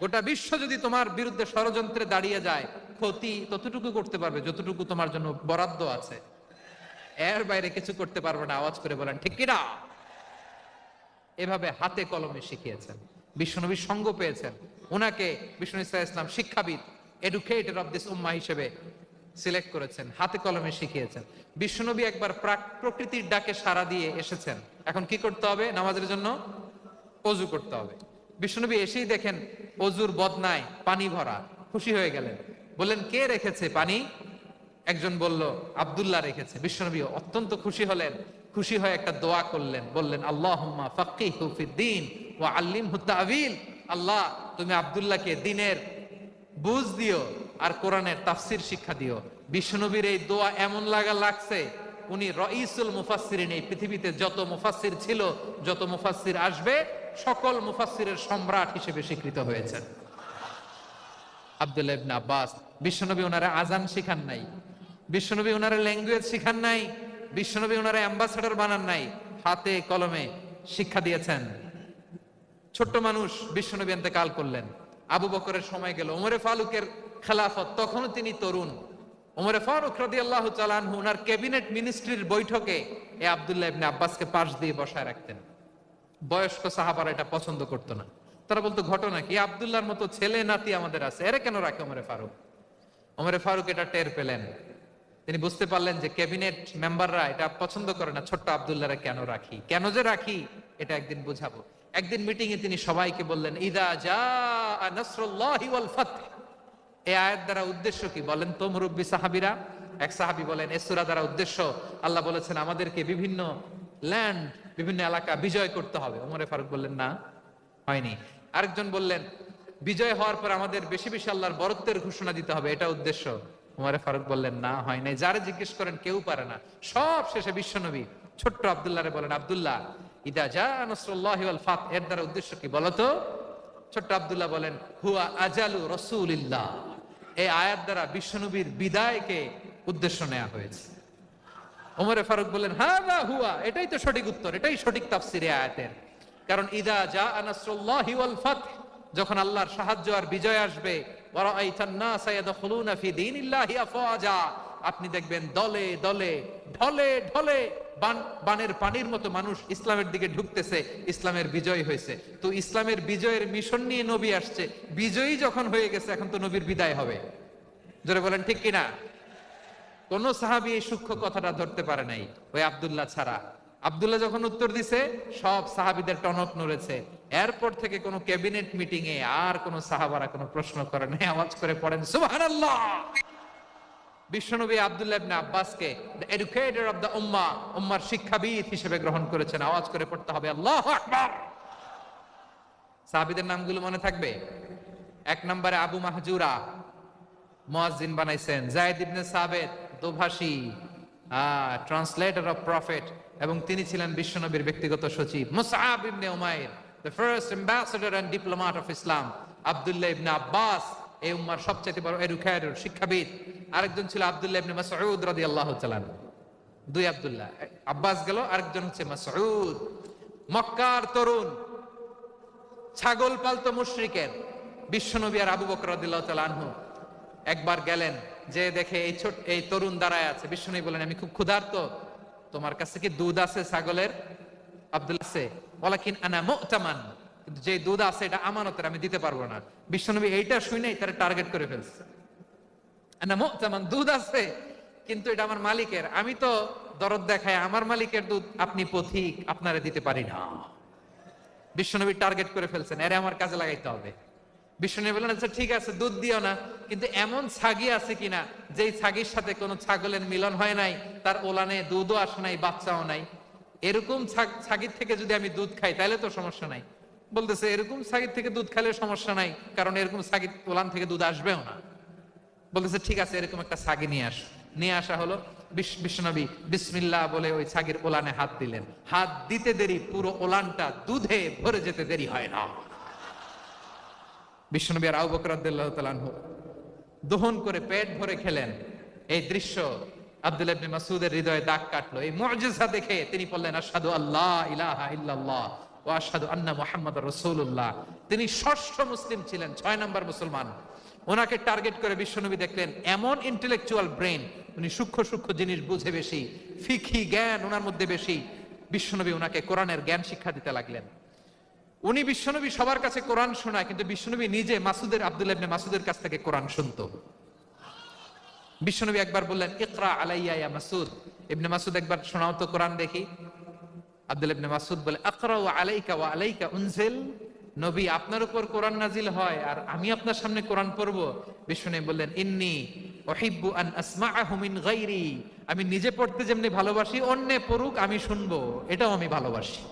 গোটা বিশ্ব যদি তোমার বিরুদ্ধে ষড়যন্ত্রে দাঁড়িয়ে যায়, ক্ষতি ততটুকু করতে পারবে যতটুকু তোমার জন্য বরাদ্দ আছে। এর বাইরে কিছু করতে পারবে না। আওয়াজ করে বলেন ঠিক কিনা? এভাবে হাতে কলমে শিখিয়েছেন, বিশ্বনবীর সঙ্গ পেয়েছেন। ওনাকে বিষ্ণু ইসলাম শিক্ষাবিদ, এডুকেটর অফ দিস উম্মাহ হিসেবে সিলেক্ট করেছেন, হাতে কলমে শিখিয়েছেন। বিশ্বনবী একবার প্রকৃতির ডাকে সাড়া দিয়ে এসেছেন। এখন কি করতে হবে? নামাজের জন্য ওযু করতে হবে। বিশ্বনবী এসেই দেখেন ওযুর বদনায় পানি ভরা, খুশি হয়ে গেলেন, বললেন, কে রেখেছে পানি? একজন বলল, আব্দুল্লাহ রেখেছে। বিশ্বনবী অত্যন্ত খুশি হলেন, খুশি হয়ে একটা দোয়া করলেন, বললেন, আল্লাহুম্মা ফাক্কিহু ফিদ্দীন ওয়া আল্লিমহু তা'ওয়ীল। আল্লাহ, তুমি আব্দুল্লাহকে দ্বীনের বুঝ দিও আর কোরআনের তাফসীর শিক্ষা দিও। বিশ্বনবীর এই দোয়া এমন লাগছে, উনি রাইসুল মুফাসসিরিন, এই পৃথিবীতে যত মুফাসসির ছিল, যত মুফাসসির আসবে, সকল মুফাসসিরের সম্রাট হিসেবে স্বীকৃত হয়েছেন আব্দুল্লাহ ইবনে আব্বাস। বিশ্বনবী ওনারা আজান শিখান নাই, বিশ্বনবী ওনারা ল্যাঙ্গুয়েজ শিখান নাই, বিশ্বনবী ওনারা অ্যাম্বাসেডর বানান নাই, হাতে কলমে শিক্ষা দিয়েছেন। ছোট্ট মানুষ, বিশ্বনবী ইন্তেকাল করলেন, আবু বকরের সময় গেল, ওমরে ফারুকের খেলাফত, তখনও তিনি তরুণ। ওমরে ফারুক রাদিয়াল্লাহু তাআলা আনহু ওনার ক্যাবিনেট মিনিস্ট্রির বৈঠকে এ আব্দুল্লাহ ইবনে আব্বাসকে পাশ দিয়ে বসায় রাখতেন। বয়স্ক সাহাবারা এটা পছন্দ করতো না, তারা বলতো ঘটনা কি, আব্দুল্লাহর মতো ছেলে নাতি আমাদের আছে, এরা কেন রাখে ওমরে ফারুক? ওমরে ফারুক এটা টের পেলেন, তিনি বুঝতে পারলেন যে ক্যাবিনেট মেম্বাররা এটা পছন্দ করে না, ছোট্ট আব্দুল্লাহরা কেন রাখি, কেন যে রাখি এটা একদিন বুঝাবো। একদিন মিটিং এ তিনি সবাইকে বললেন, ইদা জাআ নাসরুল্লাহি ওয়াল ফাতহ। এই আয়াত দ্বারা উদ্দেশ্য কি বলেন তো মুরব্বী সাহাবীরা? এক সাহাবী বলেন, এই সূরা দ্বারা উদ্দেশ্য, আল্লাহ বলেছেন আমাদেরকে বিভিন্ন ল্যান্ড, বিভিন্ন এলাকা বিজয় করতে হবে। ওমরে ফারুক বললেন না, হয়নি। আরেকজন বললেন, বিজয় হওয়ার পর আমাদের বেশি বেশি আল্লাহর বরত্বের ঘোষণা দিতে হবে, এটা উদ্দেশ্য। ওমরে ফারুক বললেন না, হয় নাই। যারা জিজ্ঞেস করেন কেউ পারে না। সব শেষে বিশ্বনবী ছোট্ট আব্দুল্লাহরে বলেন, আব্দুল্লাহ, ইদা জাআ নাসরুল্লাহি ওয়াল ফাতহ এর দ্বারা উদ্দেশ্য কি বলতো? ছোট্ট আব্দুল্লাহ বলেন, হুয়া আজালু রাসূলিল্লাহ। এই আয়াত দ্বারা বিশ্বনবীর বিদায়কে উদ্দেশ্য নেওয়া হয়েছে। ওমরে ফারুক বললেন, হাযা হুয়া, এটাই তো সঠিক উত্তর, এটাই সঠিক তাফসীর এই আয়াতের। কারণ ইদা জাআ নাসরুল্লাহি ওয়াল ফাতহ, যখন আল্লাহর সাহায্য আর বিজয় আসবে, ওয়া রাআইতান নাসা ইয়াদখুলুনা ফি দীনিল্লাহি আফওয়াজা, আপনি দেখবেন দলে দলে ঢলে ঢলে বানের পানির মতো মানুষ ইসলামের দিকে ঢুকতেছে, ইসলামের বিজয় হয়েছে। তো ইসলামের বিজয়ের মিশন নিয়ে নবী আসছে, বিজয়ী যখন হয়ে গেছে এখন তো নবীর বিদায় হবে। জোরে বলেন ঠিক কিনা? কোন সাহাবী এই সূক্ষ্ম কথাটা ধরতে পারে নাই, ওই আব্দুল্লাহ ছাড়া। আব্দুল্লাহ যখন উত্তর দিছে, সব সাহাবীদের টনক নড়েছে। এরপর থেকে কোন ক্যাবিনেট মিটিং এ আর কোন সাহাবারা কোনো প্রশ্ন করে নাই, আওয়াজ করে পড়েন সুবহানাল্লাহ। বিশ্বনবী আব্দুল্লাহ ইবনে আব্বাসকে দ্য এডুকেটর অফ দ্য উম্মাহ, উম্মার শিক্ষাবিদ হিসেবে গ্রহণ করেছেন। আওয়াজ করে পড়তে হবে আল্লাহু আকবার। সাহাবীদের নামগুলো মনে থাকবে? এক নম্বরে আবু মাহজুরা, মুয়াজ্জিন বানাইছেন। যায়েদ ইবনে সাবিত, দোভাষী, ট্রান্সলেটর অফ প্রফেট, এবং তিনি ছিলেন বিশ্বনবীর ব্যক্তিগত সচিব। Musab ibn Umair, the first ambassador and diplomat of Islam. Abdullah ibn Abbas, এই উম্মার সবচেয়ে বড় এডুকেটর, শিক্ষাবিদ। আরেকজন ছিল আব্দুল্লাহ ইবনে মাসউদ রাদিয়াল্লাহু তাআলা। দুই আব্দুল্লাহ, আব্বাস গেল, আরেকজন হচ্ছে মাসউদ। মক্কার তরুণ, ছাগল পালতো মুশরিকের। বিশ্বনবী আর আবু বকর রাদিয়াল্লাহু তাআলা আনহু একবার গেলেন, যে দেখে এই তরুণ দাঁড়ায় আছে। বিশ্বনবী বলেন, আমি খুব ক্ষুধার্ত, তোমার কাছে কি দুধ আছে ছাগলের? আব্দুল্লাহ আছে, ওয়ালাকিন আনা মুতামান, কিন্তু যে দুধ আছে এটা আমানতের, আমি দিতে পারবো না। বিশ্বনবী এইটা শুনেই তার টার্গেট করে ফেলছে। আনা মুতামান, দুধ আছে কিন্তু এটা আমার মালিকের, আমি তো দরদ দেখায় আমার মালিকের দুধ, আপনি পথিক, আপনারে দিতে পারি না। বিশ্বনবী টার্গেট করে ফেলছেন, এরে আমার কাজে লাগাইতে হবে। বিশ্বনবী বললেন, আচ্ছা ঠিক আছে, দুধ দিও না, কিন্তু এমন ছাগি আছে কিনা যেই ছাগির সাথে কোনো ছাগলের মিলন হয় নাই, তার ওলানে দুধও আসে নাই, বাচ্চাও নাই, এরকম ছাগির থেকে যদি আমি দুধ খাই তাহলে তো সমস্যা নাই। বলতেছে, এরকম ছাগির থেকে দুধ খাইলে সমস্যা নাই, কারণ এরকম ছাগির ওলান থেকে দুধ আসবেও না। বলতেছে, ঠিক আছে, এরকম একটা ছাগি নিয়ে আস। নিয়ে আসা হলো। বিশ্বনবী বিসমিল্লাহ বলে ওই ছাগির ওলানে হাত দিলেন। হাত দিতে দেরি, পুরো ওলানটা দুধে ভরে যেতে দেরি হয় না। বিশ্বনবী আর আবু বকর রাদিয়াল্লাহু তাআলা আনহু দহন করে পেট ভরে খেলেন। এই দৃশ্য আব্দুল্লাহ ইবনে মাসউদের হৃদয়ে দাগ কাটলো। এই মুজিজা দেখে তিনি বললেন, আশহাদু আল্লা ইলাহা ইল্লাল্লাহ ওয়া আশহাদু আন্না মুহাম্মাদুর রাসূলুল্লাহ। তিনি ষষ্ঠ মুসলিম ছিলেন, 6 নম্বর মুসলমান। ওনাকে টার্গেট করে বিশ্বনবী দেখলেন এমন ইন্টেলেকচুয়াল ব্রেন, উনি সূক্ষ্ম সূক্ষ্ম জিনিস বুঝে বেশি, ফিকহি জ্ঞান ওনার মধ্যে বেশি। বিশ্বনবী ওনাকে কোরআনের জ্ঞান শিক্ষা দিতে লাগলেন। উনি বিশ্বনবী সবার কাছে কোরআন শোনায়, কিন্তু বিশ্বনবী নিজে আব্দুল্লাহ ইবনে মাসউদের কাছ থেকে কোরআন শুনতো। বিশ্বনবী একবার বললেন, ইকরা আলাইয়া ইয়া মাসউদ। ইবনে মাসউদ, একবার শোনাও তো কোরআন দেখি। আব্দুল্লাহ ইবনে মাসউদ বলে, আকরাউ আলাইকা ওয়া আলাইকা উনজিল। নবী, আপনার উপর কোরআন নাজিল হয় আর আমি আপনার সামনে কোরআন পড়বো? বিশ্বনবী বললেন, ইন্নী উহিব্বু আন আসমাআহু মিন গায়রি। আমি নিজে পড়তে যেমনি ভালোবাসি, অন্য পড়ুক আমি শুনবো, এটাও আমি ভালোবাসি।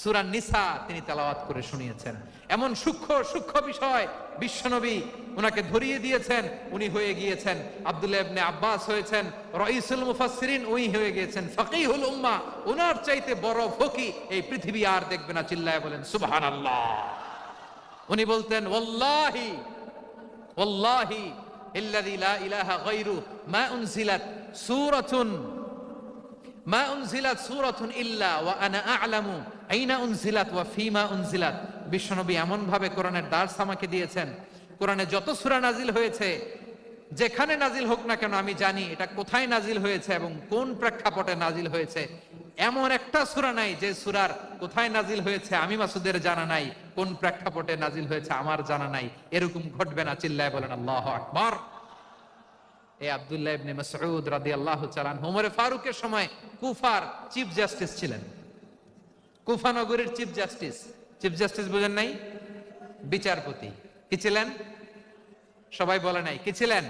সূরা নিসা তিনি তেলাওয়াত করে শুনিয়েছেন। এমন সূক্ষ্ম সূক্ষ্ম বিষয় বিশ্বনবী উনাকে ধরিয়ে দিয়েছেন। উনি হয়ে গিয়েছেন, আব্দুল্লাহ ইবনে আব্বাস হয়েছেন রাইসুল মুফাসসিরিন, উনি হয়ে গিয়েছেন ফাকিহুল উম্মাহ। উনার চাইতে বড় ফকি এই পৃথিবী আর দেখবে না। চিল্লায় বলেন সুবহানাল্লাহ। উনি বলতেন, ওয়াল্লাহি ওয়াল্লাহি ইল্লাযী লা ইলাহা গায়রু মা উনজিলাত সূরাতুন মা উনজিলাত সূরাতুন ইল্লা ওয়া আনা আ'লামু আইনা উনজিলাত ওয়া ফিমা উনজিলাত। বিশ্বনবী এমন ভাবে কোরআনের দার্স আমাকে দিয়েছেন, কোরআনে যত সূরা নাজিল হয়েছে, যেখানে নাজিল হোক না কেন আমি জানি এটা কোথায় নাজিল হয়েছে এবং কোন প্রেক্ষাপটে নাজিল হয়েছে। এমন একটা সূরা নাই যে সূরার কোথায় নাজিল হয়েছে আমি মাসুদের জানা নাই, কোন প্রেক্ষাপটে নাজিল হয়েছে আমার জানা নাই। এরকম ঘটবে না, চিল্লায় বলেন আল্লাহু আকবার। এই আব্দুল্লাহ ইবনে মাসউদ রাদিয়াল্লাহু তাআলা আনহু ওমর ফারুকের সময় কুফার চিফ জাস্টিস ছিলেন। কুফা নগরীর চিফ জাস্টিস। চিফ জাস্টিস বুঝেন নাই? বিচারপতি। কি ছিলেন? সবাই বলে নাই কি ছিলেন?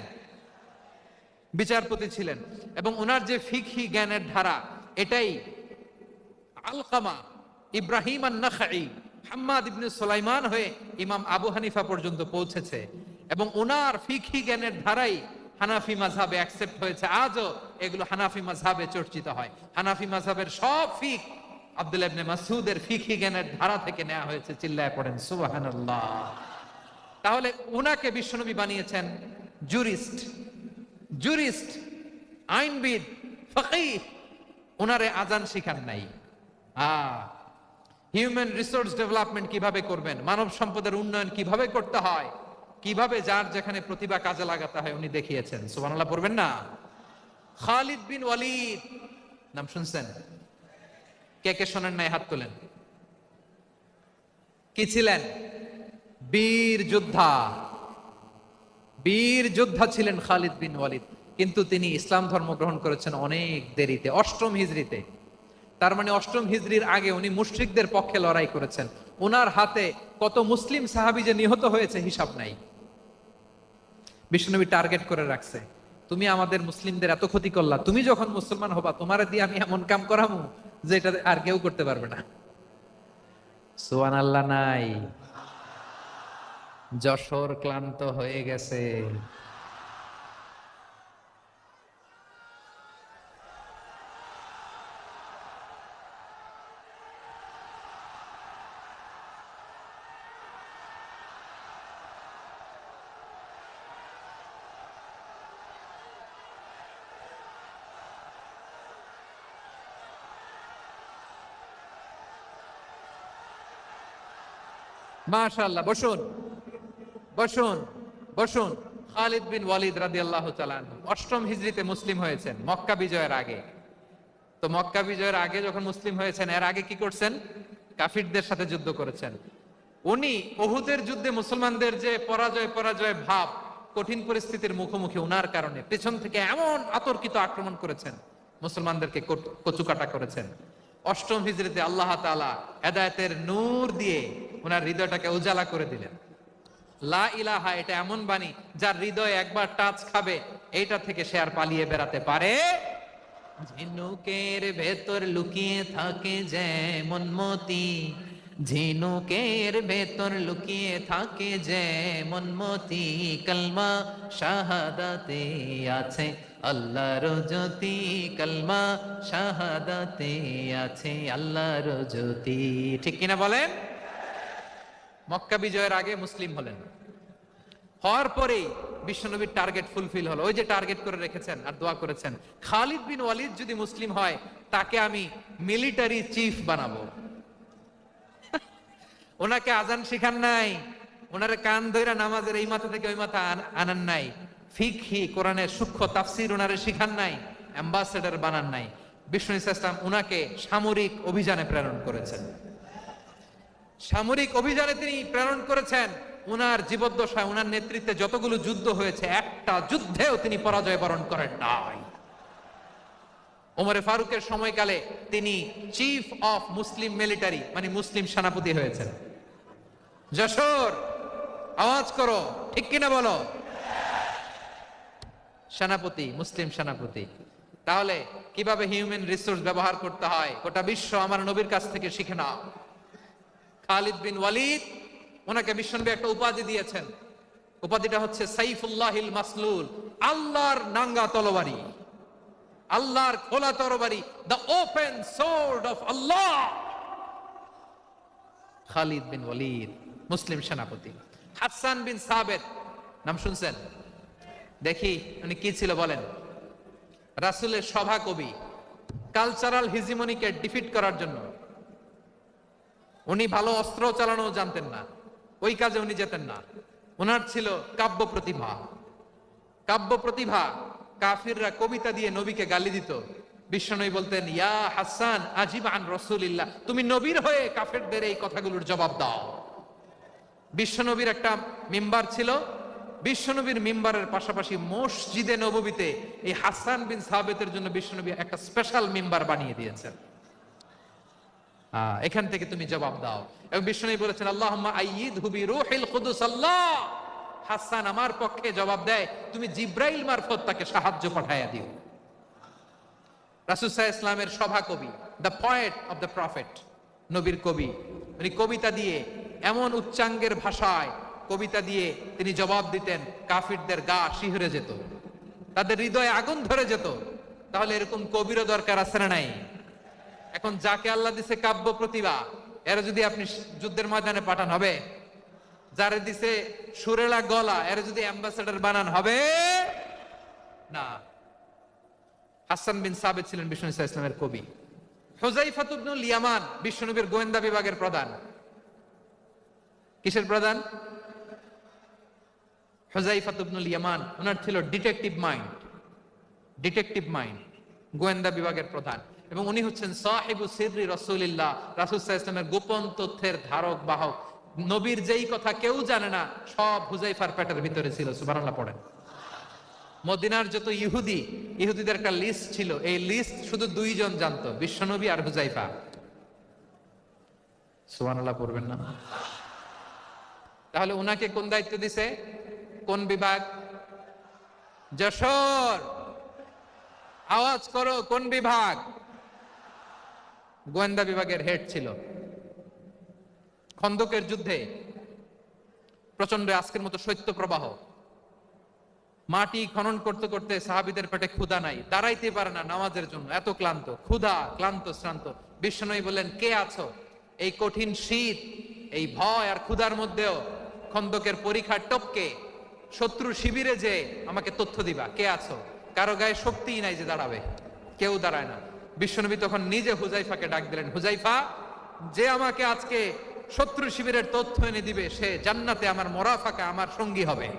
বিচারপতি ছিলেন। এবং ওনার যে ফিকহি জ্ঞানের ধারা, এটাই আলকামা, ইব্রাহিম আন-নাখাই, হাম্মাদ ইবনে সুলাইমান হয়ে ইমাম আবু হানিফা পর্যন্ত পৌঁছেছে। এবং ওনার ফিকহি জ্ঞানের ধারাই হানাফি মাযহাবে অ্যাকসেপ্ট হয়েছে। আজও এগুলো হানাফি মাযহাবে চর্চিত হয়। হানাফি মাযহাবের সব ফিক আব্দুল্লাহ ইবনে মাসউদের ফিকহি জ্ঞানের ধারা থেকে নেওয়া হয়েছে। চিল্লায় পড়েন সুবহানাল্লাহ। তাহলে উনাকে বিশ্বনবী বানিয়েছেন জুরিস্ট, জুরিস্ট, আইনবিদ, ফকিহ। উনারে আজান শিখান নাই। হিউম্যান রিসোর্স ডেভেলপমেন্ট কিভাবে করবেন, মানব সম্পদের উন্নয়ন কিভাবে করতে হয়, কিভাবে যার যেখানে প্রতিভা কাজে লাগাতে হয় উনি দেখিয়েছেন। সুবহানাল্লাহ পড়বেন না? খালিদ বিন ওয়ালিদ নাম শুনছেন? কে কে শোনেন নাই হাত তোলেন। কি ছিলেন? বীর যোদ্ধা। বীর যোদ্ধা ছিলেন খালিদ বিন ওয়ালিদ। কিন্তু তিনি ইসলাম ধর্ম গ্রহণ করেছেন অনেক দেরিতে, 8ম হিজরিতে। তার মানে 8ম হিজরির আগে উনি মুশরিকদের পক্ষে লড়াই করেছেন। ওনার হাতে কত মুসলিম সাহাবী যে নিহত হয়েছে হিসাব নাই। বিশ্বনবী টার্গেট করে রাখছে, তুমি আমাদের মুসলিমদের এত ক্ষতি করলা, তুমি যখন মুসলমান হবা তোমারে দিয়ে আমি এমন কাম করামু যে এটা আর কেউ করতে পারবে না। সুবহানাল্লাহ নাই? যশোর ক্লান্ত হয়ে গেছে। মাশাআল্লাহ, বসুন বসুন বসুন। খালিদ বিন ওয়ালিদ রাদিয়াল্লাহু তাআলা আনহু 8ম হিজরিতে মুসলিম হয়েছেন, মক্কা বিজয়ের আগে। তো মক্কা বিজয়ের আগে যখন মুসলিম হয়েছেন, এর আগে কি করছেন? কাফিরদের সাথে যুদ্ধ করেছেন। উনি উহুদের যুদ্ধে মুসলমানদের যে পরাজয় পরাজয় ভাব, কঠিন পরিস্থিতির মুখোমুখি উনার কারণে পেছন থেকে এমন আতর্কিত আক্রমণ করেছেন, মুসলমানদেরকে কচুকাটা করেছেন। 8ম হিজরিতে আল্লাহ তাআলা হেদায়েতের নূর দিয়ে ওনার হৃদয়টাকে উজালা করে দিলেন। লা ইলাহা এটা এমন বাণী যার হৃদয়ে একবার টাচ খাবে, এইটা থেকে সে আর পালিয়ে বেড়াতে পারে। ঝিনুকের ভেতর লুকিয়ে থাকে যেমন মতি, ঝিনুকের ভেতর লুকিয়ে থাকে যেমন মতি, কলমা শাহাদাতে আছে আল্লাহর জ্যোতি, কলমা শাহাদাতে আছে আল্লাহর জ্যোতি। ঠিক কিনা বলেন? মক্কা বিজয়ের আগে মুসলিম হলেন, হওয়ার পরেই বিশ্বনবীর টার্গেট ফুলফিল হলো। ওই যে টার্গেট করে রেখেছেন আর দোয়া করেছেন, খালিদ বিন ওয়ালিদ যদি মুসলিম হয় তাকে আমি মিলিটারি চিফ বানাবো। ওনাকে আজান শিখান নাই, ওনারে কান ধইরা নামাজের এই মাথা থেকে ওই মাথা আনান নাই, ফিকহি কোরআনের সূক্ষ্ম তাফসীর ওনারে শিখান নাই, অ্যাম্বাসেডর বানান নাই। বিষ্ণু ইসলাম উনাকে সামরিক অভিযানে প্রেরণ করেছেন। সামরিক অভিযানে তিনি প্রেরণ করেছেন। উনার জীবদ্দশায় উনার নেতৃত্বে যতগুলো যুদ্ধ হয়েছে, একটা যুদ্ধেও তিনি পরাজয় বরণ করেন নাই। ওমরে ফারুকের সময়কালে তিনি চিফ অফ মুসলিম মিলিটারি, মানে মুসলিম সেনাপতি হয়েছেন। যশোর আওয়াজ করো, ঠিক কিনা বলো? সেনাপতি, মুসলিম সেনাপতি। তাহলে কিভাবে হিউম্যান রিসোর্স ব্যবহার করতে হয় গোটা বিশ্ব আমার নবীর কাছ থেকে শিখে নাও। খালিদ বিন ওয়ালিদ, ওনাকে বিশ্বনবী একটা উপাধি দিয়েছেন। উপাধিটা হচ্ছে সাইফুল্লাহিল মাসলুল, আল্লাহর নাঙ্গা তরবারি, আল্লাহর খোলা তরবারি, দ্য ওপেন সোর্ড অফ আল্লাহ। খালিদ বিন ওয়ালিদ মুসলিম সেনাপতি। হাসান বিন সাবেত নাম শুনছেন? দেখি উনি কি ছিল বলেন। রাসূলের সভা কবি, কালচারাল হিজিমনিকে ডিফিট করার জন্য উনি ভালো অস্ত্র চালানো জানতেন না, ওই কাজে উনি যেতেন না। ওনার ছিল কাব্য প্রতিভা। কাব্য প্রতিভা, কাফিররা কবিতা দিয়ে নবীকে গালি দিত, বিশ্বনবী বলতেন, ইয়া হাসান আজিব আন রাসূলিল্লাহ, তুমি নবীর হয়ে কাফেরদের এই কথাগুলোর জবাব দাও। বিশ্বনবীর একটা মিম্বার ছিল, বিশ্বনবীর মিম্বারের পাশাপাশি মসজিদে নববীতে এই হাসান বিন সাবিতের জন্য বিশ্বনবী একটা স্পেশাল মিম্বার বানিয়ে দিয়েছেন। এখান থেকে তুমি জবাব দাও। এবং বিশ্বনবী বলেছেন, আল্লাহুম্মা আইয়িদহু বিরূহিল কুদুস, আল্লাহ হাসান আমার পক্ষে জবাব দেয়, তুমি জিব্রাইল মারফত তাকে সাহায্য পাঠাইয়া দিও। রাসূল সাল্লাল্লাহু আলাইহি ওয়াসাল্লামের সভা কবি, the poet of the prophet, নবীর কবি, উনি কবিতা দিয়ে এমন উচ্চাঙ্গের ভাষায় কবিতা দিয়ে তিনি জবাব দিতেন, কাফিরদের গা শিহরে যেত, তাদের হৃদয়ে আগুন ধরে যেত। তাহলে এরকম কবিরও দরকার আছে না নাই? এখন যাকে আল্লাহ দিছে কাব্য প্রতিভা, এরা যদি আপনি যুদ্ধের ময়দানে পাঠান হবে? যারে দিছে সুরেলা গলা, এরা যদি অ্যাম্বাসেডর বানান হবে না। হাসান বিন সাবিত ছিলেন বিশ্বনবী সাল্লাল্লাহু আলাইহি ওয়াসাল্লামের কবি। হুযায়ফা ইবনুল ইয়ামান বিশ্বনবীর গোয়েন্দা বিভাগের প্রধান। কিসের প্রধান? হুযায়ফা ইবনুল ইয়ামান, ওনার ছিল ডিটেকটিভ মাইন্ড, ডিটেকটিভ মাইন্ড, গোয়েন্দা বিভাগের প্রধান। এবং উনি হচ্ছেন সাহিবু সিররি রাসূলিল্লাহ, রাসূল সাল্লাল্লাহু আলাইহি ওয়াসাল্লামের গোপন তথ্যের ধারক বাহক। নবীর যেই কথা কেউ জানে না, সব হুযায়ফার পেটের ভিতরে ছিল। সুবহানাল্লাহ পড়েন। মদিনার যত ইহুদিদের একটা লিস্ট ছিল, এই লিস্ট শুধু দুইজন জানতো, বিশ্বনবী আর হুযায়ফা। সুবহানাল্লাহ পড়বেন না? তাহলে উনাকে কোন দায়িত্ব দিছে? কোন বিভাগ? যশোর, আওয়াজ করো, কোন বিভাগ? গোয়েন্দা বিভাগের হেড ছিল। খন্দকের যুদ্ধে প্রচন্ড আজকের মতো শৈত্য প্রবাহ, মাটি খনন করতে করতে সাহাবীদের পেটে ক্ষুধা নাই, দাঁড়াইতে পারে না নামাজের জন্য, এত ক্লান্ত, ক্ষুধা, ক্লান্ত, শ্রান্ত। বিশ্বনবী বললেন, কে আছো? এই কঠিন শীত, এই ভয় আর ক্ষুধার মধ্যেও খন্দকের পরীক্ষার টপকে শত্রু শিবিরে যে আমাকে তথ্য দিবা, কে আছো? কারো গায়ে শক্তিই নাই যে দাঁড়াবে, কেউ দাঁড়ায় না। বিশ্বনবী তখন নিজে হুযায়ফাকে ডাক দিলেন, হুযায়ফা, যে আমাকে আজকে শত্রু শিবিরের তথ্য এনে দিবে, সে জান্নাতে আমার মোরাফাকা, আমার সঙ্গী হবে।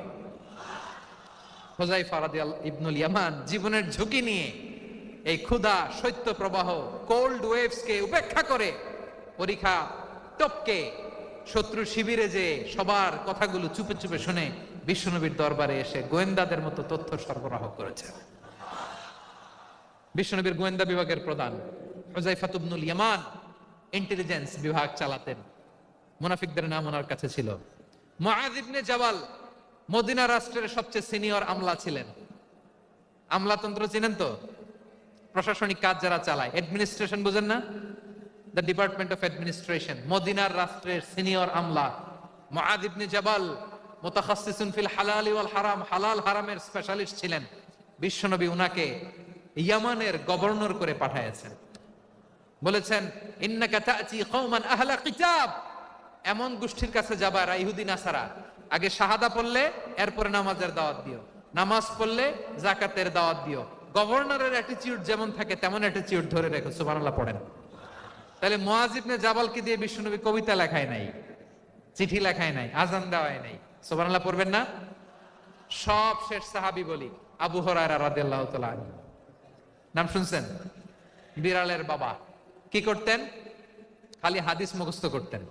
হুযায়ফা রাদিয়াল্লাহু ইবনুল ইয়ামান জীবনের ঝুঁকি নিয়ে এই ক্ষুধা, শৈত্য প্রবাহ, কোল্ড ওয়েভস কে উপেক্ষা করে পরীক্ষা টপকে শত্রু শিবিরে যে সবার কথাগুলো চুপে চুপে শুনে বিশ্বনবীর দরবারে এসে গোয়েন্দাদের মতো তথ্য সরবরাহ করেছে। বিশ্বনবীর গোয়েন্দা বিভাগের প্রধান হুযায়ফা ইবনুল ইয়ামান ইন্টেলিজেন্স বিভাগ চালাতেন। মুনাফিকদের নাম ওনার কাছে ছিল। মুআয ইবনে জাবাল মদিনা রাষ্ট্রের সবচেয়ে সিনিয়র আমলা ছিলেন। আমলাতন্ত্র চিনেন তো? প্রশাসনিক কাজ যারা চালায়, অ্যাডমিনিস্ট্রেশন বুঝেন না? The department of administration. মদিনার রাষ্ট্রের সিনিয়র আমলা মুআয ইবনে জাবাল মুতাখাসসিসুন ফিল হালালি ওয়াল হারাম, হালাল হারামের স্পেশালিস্ট ছিলেন। বিশ্বনবী উনাকে ইয়ামানের গভর্নর করে পাঠাইছেন। বলেছেন, ইন্নাকা তা'তি কওমান আহলা কিতাব, এমন গোষ্ঠীর কাছে যাবা এরা ইহুদি নাসারা, আগে শাহাদা পড়লে এরপরে নামাজের দাওয়াত দিও, নামাজ পড়লে যাকাতের দাওয়াত দিও। গভর্নরের অ্যাটিটিউড যেমন থাকে তেমন অ্যাটিটিউড ধরে রেখো। সুবহানাল্লাহ পড়েন। তাহলে মুআয ইবনে জাবালকে দিয়ে বিশ্বনবী কবিতা লেখায় নাই, চিঠি লেখায় নাই, আজান দেওয়ায় নাই। সুবহানাল্লাহ পড়বেন না? সব শেষ সাহাবী বলি আবু হুরায়রা রাদিয়াল্লাহু তাআলা আনহু, নাম শুনছেন? বিড়ালের বাবা। কি করতেন? খালি হাদিস মুখস্থ করতেন।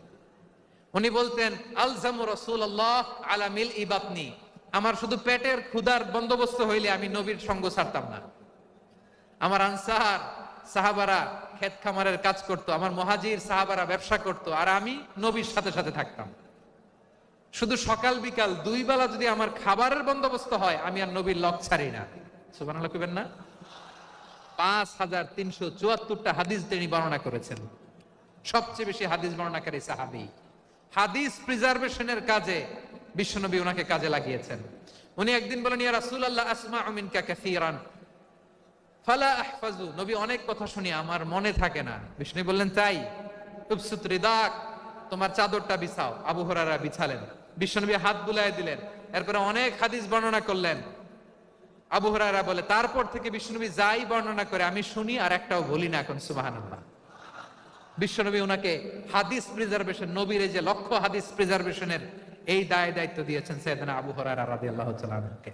উনি বলতেন, আলজামু রাসূলুল্লাহ আলা মিল ইবাতনি, আমার শুধু পেটের ক্ষুধার বন্দোবস্ত হইলে আমি নবীর সঙ্গ ছাড়তাম না। আমার আনসার সাহাবারা ক্ষেত খামারের কাজ করতো, আমার মুহাজির সাহাবারা ব্যবসা করতো, আর আমি নবীর সাথে সাথে থাকতাম। শুধু সকাল বিকাল দুই বেলা যদি আমার খাবারের বন্দোবস্ত হয়, আমি আর নবীর লক ছাড়ি না। সুবহানাল্লাহ কইবেন না? 5374টা হাদিস তিনি বর্ণনা করেছেন। সবচেয়ে বেশি হাদিস বর্ণনাকারী সাহাবী। হাদিস প্রিজার্ভেশনের কাজে বিশ্বনবী ওনাকে কাজে লাগিয়েছেন। উনি একদিন বলেন, ইয়া রাসূলুল্লাহ আসমাউ মিনকা কাসীরান ফালা আহফাজু, নবী অনেক কথা শুনি আমার মনে থাকে না। বিষ্ণু বললেন, তাই? উবসুত রিদাক, তোমার চাদরটা বিছাও। আবু হুরায়রা বিছালেন, বিশ্বনবী হাত বুলায় দিলেন, এরপরে অনেক হাদিস বর্ণনা করলেন। আবু হুরায়রা বলে, তারপর থেকে বিশ্বনবী যাই বর্ণনা করে আমি শুনি আর একটাও বলি না এখন। সুবহানাল্লাহ। বিশ্বনবী ওনাকে হাদিস প্রিজার্ভেশন, নবীর এই যে লক্ষ্য হাদিস প্রিজার্ভেশনের এই দায়িত্ব দিয়েছেন সাইয়েদনা আবু হুরায়রা রাদিয়াল্লাহু তাআলা আনহুকে।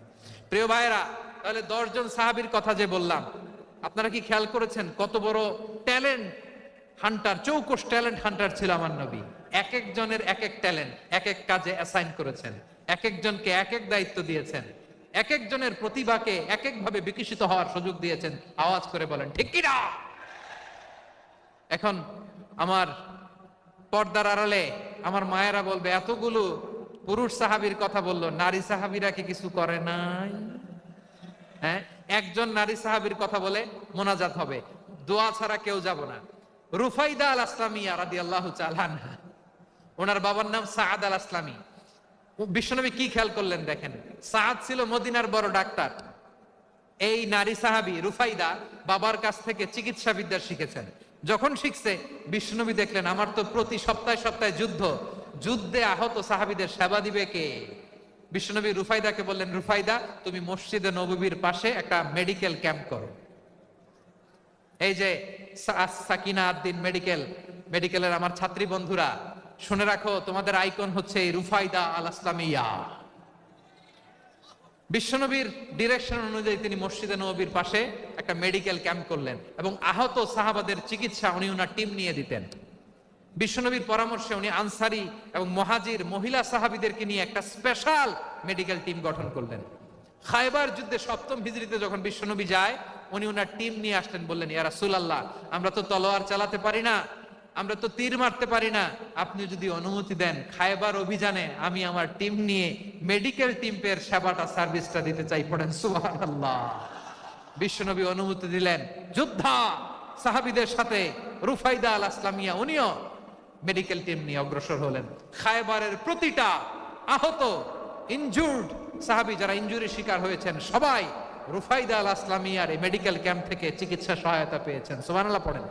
প্রিয় ভাইরা, তাহলে 10 জন সাহাবীর কথা যে বললাম, আপনারা কি খেয়াল করেছেন কত বড় ট্যালেন্ট হান্টার, চৌকস ট্যালেন্ট হান্টার ছিল আমার নবী। এক একজনের এক এক ট্যালেন্ট এক এক কাজে অ্যাসাইন করেছেন, এক একজনকে এক এক দায়িত্ব দিয়েছেন, এক একজনের প্রতিভাকে এক একভাবে বিকশিত হওয়ার সুযোগ দিয়েছেন। আওয়াজ করে বলেন ঠিক কি না? এখন আমার পর্দার আড়ালে আমার মায়েরা বলবে, এতগুলো পুরুষ সাহাবীর কথা বললো, নারী সাহাবীরা কি কিছু করে নাই? হ্যাঁ, একজন নারী সাহাবীর কথা বলে মোনাজাত হবে, দোয়া ছাড়া কেউ যাব না। রুফাইদা আল আসলামিয়া রাদিয়াল্লাহু তাআলা আনহা, ওনার বাবার নাম সাআদ আল আসলামি। বিশ্বনবী কি খেয়াল করলেন দেখেন, সাআদ ছিল মদিনার বড় ডাক্তার। এই নারী সাহাবী রুফাইদা বাবার কাছ থেকে চিকিৎসা বিদ্যা শিখেছেন। যখন শিখছে, বিশ্বনবী দেখলেন আমার তো প্রতি সপ্তাহে সপ্তাহে যুদ্ধে আহত সাহাবীদের সেবা দিবে কে? বিশ্বনবী রুফাইদাকে বললেন, রুফাইদা তুমি মসজিদে নববীর পাশে একটা মেডিকেল ক্যাম্প করো। এই যে সাকিনা আদ্দিন মেডিকেলের আমার ছাত্রী বন্ধুরা, শুনে রাখো, তোমাদের আইকন হচ্ছে রুফাইদা আল আসলামিয়া। বিশ্বনবীর ডিরেকশন অনুযায়ী তিনি মসজিদে নববীর পাশে একটা মেডিকেল ক্যাম্প করলেন এবং আহত সাহাবাদের চিকিৎসা উনি ওনার টিম নিয়ে দিতেন। বিশ্বনবীর পরামর্শে উনি আনসারি এবং মুহাজির মহিলা সাহাবীদেরকে নিয়ে একটা স্পেশাল মেডিকেল টিম গঠন করলেন। খায়বার যুদ্ধে 7ম হিজরিতে যখন বিশ্বনবী যায়, উনি ওনার টিম নিয়ে আসলেন, বললেন, ইয়া রাসূলুল্লাহ, আমরা তো তলোয়ার চালাতে পারি না, আমরা তো তীর মারতে পারি না, আপনি যদি অনুমতি দেন খায়বার অভিযানে আমি আমার টিম নিয়ে মেডিকেল টিমের সেবাটা সার্ভিসটা দিতে চাই। পড়েন সুবহানাল্লাহ। বিশ্বনবী অনুমতি দিলেন, যোদ্ধা সাহাবীদের সাথে রুফাইদা আল আসলামিয়া উনিও মেডিকেল টিম নিয়ে অগ্রসর হলেন। খায়বারের প্রতিটা আহত ইনজুর্ড সাহাবী যারা ইনজুরির শিকার হয়েছেন, সবাই রুফাইদা আল আসলামিয়ার এই মেডিকেল ক্যাম্প থেকে চিকিৎসা সহায়তা পেয়েছেন। সুবহানাল্লাহ পড়েন।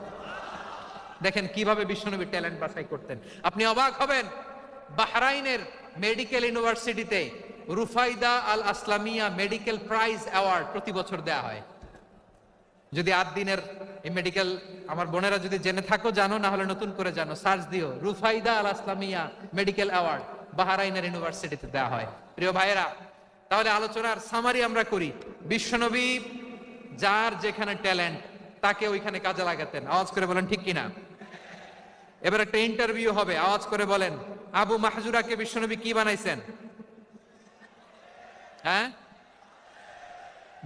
দেখেন কিভাবে বিশ্বনবী ট্যালেন্ট বাছাই করতেন। আপনি অবাক হবেন, বাহরাইনের মেডিকেল ইউনিভার্সিটিতে রুফাইদা আল আসলামিয়া মেডিকেল প্রাইজ অ্যাওয়ার্ড প্রতি বছর দেয়া হয়। যদি 8 দিনের এই মেডিকেল, আমার বোনেরা যদি জেনে থাকো জানো, না হলে নতুন করে জানো, সার্চ দিও, রুফাইদা আল আসলামিয়া মেডিকেল অ্যাওয়ার্ড বাহরাইনের ইউনিভার্সিটিতে দেয়া হয়। প্রিয় ভাইয়েরা, তাহলে আলোচনার সামারি আমরা করি। বিশ্বনবী যার যেখানে ট্যালেন্ট তাকে ওইখানে কাজে লাগাতেন। আওয়াজ করে বলেন ঠিক কিনা? এবার একটা ইন্টারভিউ হবে, আওয়াজ করে বলেন, আবু মাহজুরাকে বিশ্বনবী কি বানাইছেন? হ্যাঁ,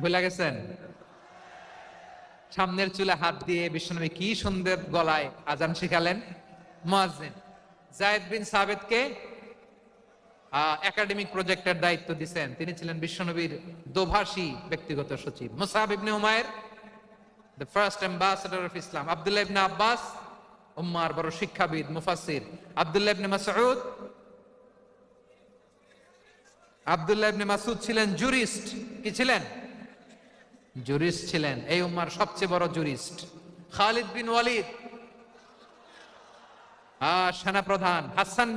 ভুলে গেছেন? সামনের চুলে হাত দিয়ে বিশ্বনবী কি সুন্দর গলায় আজান শিখালেন। মুয়াজ্জিন। যায়েদ বিন সাবিতকে একাডেমিক প্রজেক্টের দায়িত্ব দিয়েছেন, তিনি ছিলেন বিশ্বনবীর দোভাষী ব্যক্তিগত সচিব। Musab ibn Umair, the first ambassador of Islam. Abdullah ibn Abbas, উম্মার বড় শিক্ষাবিদ মুফাসসির। আব্দুল্লাহ ইবনে মাসউদ ছিলেন জুরিস্ট। কি ছিলেন? জুরিস্ট ছিলেন, এই উম্মার সবচেয়ে বড় জুরিস্ট। খালিদ বিন ওয়ালিদ, সেনাপ্রধান। হাসান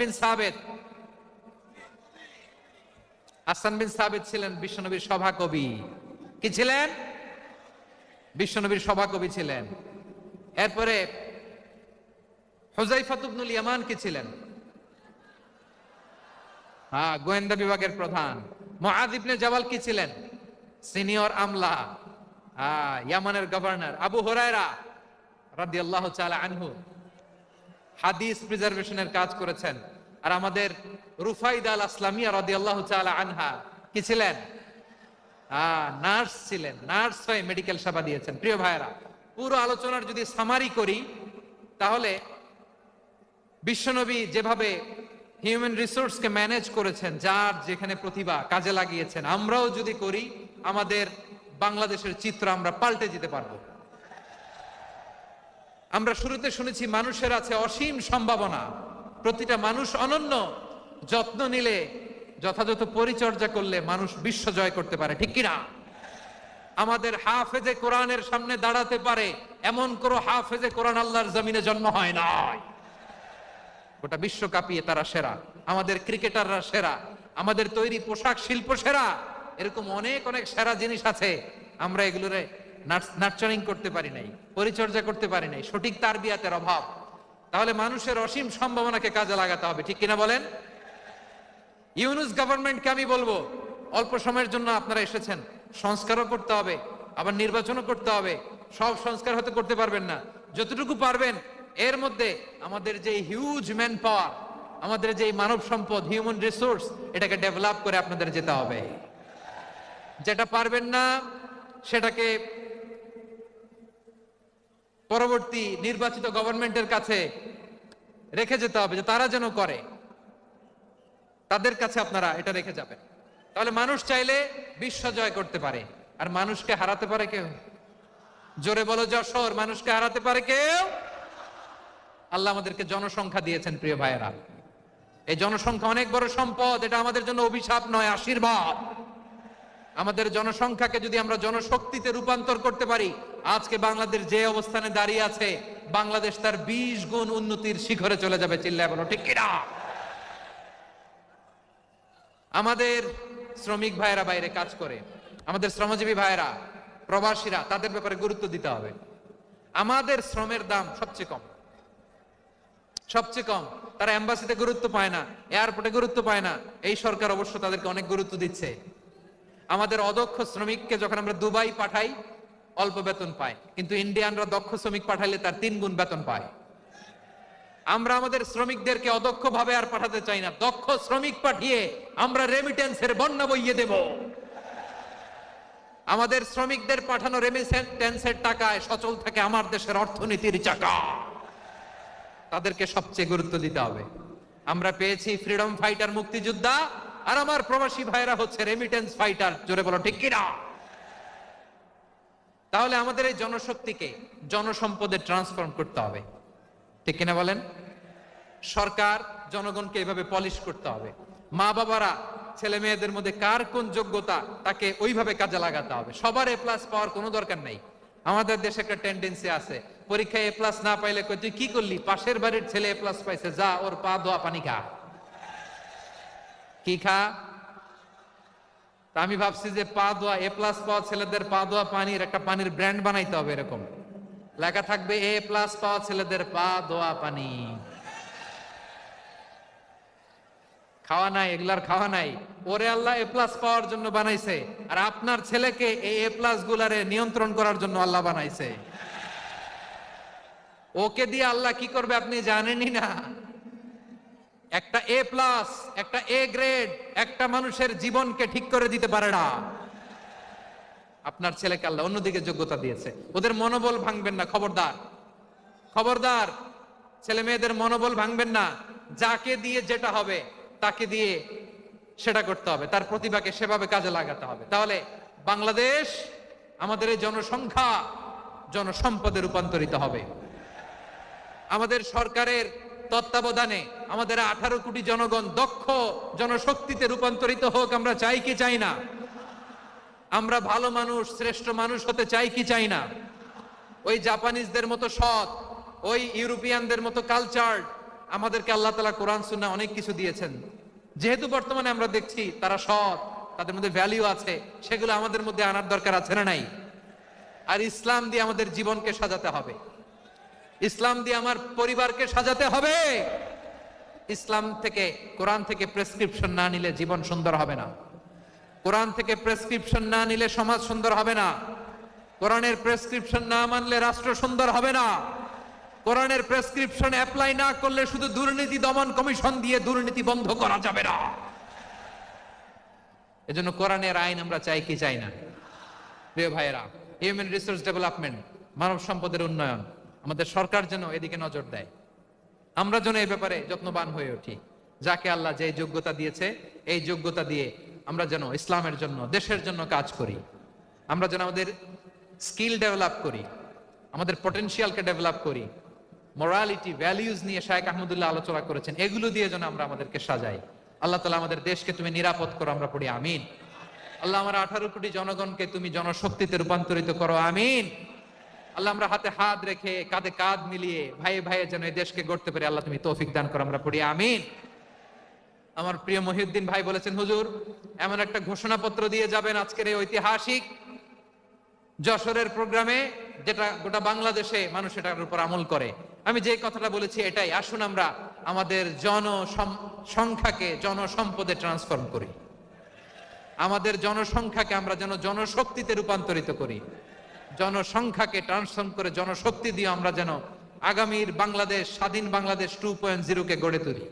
বিন সাবিত ছিলেন বিশ্বনবীর সভাকবি। কি ছিলেন? বিশ্বনবীর সভাকবি ছিলেন। এরপরে হুযায়ফা ইবনুল ইয়ামান কি ছিলেন? গোয়েন্দা বিভাগের প্রধান। মুআয ইবনে জাবাল কি ছিলেন? সিনিয়র আমলা, ইয়ামানের গভর্নর। আবু হুরায়রা রাদিয়াল্লাহু তাআলা আনহু হাদিস প্রিজার্ভেশনের কাজ করেছেন। আর আমাদের রুফাইদা আল আসলামিয়া রাদিয়াল্লাহু তাআলা আনহা কি ছিলেন? নার্স ছিলেন। নার্স হয়ে মেডিকেল সেবা দিয়েছেন। প্রিয় ভাইয়েরা, পুরো আলোচনার যদি সামারি করি, তাহলে বিশ্বনবী যেভাবে হিউম্যান রিসোর্সকে ম্যানেজ করেছেন, যার যেখানে প্রতিভা কাজে লাগিয়েছেন, আমরাও যদি করি, আমাদের বাংলাদেশের চিত্র আমরা পাল্টে যেতে পারবো। আমরা শুরুতে শুনেছি মানুষের আছে অসীম সম্ভাবনা, প্রতিটা মানুষ অনন্য, যত্ন নিলে, যথাযথ পরিচর্যা করলে মানুষ বিশ্ব জয় করতে পারে। ঠিক কিনা? আমাদের হাফেজে কোরআনের সামনে দাঁড়াতে পারে এমন কোন হাফেজে কোরআন আল্লাহর জমিনে জন্ম হয় নাই। গোটা বিশ্ব কাঁপিয়ে তারা সেরা। আমাদের ক্রিকেটাররা সেরা, আমাদের তৈরি পোশাক শিল্প সেরা। এরকম অনেক অনেক সেরা জিনিস আছে, আমরা এগুলোরে নার্চারিং করতে পারি নাই, পরিচর্যা করতে পারি নাই, সঠিক তারবিয়াতের অভাব। তাহলে মানুষের অসীম সম্ভাবনাকে কাজে লাগাতে হবে। ঠিক কিনা বলেন? ইউনুস গভর্নমেন্টকে আমি বলবো, অল্প সময়ের জন্য আপনারা এসেছেন, সংস্কারও করতে হবে, আবার নির্বাচনও করতে হবে, সব সংস্কার হয়তো করতে পারবেন না, যতটুকু পারবেন এর মধ্যে আমাদের যে হিউজ ম্যান পাওয়ার, আমাদের যে মানব সম্পদ, হিউম্যান রিসোর্স, এটাকে ডেভেলপ করে আপনাদের যেতে হবে। যেটা পারবেন না সেটাকে পরবর্তী নির্বাচিত গভর্নমেন্টের কাছে রেখে যেতে হবে, যে তারা যেন করে, তাদের কাছে আপনারা এটা রেখে যাবেন। তাহলে মানুষ চাইলে বিশ্ব জয় করতে পারে, আর মানুষকে হারাতে পারে কেউ? জোরে বলো যশোর, মানুষকে হারাতে পারে কেউ? আল্লাহ আমাদেরকে জনসংখ্যা দিয়েছেন প্রিয় ভাইয়েরা। এই জনসংখ্যা অনেক বড় সম্পদ, এটা আমাদের জন্য অভিশাপ নয়, আশীর্বাদ। আমাদের জনসংখ্যাকে যদি আমরা জনশক্তিতে রূপান্তর করতে পারি, আজকে বাংলাদেশ যে অবস্থানে দাঁড়িয়ে আছে, বাংলাদেশ তার 20 গুণ উন্নতির শিখরে চলে যাবে। চিল্লায় বলো ঠিক কিনা? আমাদের শ্রমিক ভাইয়েরা বাইরে কাজ করে, আমাদের শ্রমজীবী ভাইয়েরা, প্রবাসীরা, তাদের ব্যাপারে গুরুত্ব দিতে হবে। আমাদের শ্রমের দাম সবচেয়ে কম, সবচেয়ে কম। তারা এম্বাসিতে গুরুত্ব পায় না, এয়ারপোর্টে গুরুত্ব পায় না। এই সরকার অবশ্য তাদেরকে অনেক গুরুত্ব দিচ্ছে। আমাদের অদক্ষ শ্রমিককে যখন আমরা দুবাই পাঠাই, অল্প বেতন পায়, কিন্তু ইন্ডিয়ানরা দক্ষ শ্রমিক পাঠাইলে তার 3 গুণ বেতন পায়। আমরা আমাদের শ্রমিকদেরকে অদক্ষ ভাবে আর পাঠাতে চাই না, দক্ষ শ্রমিক পাঠিয়ে আমরা রেমিটেন্সের বন্যা বইয়ে দেব। আমাদের শ্রমিকদের পাঠানো রেমিটেন্সের টাকায় সচল থাকে আমার দেশের অর্থনীতির চাকা। তাদেরকে সবচেয়ে গুরুত্ব দিতে হবে। আমরা পেয়েছি ফ্রিডম ফাইটার, মুক্তিযোদ্ধা, আর আমার প্রবাসী ভাইরা হচ্ছে রেমিটেন্স ফাইটার। জোরে বলো ঠিক কিনা? তাহলে আমাদের এই জনশক্তিকে জনসম্পদে ট্রান্সফর্ম করতে হবে, ঠিক কিনা বলেন? সরকার জনগণকে এভাবে পলিশ করতে হবে। মা বাবারা ছেলে মেয়েদের মধ্যে কার কোন যোগ্যতা, তাকে ওইভাবে কাজে লাগাতে হবে। সবার এ প্লাস পাওয়ার কোনো দরকার নাই। আমাদের দেশে একটা টেন্ডেন্সি আছে, পরীক্ষায় এ প্লাস না পাইলে কই তুই কি করলি, পাশের বাড়ির ছেলে এ প্লাস পাইছে, যা ওর পা ধোয়া পানি খা। কি খা? তা আমি ভাবছি যে পা ধোয়া, এ প্লাস পাওয়া ছেলেদের পা ধোয়া পানির একটা পানির ব্র্যান্ড বানাইতে হবে। এরকম লেখা থাকবে, এ প্লাস পাওয়া ছেলেদের পা ধোয়া পানি। খাওয়া নাই, এগুলার খাওয়া নাই। ওরে আল্লাহ এ প্লাস পাওয়ার জন্য বানাইছে, আর আপনার ছেলেকে এই এ প্লাস গুলারে নিয়ন্ত্রণ করার জন্য আল্লাহ বানাইছে। ওকে দিয়ে আল্লাহ কি করবে আপনি জানেনই না। একটা এ প্লাস, একটা এ গ্রেড একটা মানুষের জীবনকে ঠিক করে দিতে পারে না। আপনার ছেলেকে আল্লাহ অন্যদিকে যোগ্যতা দিয়েছে। ওদের মনোবল ভাঙবেন না, খবরদার, খবরদার। ছেলে মেয়েদের মনোবল ভাঙবেন না। যাকে দিয়ে যেটা হবে তাকে দিয়ে সেটা করতে হবে, তার প্রতিভাকে সেভাবে কাজে লাগাতে হবে। তাহলে বাংলাদেশ, আমাদের এই জনসংখ্যা জনসম্পদে রূপান্তরিত হবে। আমাদের সরকারের তত্ত্বাবধানে আমাদের 18 কোটি জনগণ দক্ষ জনশক্তিতে রূপান্তরিত হোক, আমরা চাই কি চাই না? আমরা ভালো মানুষ, শ্রেষ্ঠ মানুষ হতে চাই কি চাই না? ওই জাপানিজদের মতো সৎ, ওই ইউরোপিয়ানদের মতো কালচার্ড, আমাদেরকে আল্লাহ তাআলা কোরআন সুন্নাহ অনেক কিছু দিয়েছেন। যেহেতু বর্তমানে আমরা দেখছি তারা সৎ, তাদের মধ্যে ভ্যালু আছে, সেগুলো আমাদের মধ্যে আনার দরকার আছে না নাই? আর ইসলাম দিয়ে আমাদের জীবনকে সাজাতে হবে, ইসলাম দিয়ে আমার পরিবারকে সাজাতে হবে। ইসলাম থেকে, কোরআন থেকে প্রেসক্রিপশন না নিলে জীবন সুন্দর হবে না। কোরআন থেকে প্রেসক্রিপশন না নিলে সমাজ সুন্দর হবে না। কোরআনের প্রেসক্রিপশন না মানলে রাষ্ট্র সুন্দর হবে না। কোরআনের প্রেসক্রিপশন অ্যাপ্লাই না করলে শুধু দুর্নীতি দমন কমিশন দিয়ে দুর্নীতি বন্ধ করা যাবে না। এজন্য কোরআনের আইন আমরা চাই কি চাই না? প্রিয় ভাইয়েরা, হিউম্যান রিসোর্স ডেভেলপমেন্ট, মানব সম্পদের উন্নয়ন, আমাদের সরকার যেন এদিকে নজর দেয়। আমরা যেন এই ব্যাপারে যত্নবান হয়ে উঠি। যাকে আল্লাহ যে যোগ্যতা দিয়েছে, এই যোগ্যতা দিয়ে আমরা যেন ইসলামের জন্য, দেশের জন্য কাজ করি। আমরা যেন আমাদের স্কিল ডেভেলপ করি, আমাদের পটেনশিয়ালকে ডেভেলপ করি। মোরালিটি, ভ্যালিউজ নিয়ে শায়েখ আহমদুল্লাহ আলোচনা করেছেন, এগুলো দিয়ে যেন আমরা আমাদেরকে সাজাই। আল্লাহ তাআলা আমাদের দেশকে তুমি নিরাপদ করো, আমরা পড়ি আমিন। আল্লাহ আমার 18 কোটি জনগণকে তুমি জনশক্তিতে রূপান্তরিত করো, আমিন। আল্লাহ আমরা হাতে হাত রেখে, কাঁধে কাঁধ মিলিয়ে, ভাইয়ে ভাইয়ে যেন এই দেশকে গড়তে পারি, আল্লাহ তুমি তৌফিক দান করো, আমরা পড়ি আমিন। আমার প্রিয় মহিউদ্দিন ভাই বলেছেন, হুজুর এমন একটা ঘোষণাপত্র দিয়ে যাবেন আজকের এই ঐতিহাসিক যশোরের প্রোগ্রামে, যেটা গোটা বাংলাদেশে মানুষ এটার উপর আমল করে। আমি যে কথাটা বলেছি এটাই, আসুন আমরা আমাদের জনসংখ্যাকে জনসম্পদে ট্রান্সফর্ম করি। আমাদের জনসংখ্যাকে আমরা যেন জনশক্তিতে রূপান্তরিত করি। জনসংখ্যাকে ট্রান্সফর্ম করে জনশক্তি দিয়ে আমরা যেন আগামীর বাংলাদেশ, স্বাধীন বাংলাদেশ 2.0 কে গড়ে তুলি।